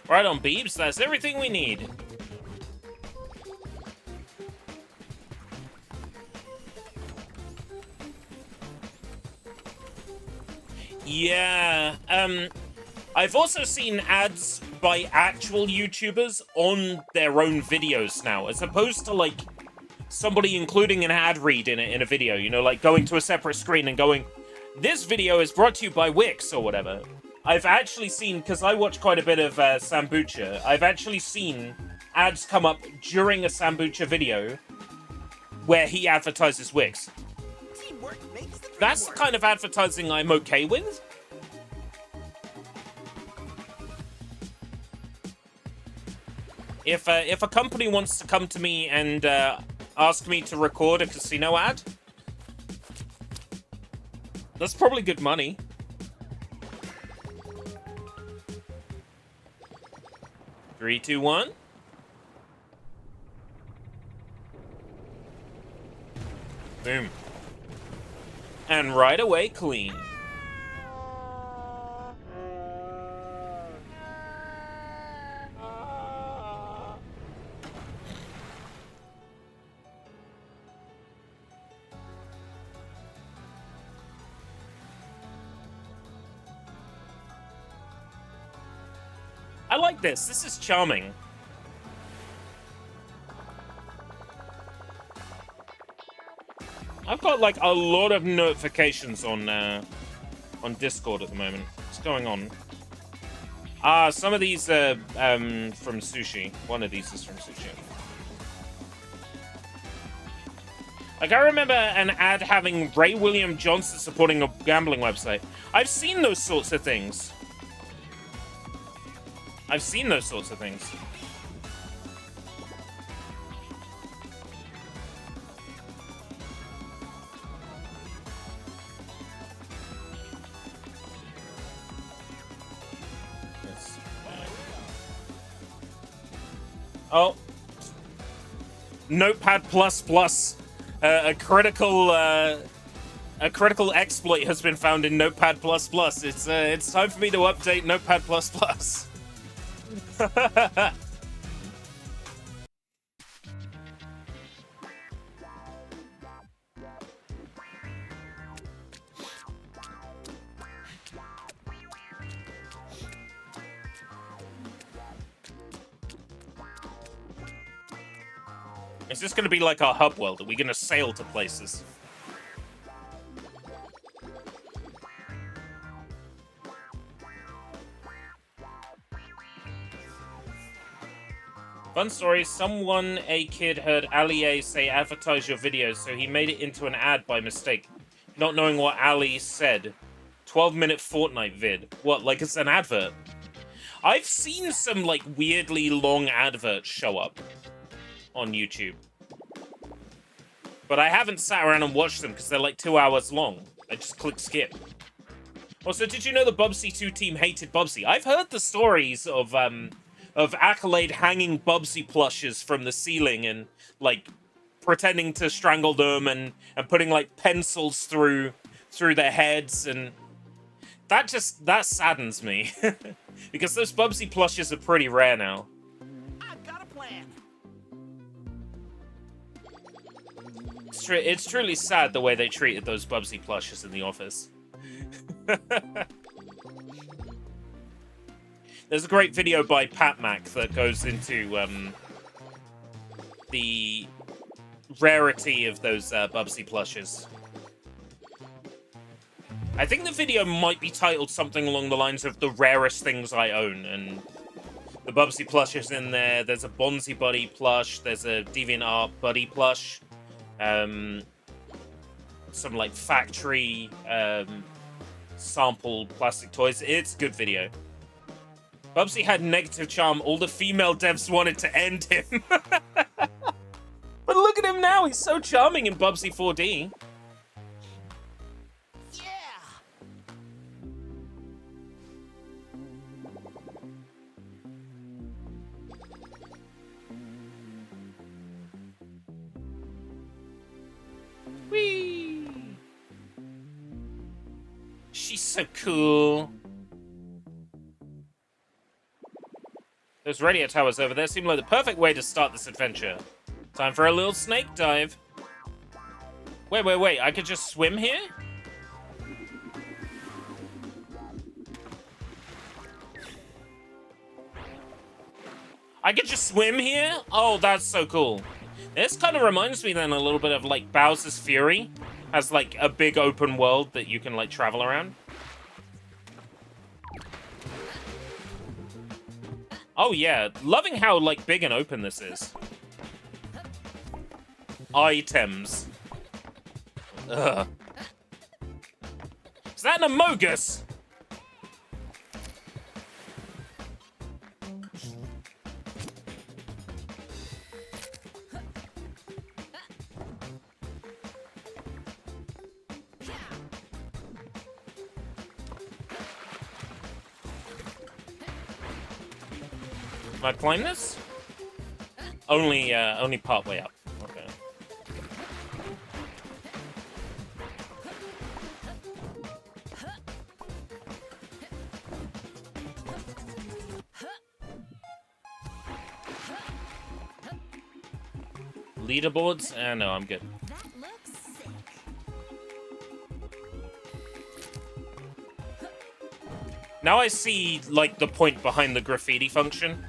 Right on, Beebs. That's everything we need. Yeah, I've also seen ads by actual YouTubers on their own videos now, as opposed to, like, somebody including an ad read in a video, you know, like going to a separate screen and going, this video is brought to you by Wix, or whatever. I've actually seen, because I watch quite a bit of Sambucha, I've actually seen ads come up during a Sambucha video where he advertises Wix. That's the kind of advertising I'm okay with. If a company wants to come to me and ask me to record a casino ad, that's probably good money. Three, two, one. Boom. And right away, clean. I like this. This is charming. I've got like a lot of notifications on Discord at the moment. What's going on? Some of these are from Sushi. One of these is from Sushi. Like, I remember an ad having Ray William Johnson supporting a gambling website. I've seen those sorts of things. I've seen those sorts of things. Yes. Oh. Notepad++. A critical exploit has been found in Notepad++. It's time for me to update Notepad++. Is this going to be like our hub world? Are we going to sail to places? Fun story, a kid heard Ali say advertise your videos, so he made it into an ad by mistake. Not knowing what Ali said. 12-minute Fortnite vid. What, like it's an advert? I've seen some, like, weirdly long adverts show up on YouTube. But I haven't sat around and watched them because they're like 2 hours long. I just click skip. Also, did you know the Bubsy 2 team hated Bubsy? I've heard the stories of Accolade hanging Bubsy plushes from the ceiling and, like, pretending to strangle them and putting, like, pencils through their heads, and that saddens me. Because those Bubsy plushes are pretty rare now. I've got a plan. It's truly sad the way they treated those Bubsy plushes in the office. There's a great video by Pat Mac that goes into the rarity of those Bubsy plushes. I think the video might be titled something along the lines of the rarest things I own, and the Bubsy plushes in there. There's a Bonzi Buddy plush, there's a DeviantArt Buddy plush, some like factory sample plastic toys. It's a good video. Bubsy had negative charm. All the female devs wanted to end him. But look at him now. He's so charming in Bubsy 4D. Yeah. Whee! She's so cool. Those radio towers over there seem like the perfect way to start this adventure. Time for a little snake dive. Wait. I could just swim here? I could just swim here? Oh, that's so cool. This kind of reminds me then a little bit of like Bowser's Fury. Has like a big open world that you can like travel around. Oh yeah, loving how like big and open this is. Items. Ugh. Is that an Amogus? Can I climb this? Only part way up. Okay. Leaderboards? No, I'm good. That looks sick. Now I see, like, the point behind the graffiti function.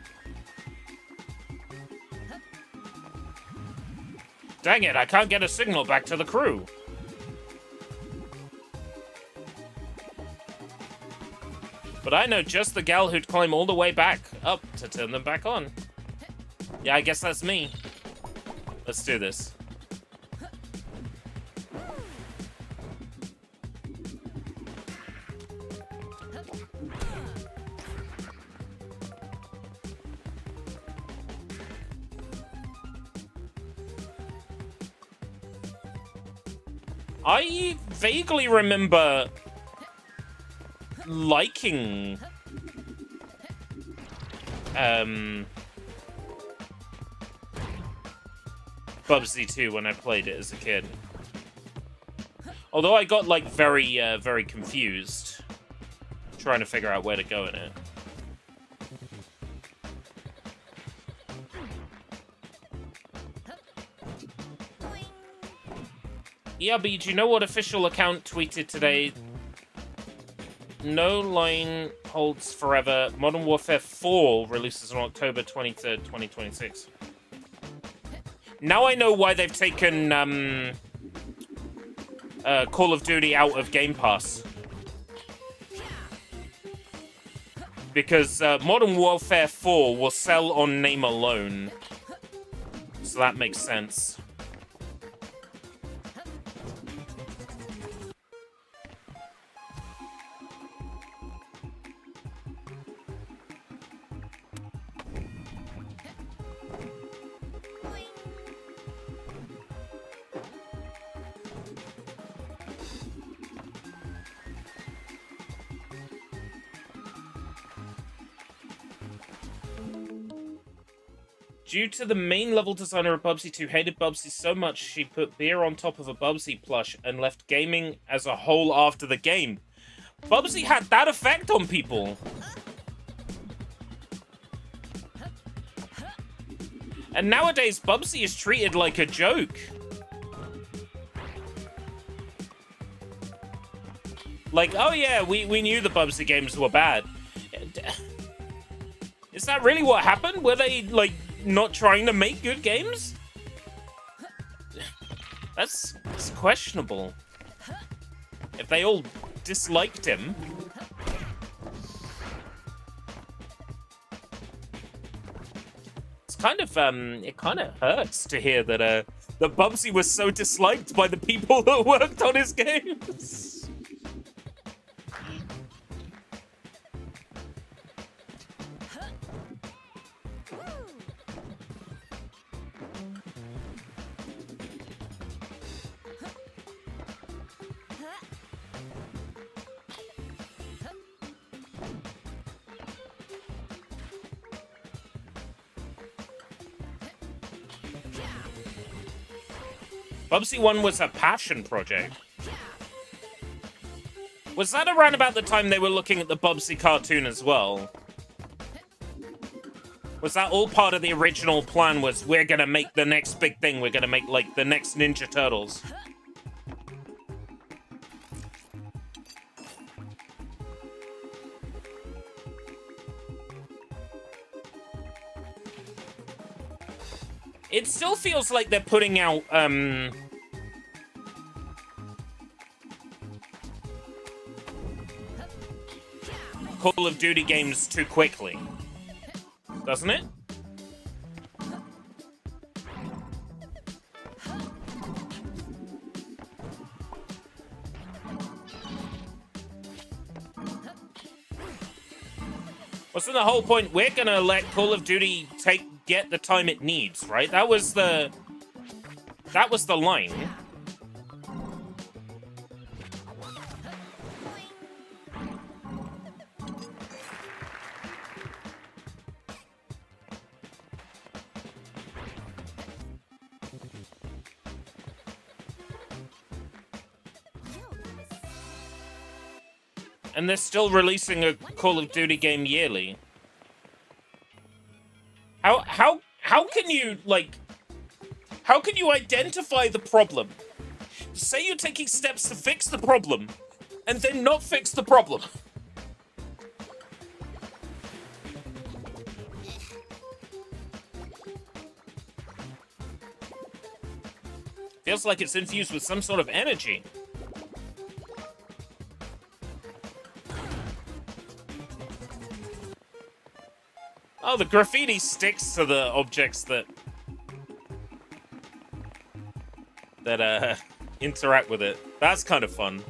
Dang it, I can't get a signal back to the crew. But I know just the gal who'd climb all the way back up to turn them back on. Yeah, I guess that's me. Let's do this. I vaguely remember liking Bubsy 2 when I played it as a kid. Although I got like very confused trying to figure out where to go in it. Yeah, but do you know what official account tweeted today? No line holds forever. Modern Warfare 4 releases on October 23rd, 2026. Now I know why they've taken Call of Duty out of Game Pass. because Modern Warfare 4 will sell on name alone. So that makes sense. Due to the main level designer of Bubsy 2 hated Bubsy so much, she put beer on top of a Bubsy plush and left gaming as a whole after the game. Bubsy had that effect on people. And nowadays, Bubsy is treated like a joke. Like, oh yeah, we knew the Bubsy games were bad. Is that really what happened? Were they, like, not trying to make good games? That's questionable. If they all disliked him. It's kind of, it kind of hurts to hear that, that Bubsy was so disliked by the people that worked on his games. Bubsy 1 was a passion project. Was that around about the time they were looking at the Bubsy cartoon as well? Was that all part of the original plan, was we're gonna make the next big thing, we're gonna make, like, the next Ninja Turtles? It still feels like they're putting out, Call of Duty games too quickly. Doesn't it? Wasn't the whole point, we're gonna let Call of Duty get the time it needs, right? That was the line. And they're still releasing a Call of Duty game yearly. How can you, like, how can you identify the problem? Say you're taking steps to fix the problem, and then not fix the problem. Feels like it's infused with some sort of energy. Oh, the graffiti sticks to the objects that interact with it. That's kind of fun.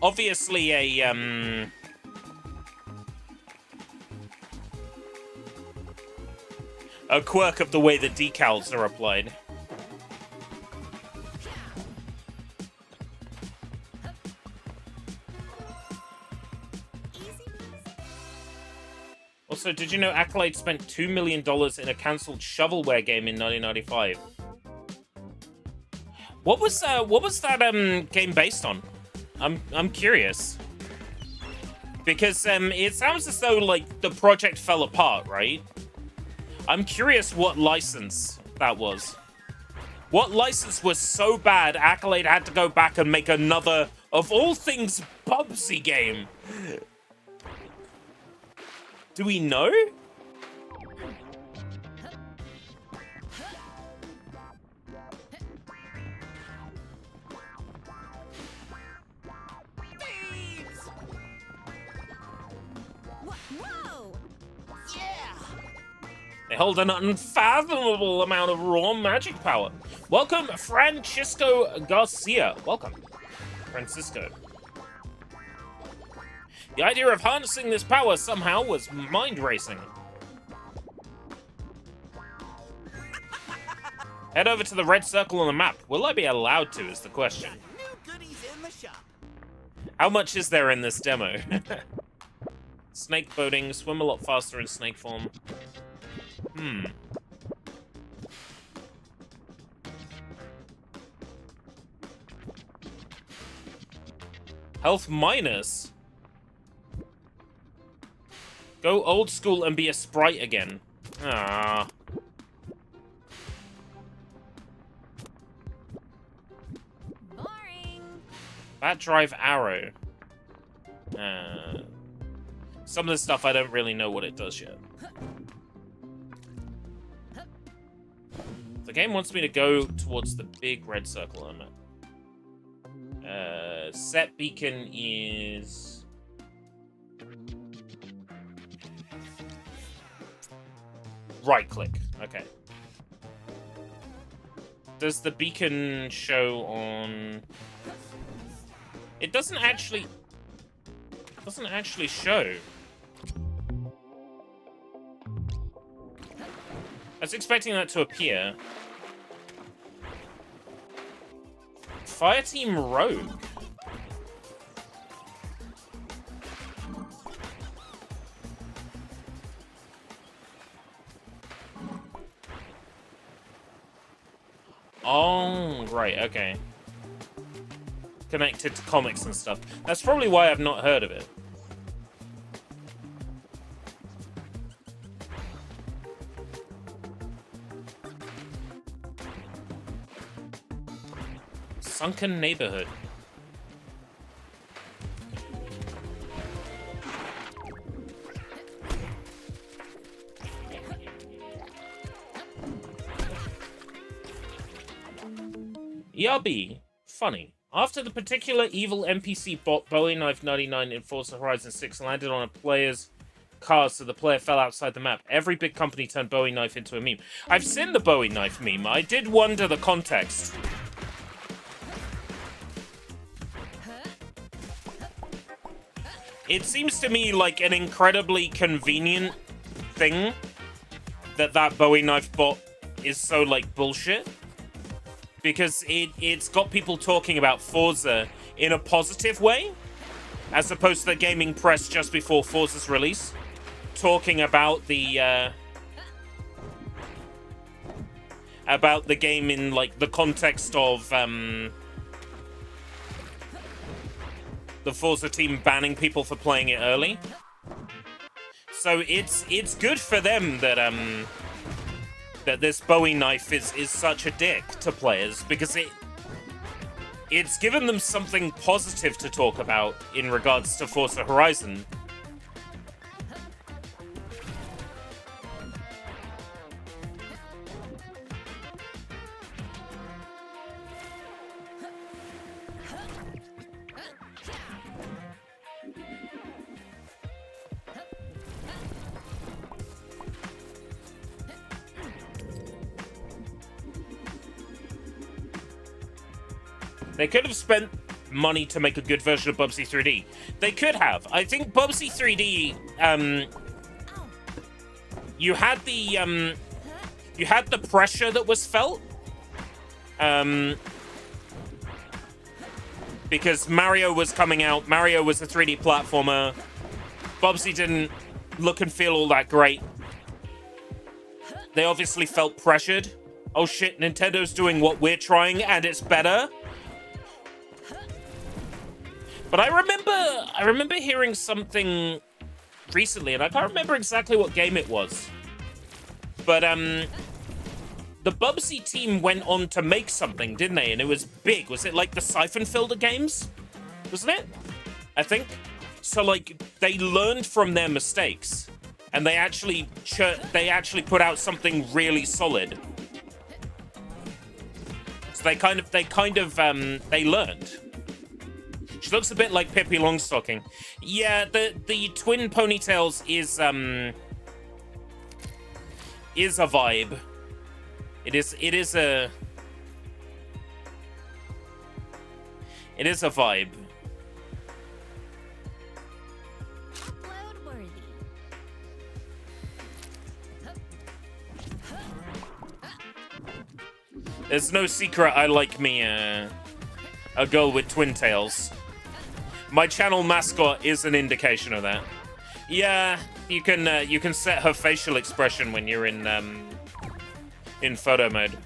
Obviously a quirk of the way the decals are applied. Also, did you know Accolade spent $2 million in a cancelled shovelware game in 1995? What was that game based on? I'm curious. Because it sounds as though, like, the project fell apart, right? I'm curious what license that was. What license was so bad Accolade had to go back and make another, of all things, Bubsy game? Do we know? They hold an unfathomable amount of raw magic power. Welcome, Francisco Garcia. Welcome, Francisco. The idea of harnessing this power somehow was mind-racing. Head over to the red circle on the map. Will I be allowed to, is the question. New goodies in the shop. How much is there in this demo? Snake boating, swim a lot faster in snake form. Health minus. Go old school and be a sprite again. Ah. Boring. Bat drive arrow. Some of the stuff I don't really know what it does yet. The game wants me to go towards the big red circle on the map. Set beacon is... right click. Okay. Does the beacon show on... It doesn't actually show. I was expecting that to appear. Fireteam Rogue. Oh, right, okay. Connected to comics and stuff. That's probably why I've not heard of it. Sunken Neighborhood. ERB. Funny. After the particular evil NPC bot Bowie Knife 99 in Forza Horizon 6 landed on a player's car so the player fell outside the map, every big company turned Bowie Knife into a meme. I've seen the Bowie Knife meme. I did wonder the context. It seems to me like an incredibly convenient thing that Bowie Knife bot is so, like, bullshit. Because it's got people talking about Forza in a positive way, as opposed to the gaming press just before Forza's release, talking about the game in, like, the context of the Forza team banning people for playing it early. So it's good for them that that this Bowie Knife is such a dick to players, because it's given them something positive to talk about in regards to Forza Horizon. They could have spent money to make a good version of Bubsy 3D. They could have. I think Bubsy 3D, you had the pressure that was felt, because Mario was coming out. Mario was a 3D platformer. Bubsy didn't look and feel all that great. They obviously felt pressured. Oh shit, Nintendo's doing what we're trying, and it's better. But I remember hearing something recently, and I can't remember exactly what game it was. But the Bubsy team went on to make something, didn't they? And it was big. Was it like the Siphon Filter games? Wasn't it? I think. So like they learned from their mistakes, and they actually put out something really solid. So they learned. She looks a bit like Pippi Longstocking. Yeah, the twin ponytails is a vibe. It is a vibe. Upload worthy. There's no secret I like me a girl with twin tails. My channel mascot is an indication of that. Yeah, you can set her facial expression when you're in photo mode.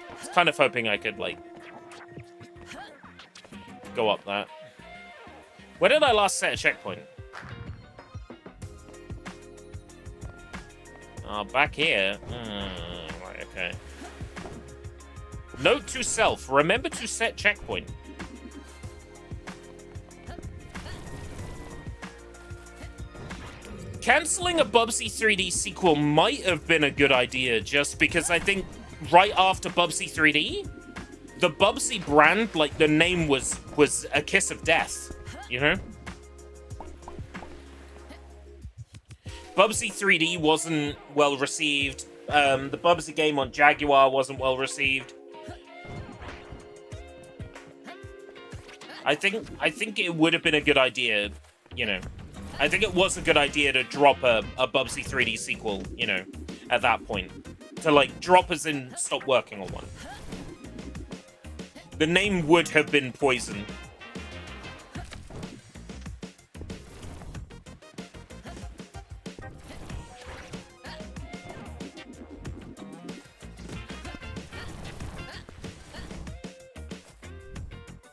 I was kind of hoping I could like go up that. Where did I last set a checkpoint? Oh, back here. Right, okay. Note to self, remember to set checkpoint. Canceling a Bubsy 3D sequel might have been a good idea, just because I think right after Bubsy 3D, the Bubsy brand, like the name was a kiss of death, you know? Bubsy 3D wasn't well received. The Bubsy game on Jaguar wasn't well received. I think it would have been a good idea, you know. I think it was a good idea to drop a Bubsy 3D sequel, you know, at that point. To, like, drop as in stop working on one. The name would have been poison.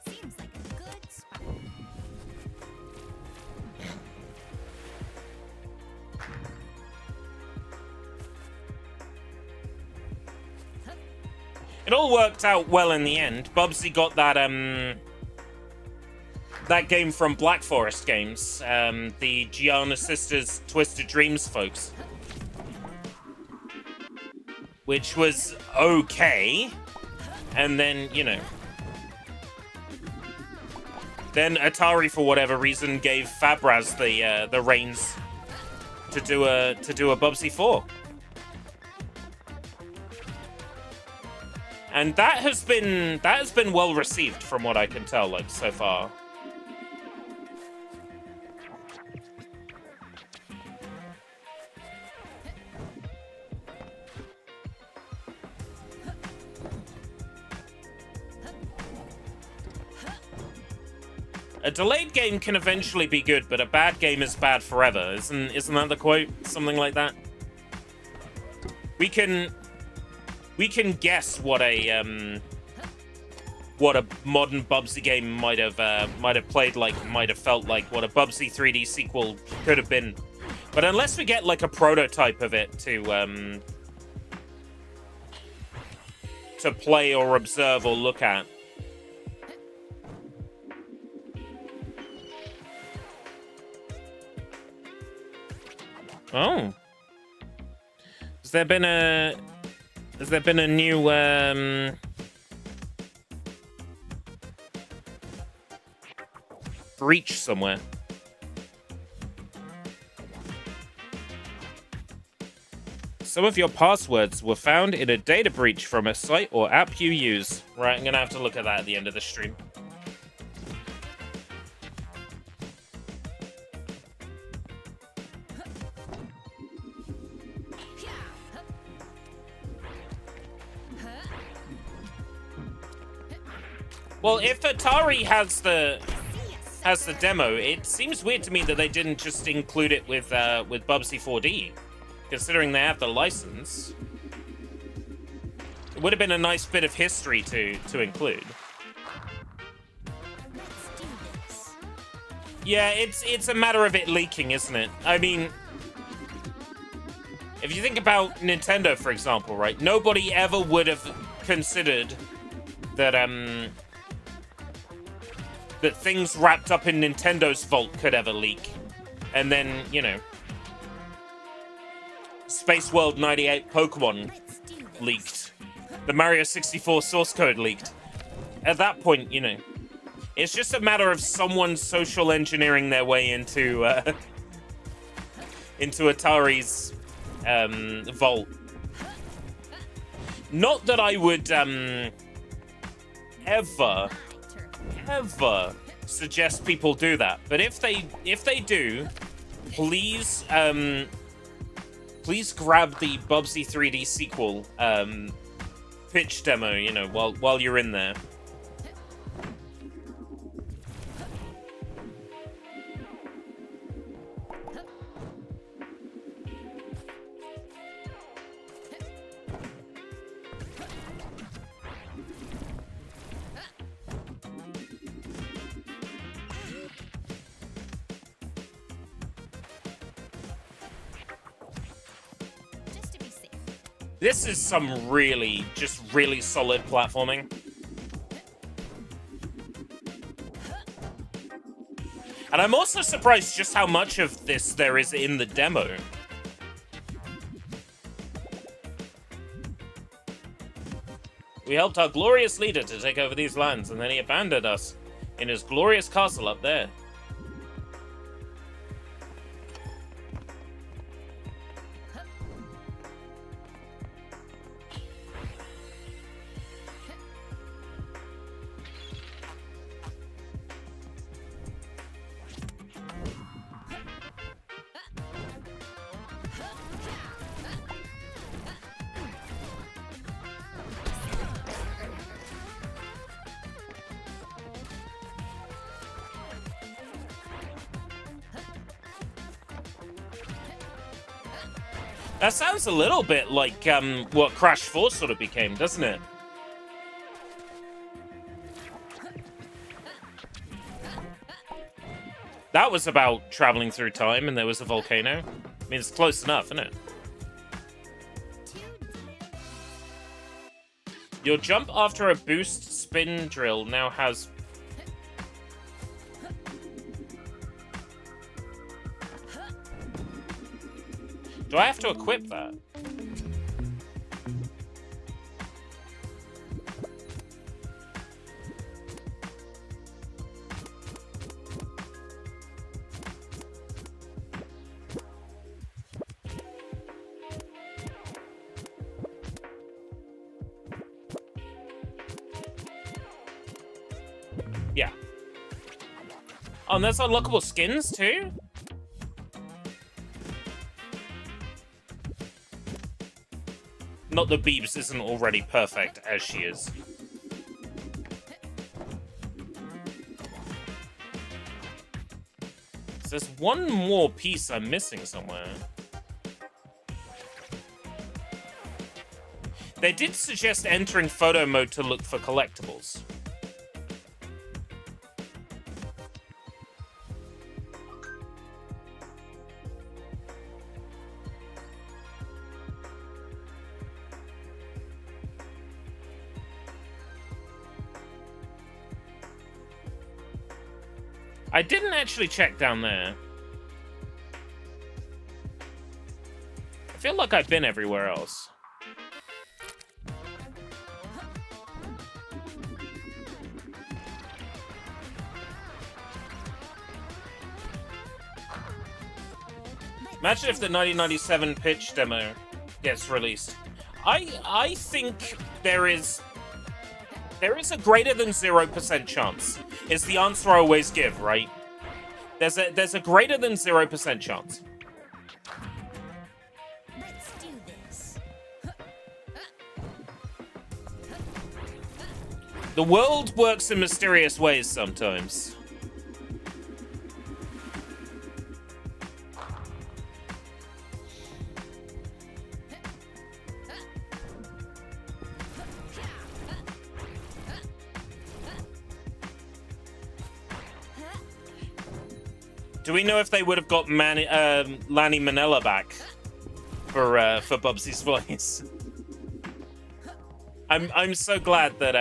Seems like a good spot. It all worked out well in the end. Bubsy got that game from Black Forest Games, the Gianna Sisters Twisted Dreams folks, which was okay. And then, you know, then Atari, for whatever reason, gave Fabraz the reins to do a Bubsy 4. And that has been well received from what I can tell, like, so far. A delayed game can eventually be good, but a bad game is bad forever. Isn't that the quote? Something like that. We can guess what a modern Bubsy game might have played like, might have felt like, what a Bubsy 3D sequel could have been. But unless we get like a prototype of it to play or observe or look at. Oh. Has there been a new breach somewhere? Some of your passwords were found in a data breach from a site or app you use. Right, I'm gonna have to look at that at the end of the stream. Well, if Atari has the demo, it seems weird to me that they didn't just include it with Bubsy 4D, considering they have the license. It would have been a nice bit of history to include. Let's do this. Yeah, it's a matter of it leaking, isn't it? I mean, if you think about Nintendo, for example, right? Nobody ever would have considered that that things wrapped up in Nintendo's vault could ever leak. And then, you know, Space World 98 Pokemon Let's do this. leaked. The Mario 64 source code leaked. At that point, you know, It's just a matter of someone social engineering their way into into Atari's vault. Not that I would ever suggest people do that, but if they do, please please grab the Bubsy 3D sequel pitch demo, you know, while you're in there. Just to be safe. This is some really solid platforming. And I'm also surprised just how much of this there is in the demo. We helped our glorious leader to take over these lands, and then he abandoned us in his glorious castle up there. That sounds a little bit like what Crash 4 sort of became, doesn't it? That was about traveling through time and there was a volcano. I mean, it's close enough, isn't it? Your jump after a boost spin drill now has... Do I have to equip that? Yeah. Oh, and there's unlockable skins too? Not that Beebs isn't already perfect as she is. So there's one more piece I'm missing somewhere. They did suggest entering photo mode to look for collectibles. I didn't actually check down there. I feel like I've been everywhere else. Imagine if the 1997 pitch demo gets released. I think there is a greater than 0% chance. Is the answer I always give, right? There's a greater than 0% chance. Let's do this. The world works in mysterious ways sometimes. Do we know if they would have got Lanny Manila back for Bubsy's voice? I'm so glad that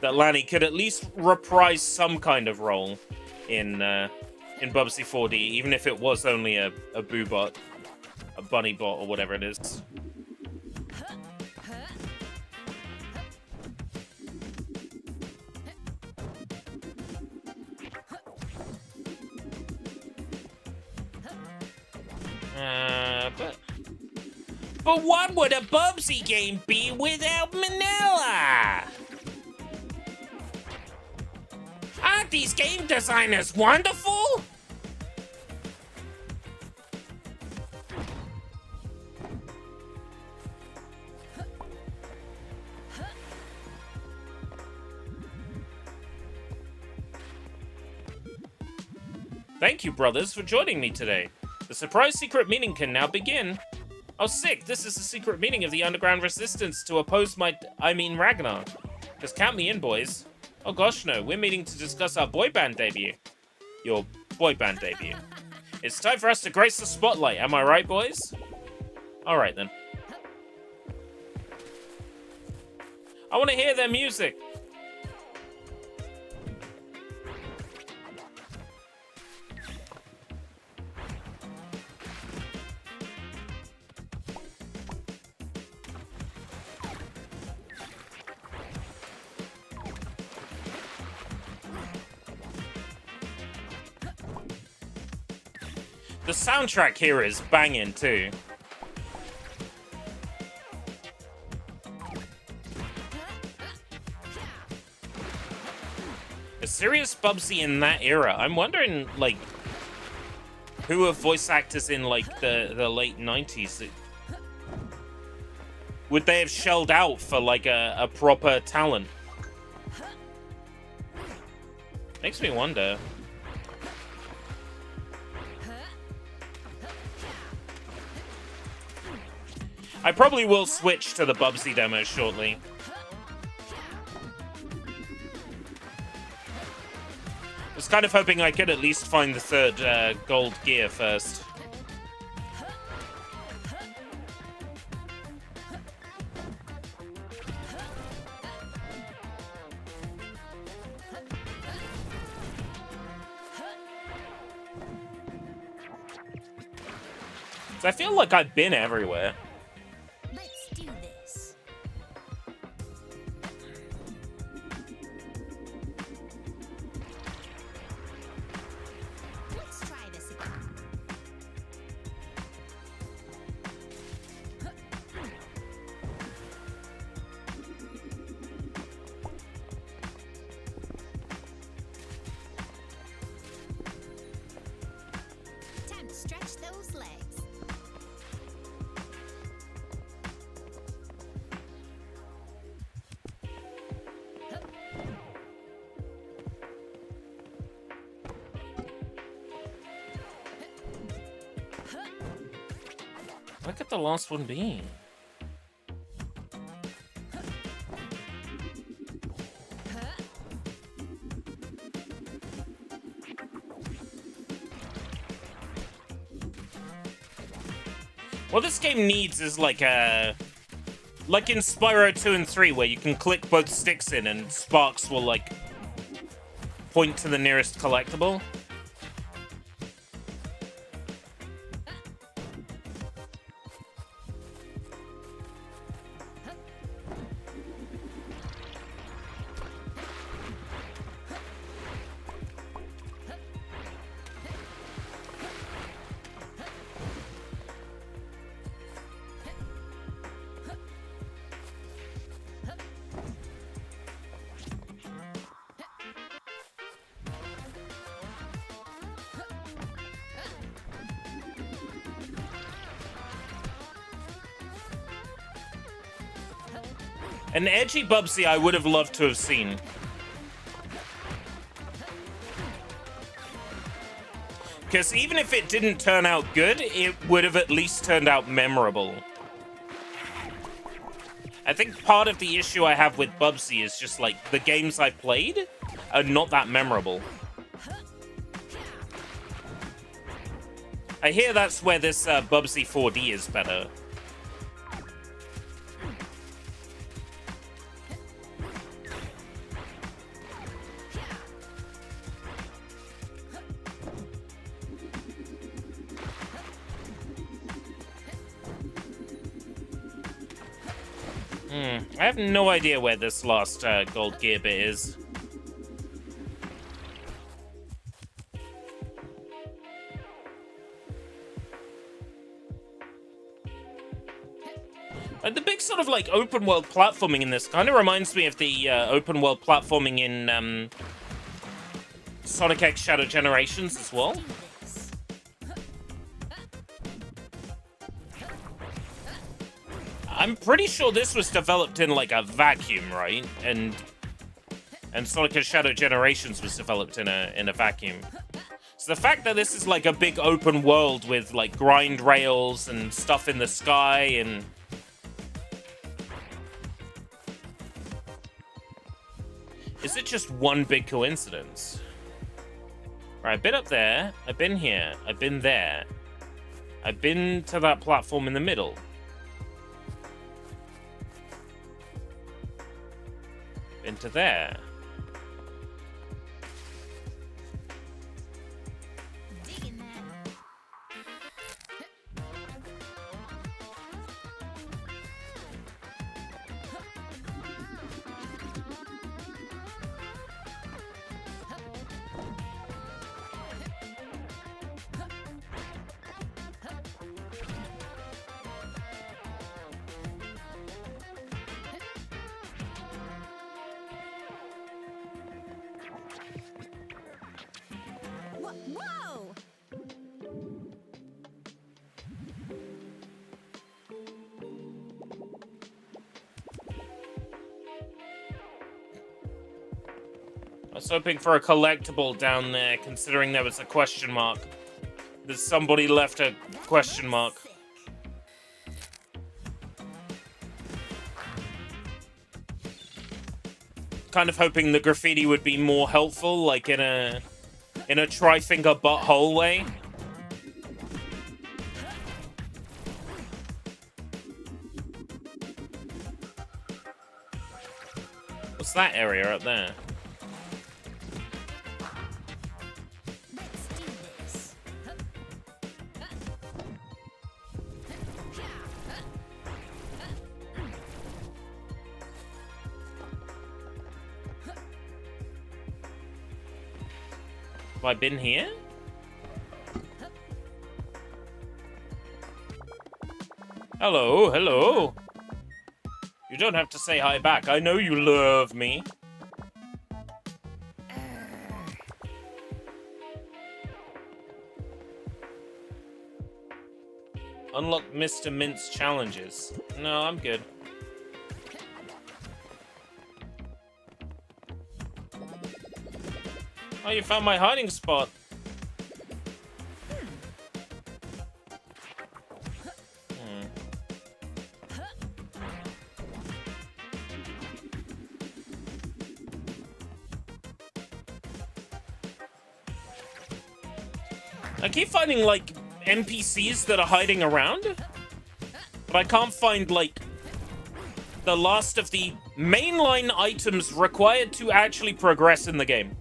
that Lanny could at least reprise some kind of role in Bubsy 4D, even if it was only a boobot, a bunny bot, or whatever it is. But what would a Bubsy game be without Manila? Aren't these game designers wonderful? Thank you, brothers, for joining me today. The surprise secret meeting can now begin. Oh, sick! This is the secret meeting of the underground resistance to oppose Ragnar. Just count me in, boys. Oh gosh, no. We're meeting to discuss our boy band debut. Your boy band debut. It's time for us to grace the spotlight. Am I right, boys? All right, then. I want to hear their music. The soundtrack here is banging too. A serious Bubsy in that era. I'm wondering, like, who are voice actors in, like, the late 90s? Would they have shelled out for, like, a proper talent? Makes me wonder. I probably will switch to the Bubsy demo shortly. I was kind of hoping I could at least find the third gold gear first. So I feel like I've been everywhere. Let's do this. Let's try this again. Time to stretch those legs. What could the last one be? What this game needs is like in Spyro 2 and 3, where you can click both sticks in and sparks will like point to the nearest collectible. An edgy Bubsy I would have loved to have seen. Because even if it didn't turn out good, it would have at least turned out memorable. I think part of the issue I have with Bubsy is just like the games I played are not that memorable. I hear that's where this Bubsy 4D is better. I have no idea where this last gold gear bit is. sort of like open world platforming in this. Kind of reminds me of the open world platforming in Sonic X Shadow Generations as well. Do this. I'm pretty sure this was developed in like a vacuum, right? And Sonic X Shadow Generations was developed in a vacuum. So the fact that this is like a big open world with like grind rails and stuff in the sky and is it just one big coincidence? Right, I've been up there, I've been here, I've been there. I've been to that platform in the middle. Been to there. Digging that. Whoa! I was hoping for a collectible down there, considering there was a question mark. That somebody left a question mark. Sick. Kind of hoping the graffiti would be more helpful, like in a tri-finger butthole way. What's that area up there? Let's do this. Have I been here? Hello, hello. You don't have to say hi back. I know you love me. Unlock Mr. Mint's challenges. No, I'm good. Oh, you found my hiding spot. I keep finding, like, NPCs that are hiding around, but I can't find, like, the last of the mainline items required to actually progress in the game.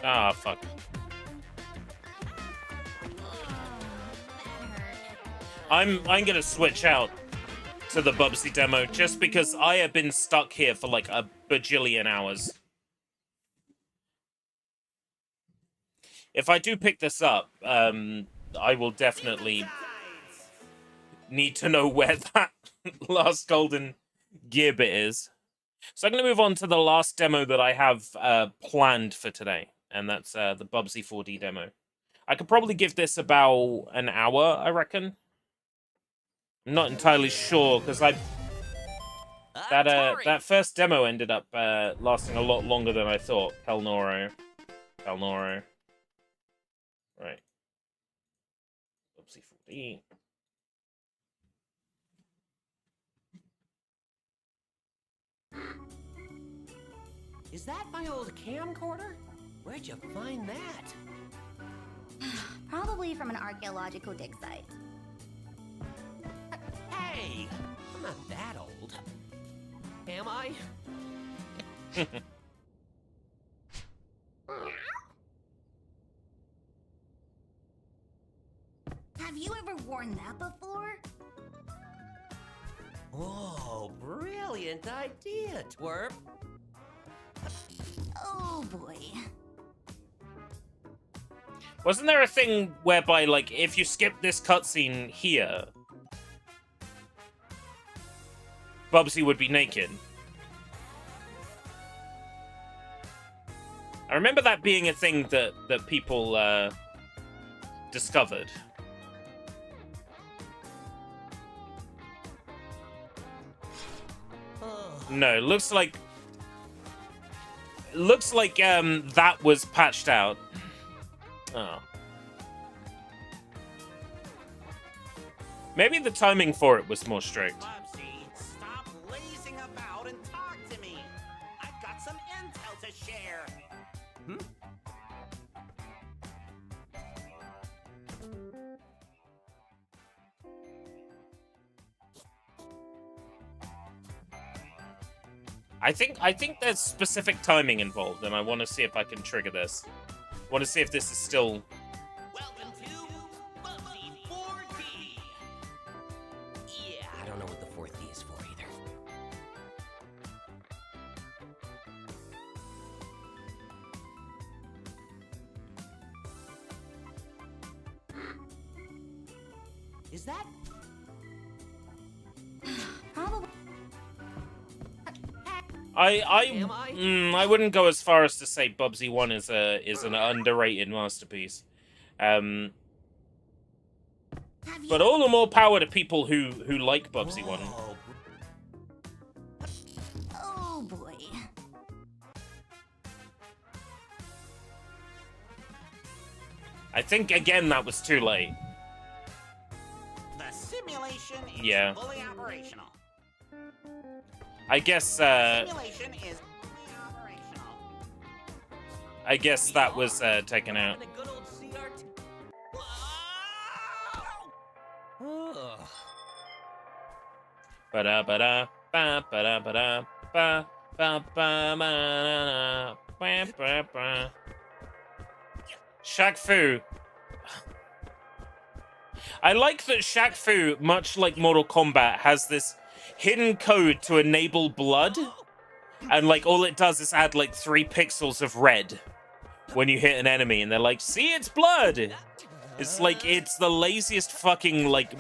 Ah, fuck. I'm gonna switch out to the Bubsy demo just because I have been stuck here for like a bajillion hours. If I do pick this up, I will definitely need to know where that last golden gear bit is. So I'm going to move on to the last demo that I have planned for today, and that's the Bubsy 4D demo. I could probably give this about an hour, I reckon. I'm not entirely sure, because that first demo ended up lasting a lot longer than I thought. Kalanoro. Right. Bubsy 4D. Is that my old camcorder? Where'd you find that? Probably from an archaeological dig site. Hey! not that old. Am I? Have you ever worn that before? Whoa, brilliant idea, Twerp. Oh boy. Wasn't there a thing whereby, like, if you skip this cutscene here, Bubsy would be naked? I remember that being a thing that people discovered. No, looks like that was patched out. Oh. Maybe the timing for it was more strict. Bubsy, stop lazing about and talk to me. I've got some intel to share. I think there's specific timing involved, and I want to see if I can trigger this. Want to see if this is still. Welcome to Bubsy 4D. Yeah. I don't know what the fourth D is for either. Is that? Probably. I wouldn't go as far as to say Bubsy 1 is an underrated masterpiece. Have you But all the more power to people who like Bubsy 1. Whoa, Oh boy. The I think again that was too late. simulation is Yeah. fully operational. I guess Simulation is fully operational. I guess that was taken out. and a good old CRT. Ugh. Ba-da ba-da ba ba-da ba-da ba ba ba ba ba ba ba. Shaq Fu. I like that Shaq Fu, much like Mortal Kombat, has this hidden code to enable blood, and like all it does is add like 3 pixels of red when you hit an enemy, and they're like, "See, it's blood." It's like it's the laziest fucking like.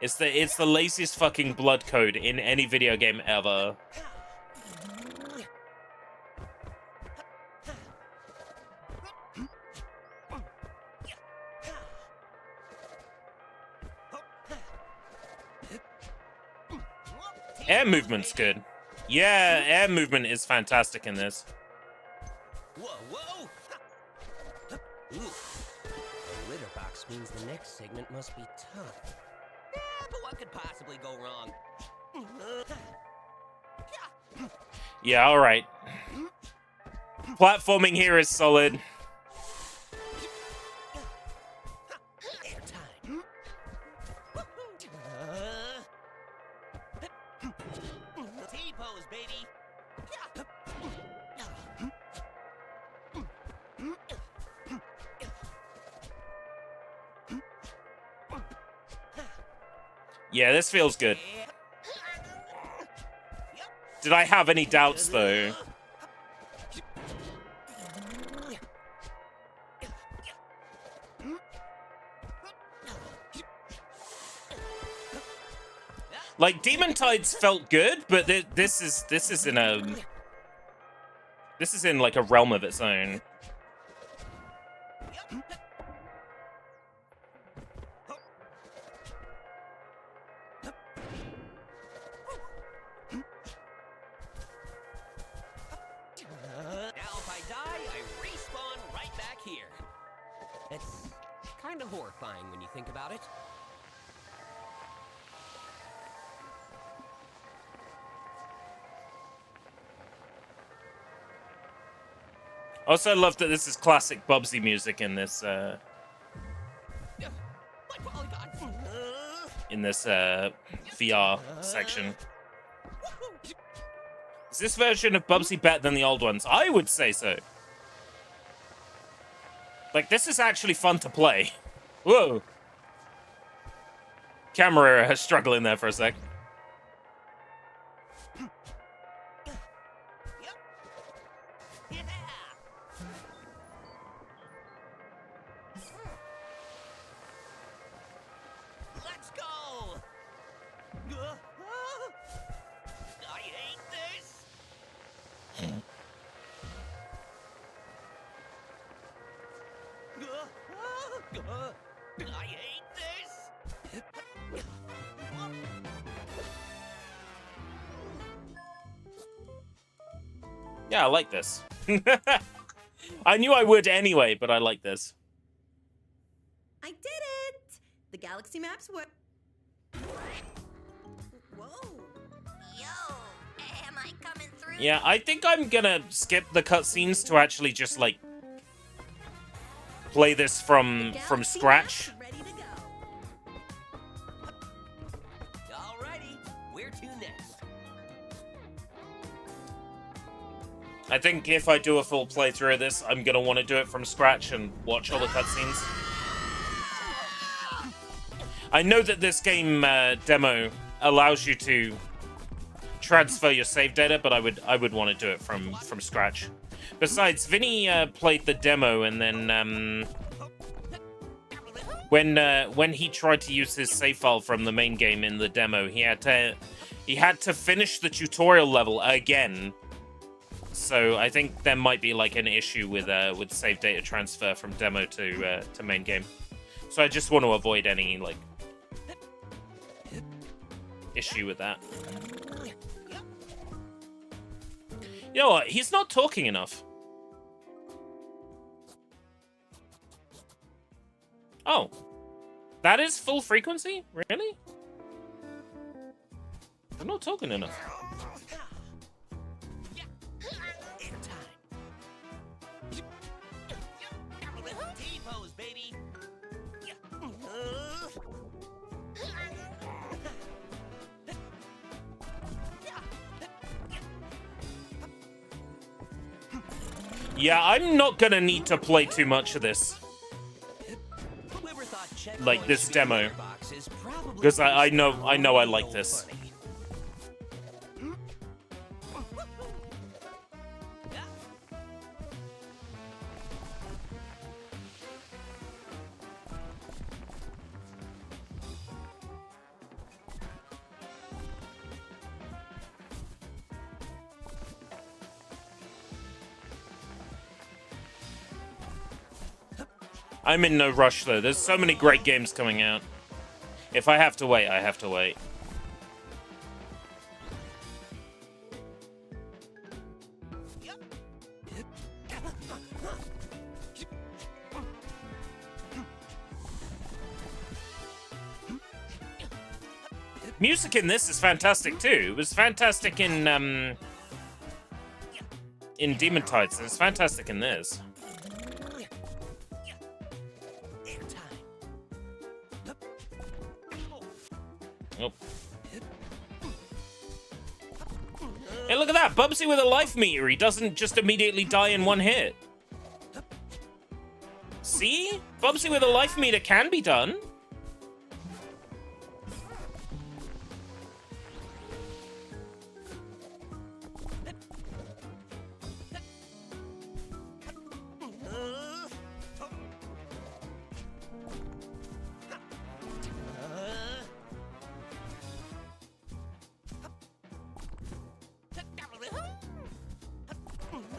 It's the laziest fucking blood code in any video game ever. Air movement's good. Yeah, air movement is fantastic in this. Whoa, whoa! Ooh. A litter box means the next segment must be tough. But what could possibly go wrong? Yeah, alright. Platforming here is solid. Airtime. T-pose, baby. Yeah, this feels good. Did I have any doubts, though? Like, Demon Tides felt good, but this is in like a realm of its own. Now if I die, I respawn right back here. It's kind of horrifying when you think about it. Also, love that this is classic Bubsy music in this. My polygon. in this VR section. Is this version of Bubsy better than the old ones? I would say so. Like, this is actually fun to play. Whoa. Camera struggling there for a sec. Let's go! I hate this! I hate this! Yeah, I like this. I knew I would anyway, but I like this. I did it! The galaxy maps work. Whoa. Yo, am I coming through? Yeah, I think I'm gonna skip the cutscenes to actually just, like, play this from Galaxy scratch. maps ready to go. Alrighty, where to next? I think if I do a full playthrough of this, I'm gonna want to do it from scratch and watch all the cutscenes. I know that this game demo allows you to transfer your save data, but I would want to do it from scratch. Besides, Vinny played the demo, and then when he tried to use his save file from the main game in the demo, he had to finish the tutorial level again. So I think there might be like an issue with save data transfer from demo to main game. So I just want to avoid any like issue with that. You know what? He's not talking enough. Oh. That is full frequency? Really? I'm not talking enough. T-pose, baby. Yeah, I'm not gonna need to play too much of this. Whoever thought Like this checkpoints demo. should be boxes probably Because I thinks know you're I real like this. funny. I'm in no rush though. There's so many great games coming out. If I have to wait, I have to wait. Music in this is fantastic too. It was fantastic in Demon Tides. It's fantastic in this. Oh. Hey, look at that! Bubsy with a life meter. He doesn't just immediately die in one hit. See? Bubsy with a life meter can be done.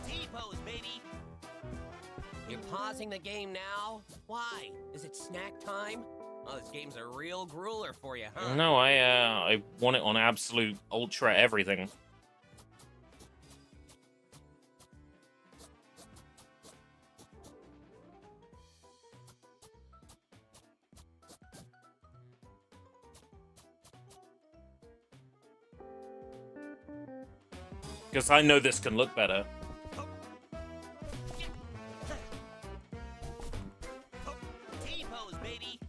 T-pose, baby. You're pausing the game now? Why? Is it snack time? Oh, this game's a real grueler for you, huh? No, I want it on absolute ultra everything. Because I know this can look better. T-pose, baby.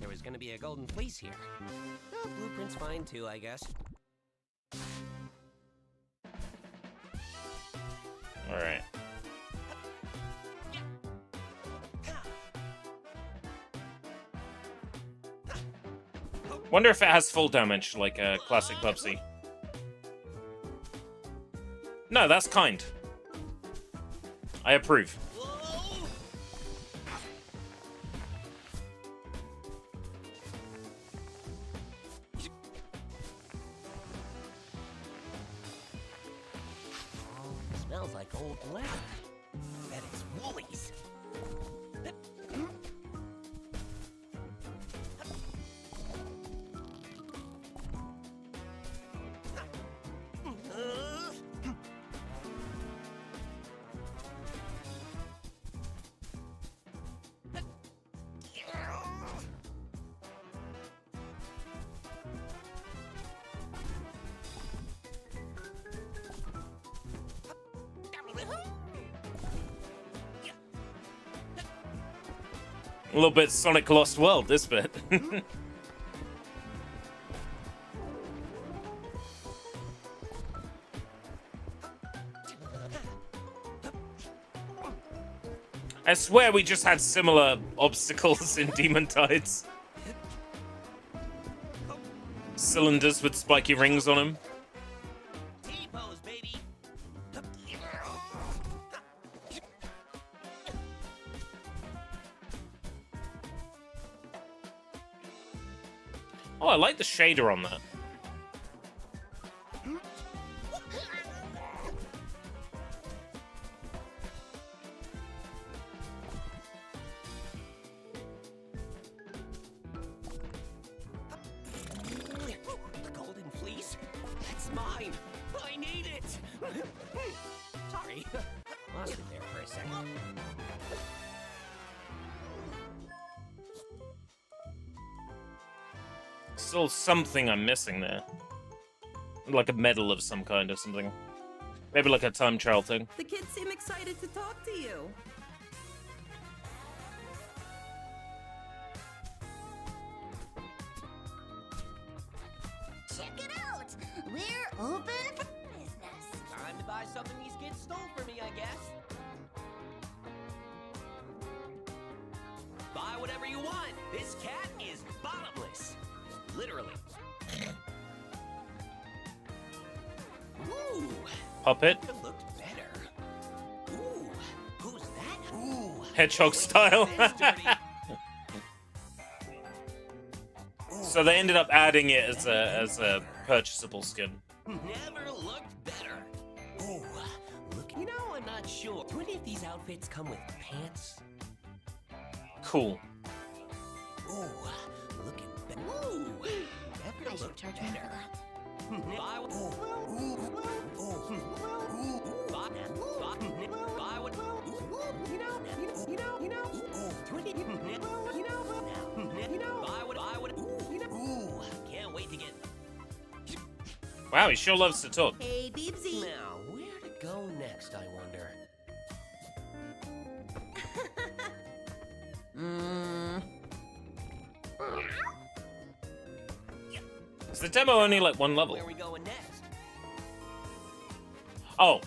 there was gonna be a golden fleece here. Oh, blueprint's fine too, I guess. All right. Wonder if it has full damage like a classic Bubsy. No, that's kind. I approve. Smells like old leather. Bet it's Woolies. A little bit Sonic Lost World, this bit. I swear we just had similar obstacles in Demon Tides. Cylinders with spiky rings on them. T-pose, baby. Oh, I like the shader on that. The golden fleece? That's mine. I need it. Sorry. Lost it there for a second. Still something I'm missing there. Like a medal of some kind or something. Maybe like a time trial thing. The kids seem excited to talk to you. Check it out. We're open for business. Time to buy something these kids stole from me, I guess. Buy whatever you want. This cat is bottomless. Literally. Ooh. Puppet. It looked better. Ooh. Who's that? Ooh. Hedgehog style. That's dirty. So they ended up adding it as a purchasable skin. Never looked better. Ooh. Look. You know, I'm not sure. Do any of these outfits come with pants? Cool. Ooh. Looking better. Ooh. Never I should looked charge more for better. that. Can't wait to get. Wow, he sure loves to talk. Hey, Beebsy. Now, where to go next, I wonder? Is the demo only like one level? Where are we going next? Oh.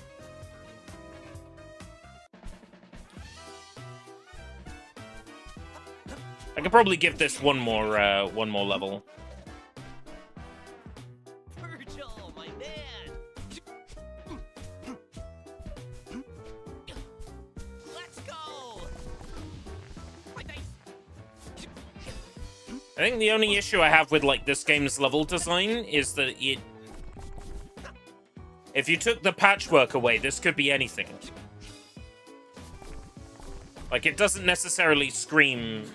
I could probably give this one more level. Virgil, my man. Let's go. My face. I think the only issue I have with like this game's level design is that if you took the patchwork away, this could be anything. Like it doesn't necessarily scream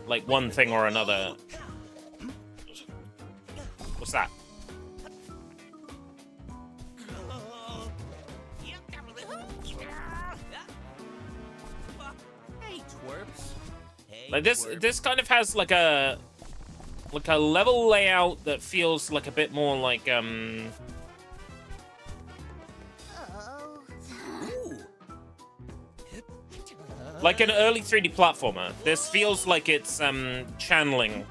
like one thing or another. What's that? Hey, twerps. Hey, Like this twerp. this kind of has like a level layout that feels like a bit more like Oh. Ooh. Like an early 3D platformer. This feels like it's channeling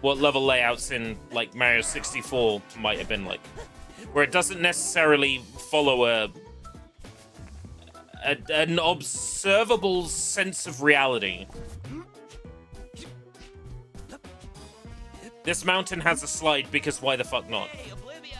what level layouts in like Mario 64 might have been like, where it doesn't necessarily follow an observable sense of reality. This mountain has a slide because why the fuck not? Hey, Oblivia!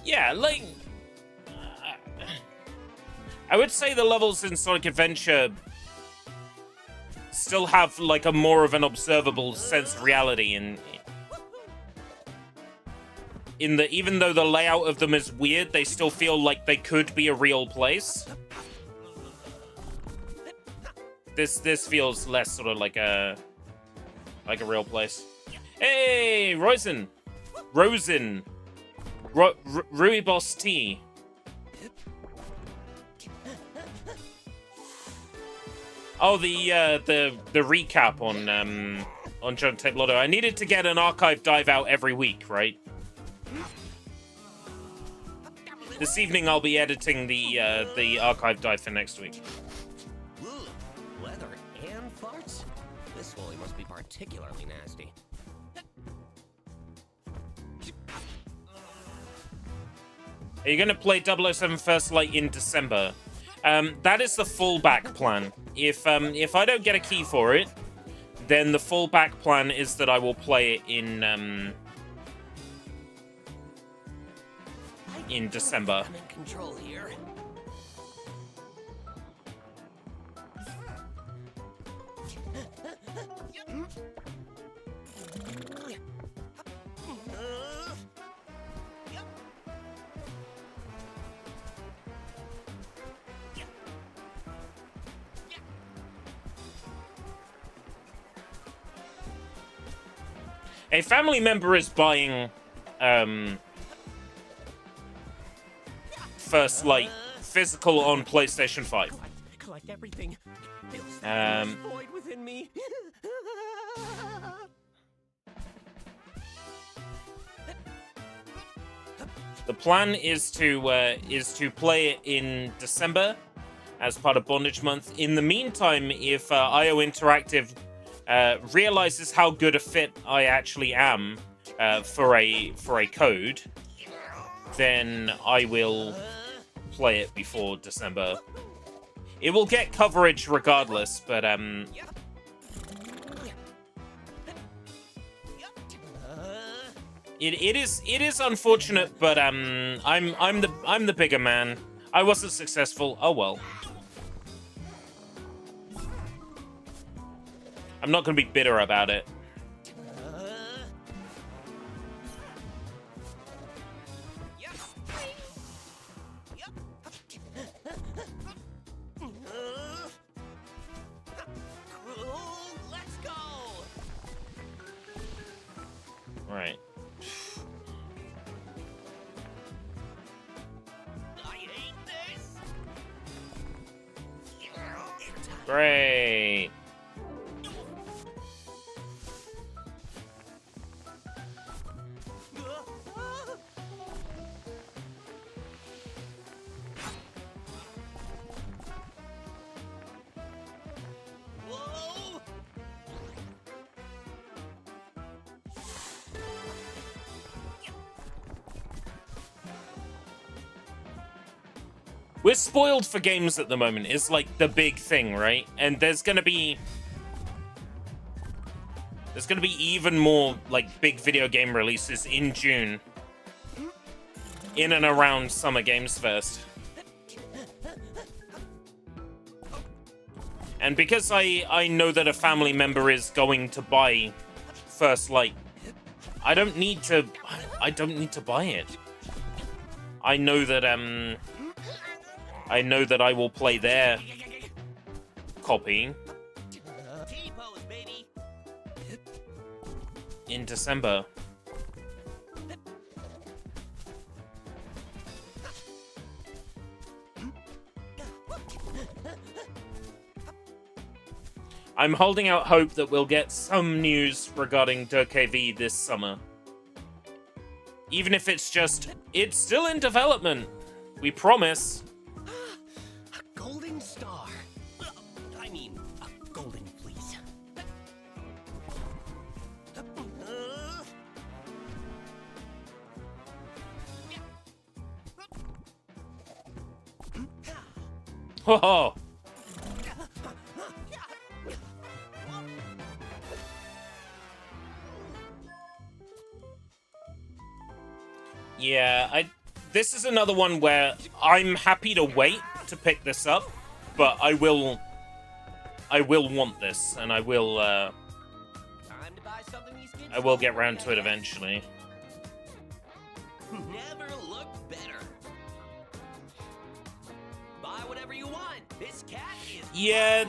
Yeah, like... I would say the levels in Sonic Adventure still have, like, a more of an observable sense of reality in the... Even though the layout of them is weird, they still feel like they could be a real place. This feels less sort of like a real place. Hey, Rosen! Ruibos T. Oh, the recap on John Tape Lotto. I needed to get an archive dive out every week, right? This evening I'll be editing the archive dive for next week. Ooh, leather and farts? This Foley must be particularly nasty. Are you going to play 007 First Light in December? That is the fallback plan. If I don't get a key for it, then the fallback plan is that I will play it in December. I'm in control here. A family member is buying First Light physical on PlayStation 5. Collect everything. Void within me. The plan is to play it in December as part of Bondage Month. In the meantime, if IO Interactive realizes how good a fit I actually am for a code, then I will play it before December. It will get coverage regardless, but it is unfortunate, but I'm the bigger man. I wasn't successful. Oh well. I'm not going to be bitter about it. Let's go. Right. I hate this. Great. Whoa. We're spoiled for games at the moment. It's like the big thing, right? And there's gonna be even more like big video game releases in June, in and around Summer Games Fest. And because I know that a family member is going to buy First Light, I don't need to buy it. I know that I will play their copy, in December. I'm holding out hope that we'll get some news regarding DokeV this summer. Even if it's just, it's still in development. We promise. A golden star. I mean, a golden fleece. Oh. Yeah, this is another one where I'm happy to wait to pick this up, but I will want this, and I will get round to it eventually. Never looked better. Buy whatever you want. This cat is. Yeah,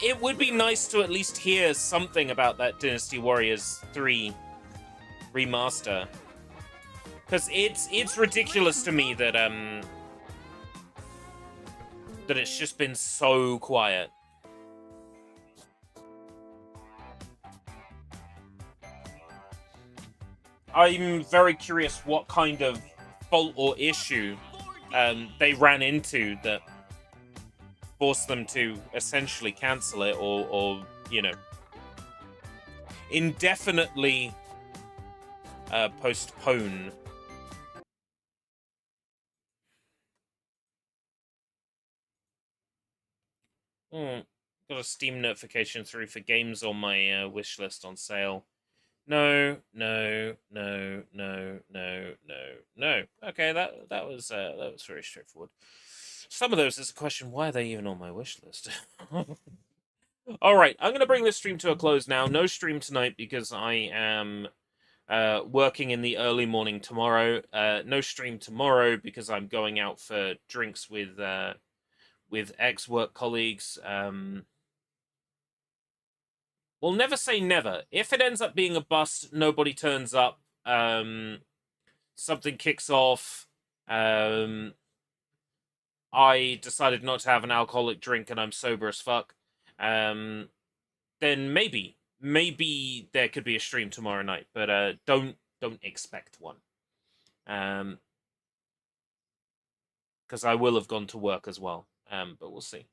it would be nice to at least hear something about that Dynasty Warriors 3 remaster. Because it's ridiculous to me that that it's just been so quiet. I'm very curious what kind of fault or issue they ran into that forced them to essentially cancel it or you know, indefinitely postpone. Got a Steam notification through for games on my wish list on sale. No. Okay, that was very straightforward. Some of those is a question: why are they even on my wish list? All right, I'm gonna bring this stream to a close now. No stream tonight because I am working in the early morning tomorrow. No stream tomorrow because I'm going out for drinks with ex-work colleagues. We'll never say never. If it ends up being a bust, nobody turns up, something kicks off, I decided not to have an alcoholic drink and I'm sober as fuck, then maybe there could be a stream tomorrow night, but don't expect one. Because I will have gone to work as well, but we'll see.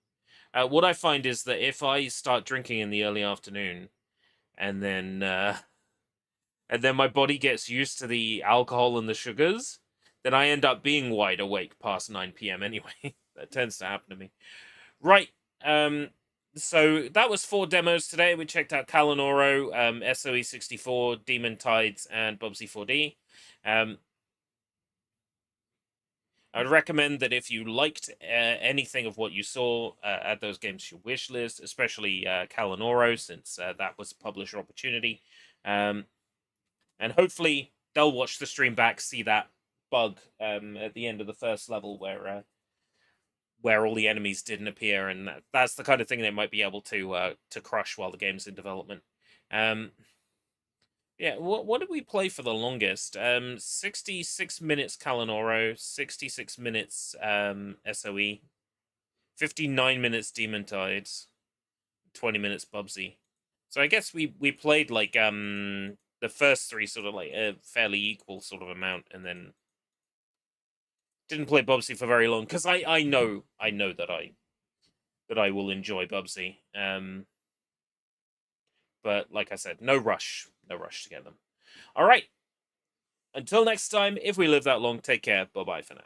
What I find is that if I start drinking in the early afternoon, and then my body gets used to the alcohol and the sugars, then I end up being wide awake past 9 p.m. anyway. That tends to happen to me. Right. So that was 4 demos today. We checked out Kalanoro, SOE 64, Demon Tides, and Bubsy 4D. I'd recommend that if you liked anything of what you saw, add those games to your wish list, especially Kalanoro, since that was a publisher opportunity. And hopefully they'll watch the stream back, see that bug at the end of the first level where all the enemies didn't appear, and that's the kind of thing they might be able to crush while the game's in development. Yeah, what did we play for the longest? 66 minutes Kalanoro, 66 minutes SOE, 59 minutes Demon Tides, 20 minutes Bubsy. So I guess we played like the first 3 sort of like a fairly equal sort of amount, and then didn't play Bubsy for very long because I know that I will enjoy Bubsy. But like I said, no rush to get them. All right. Until next time, if we live that long, take care. Bye-bye for now.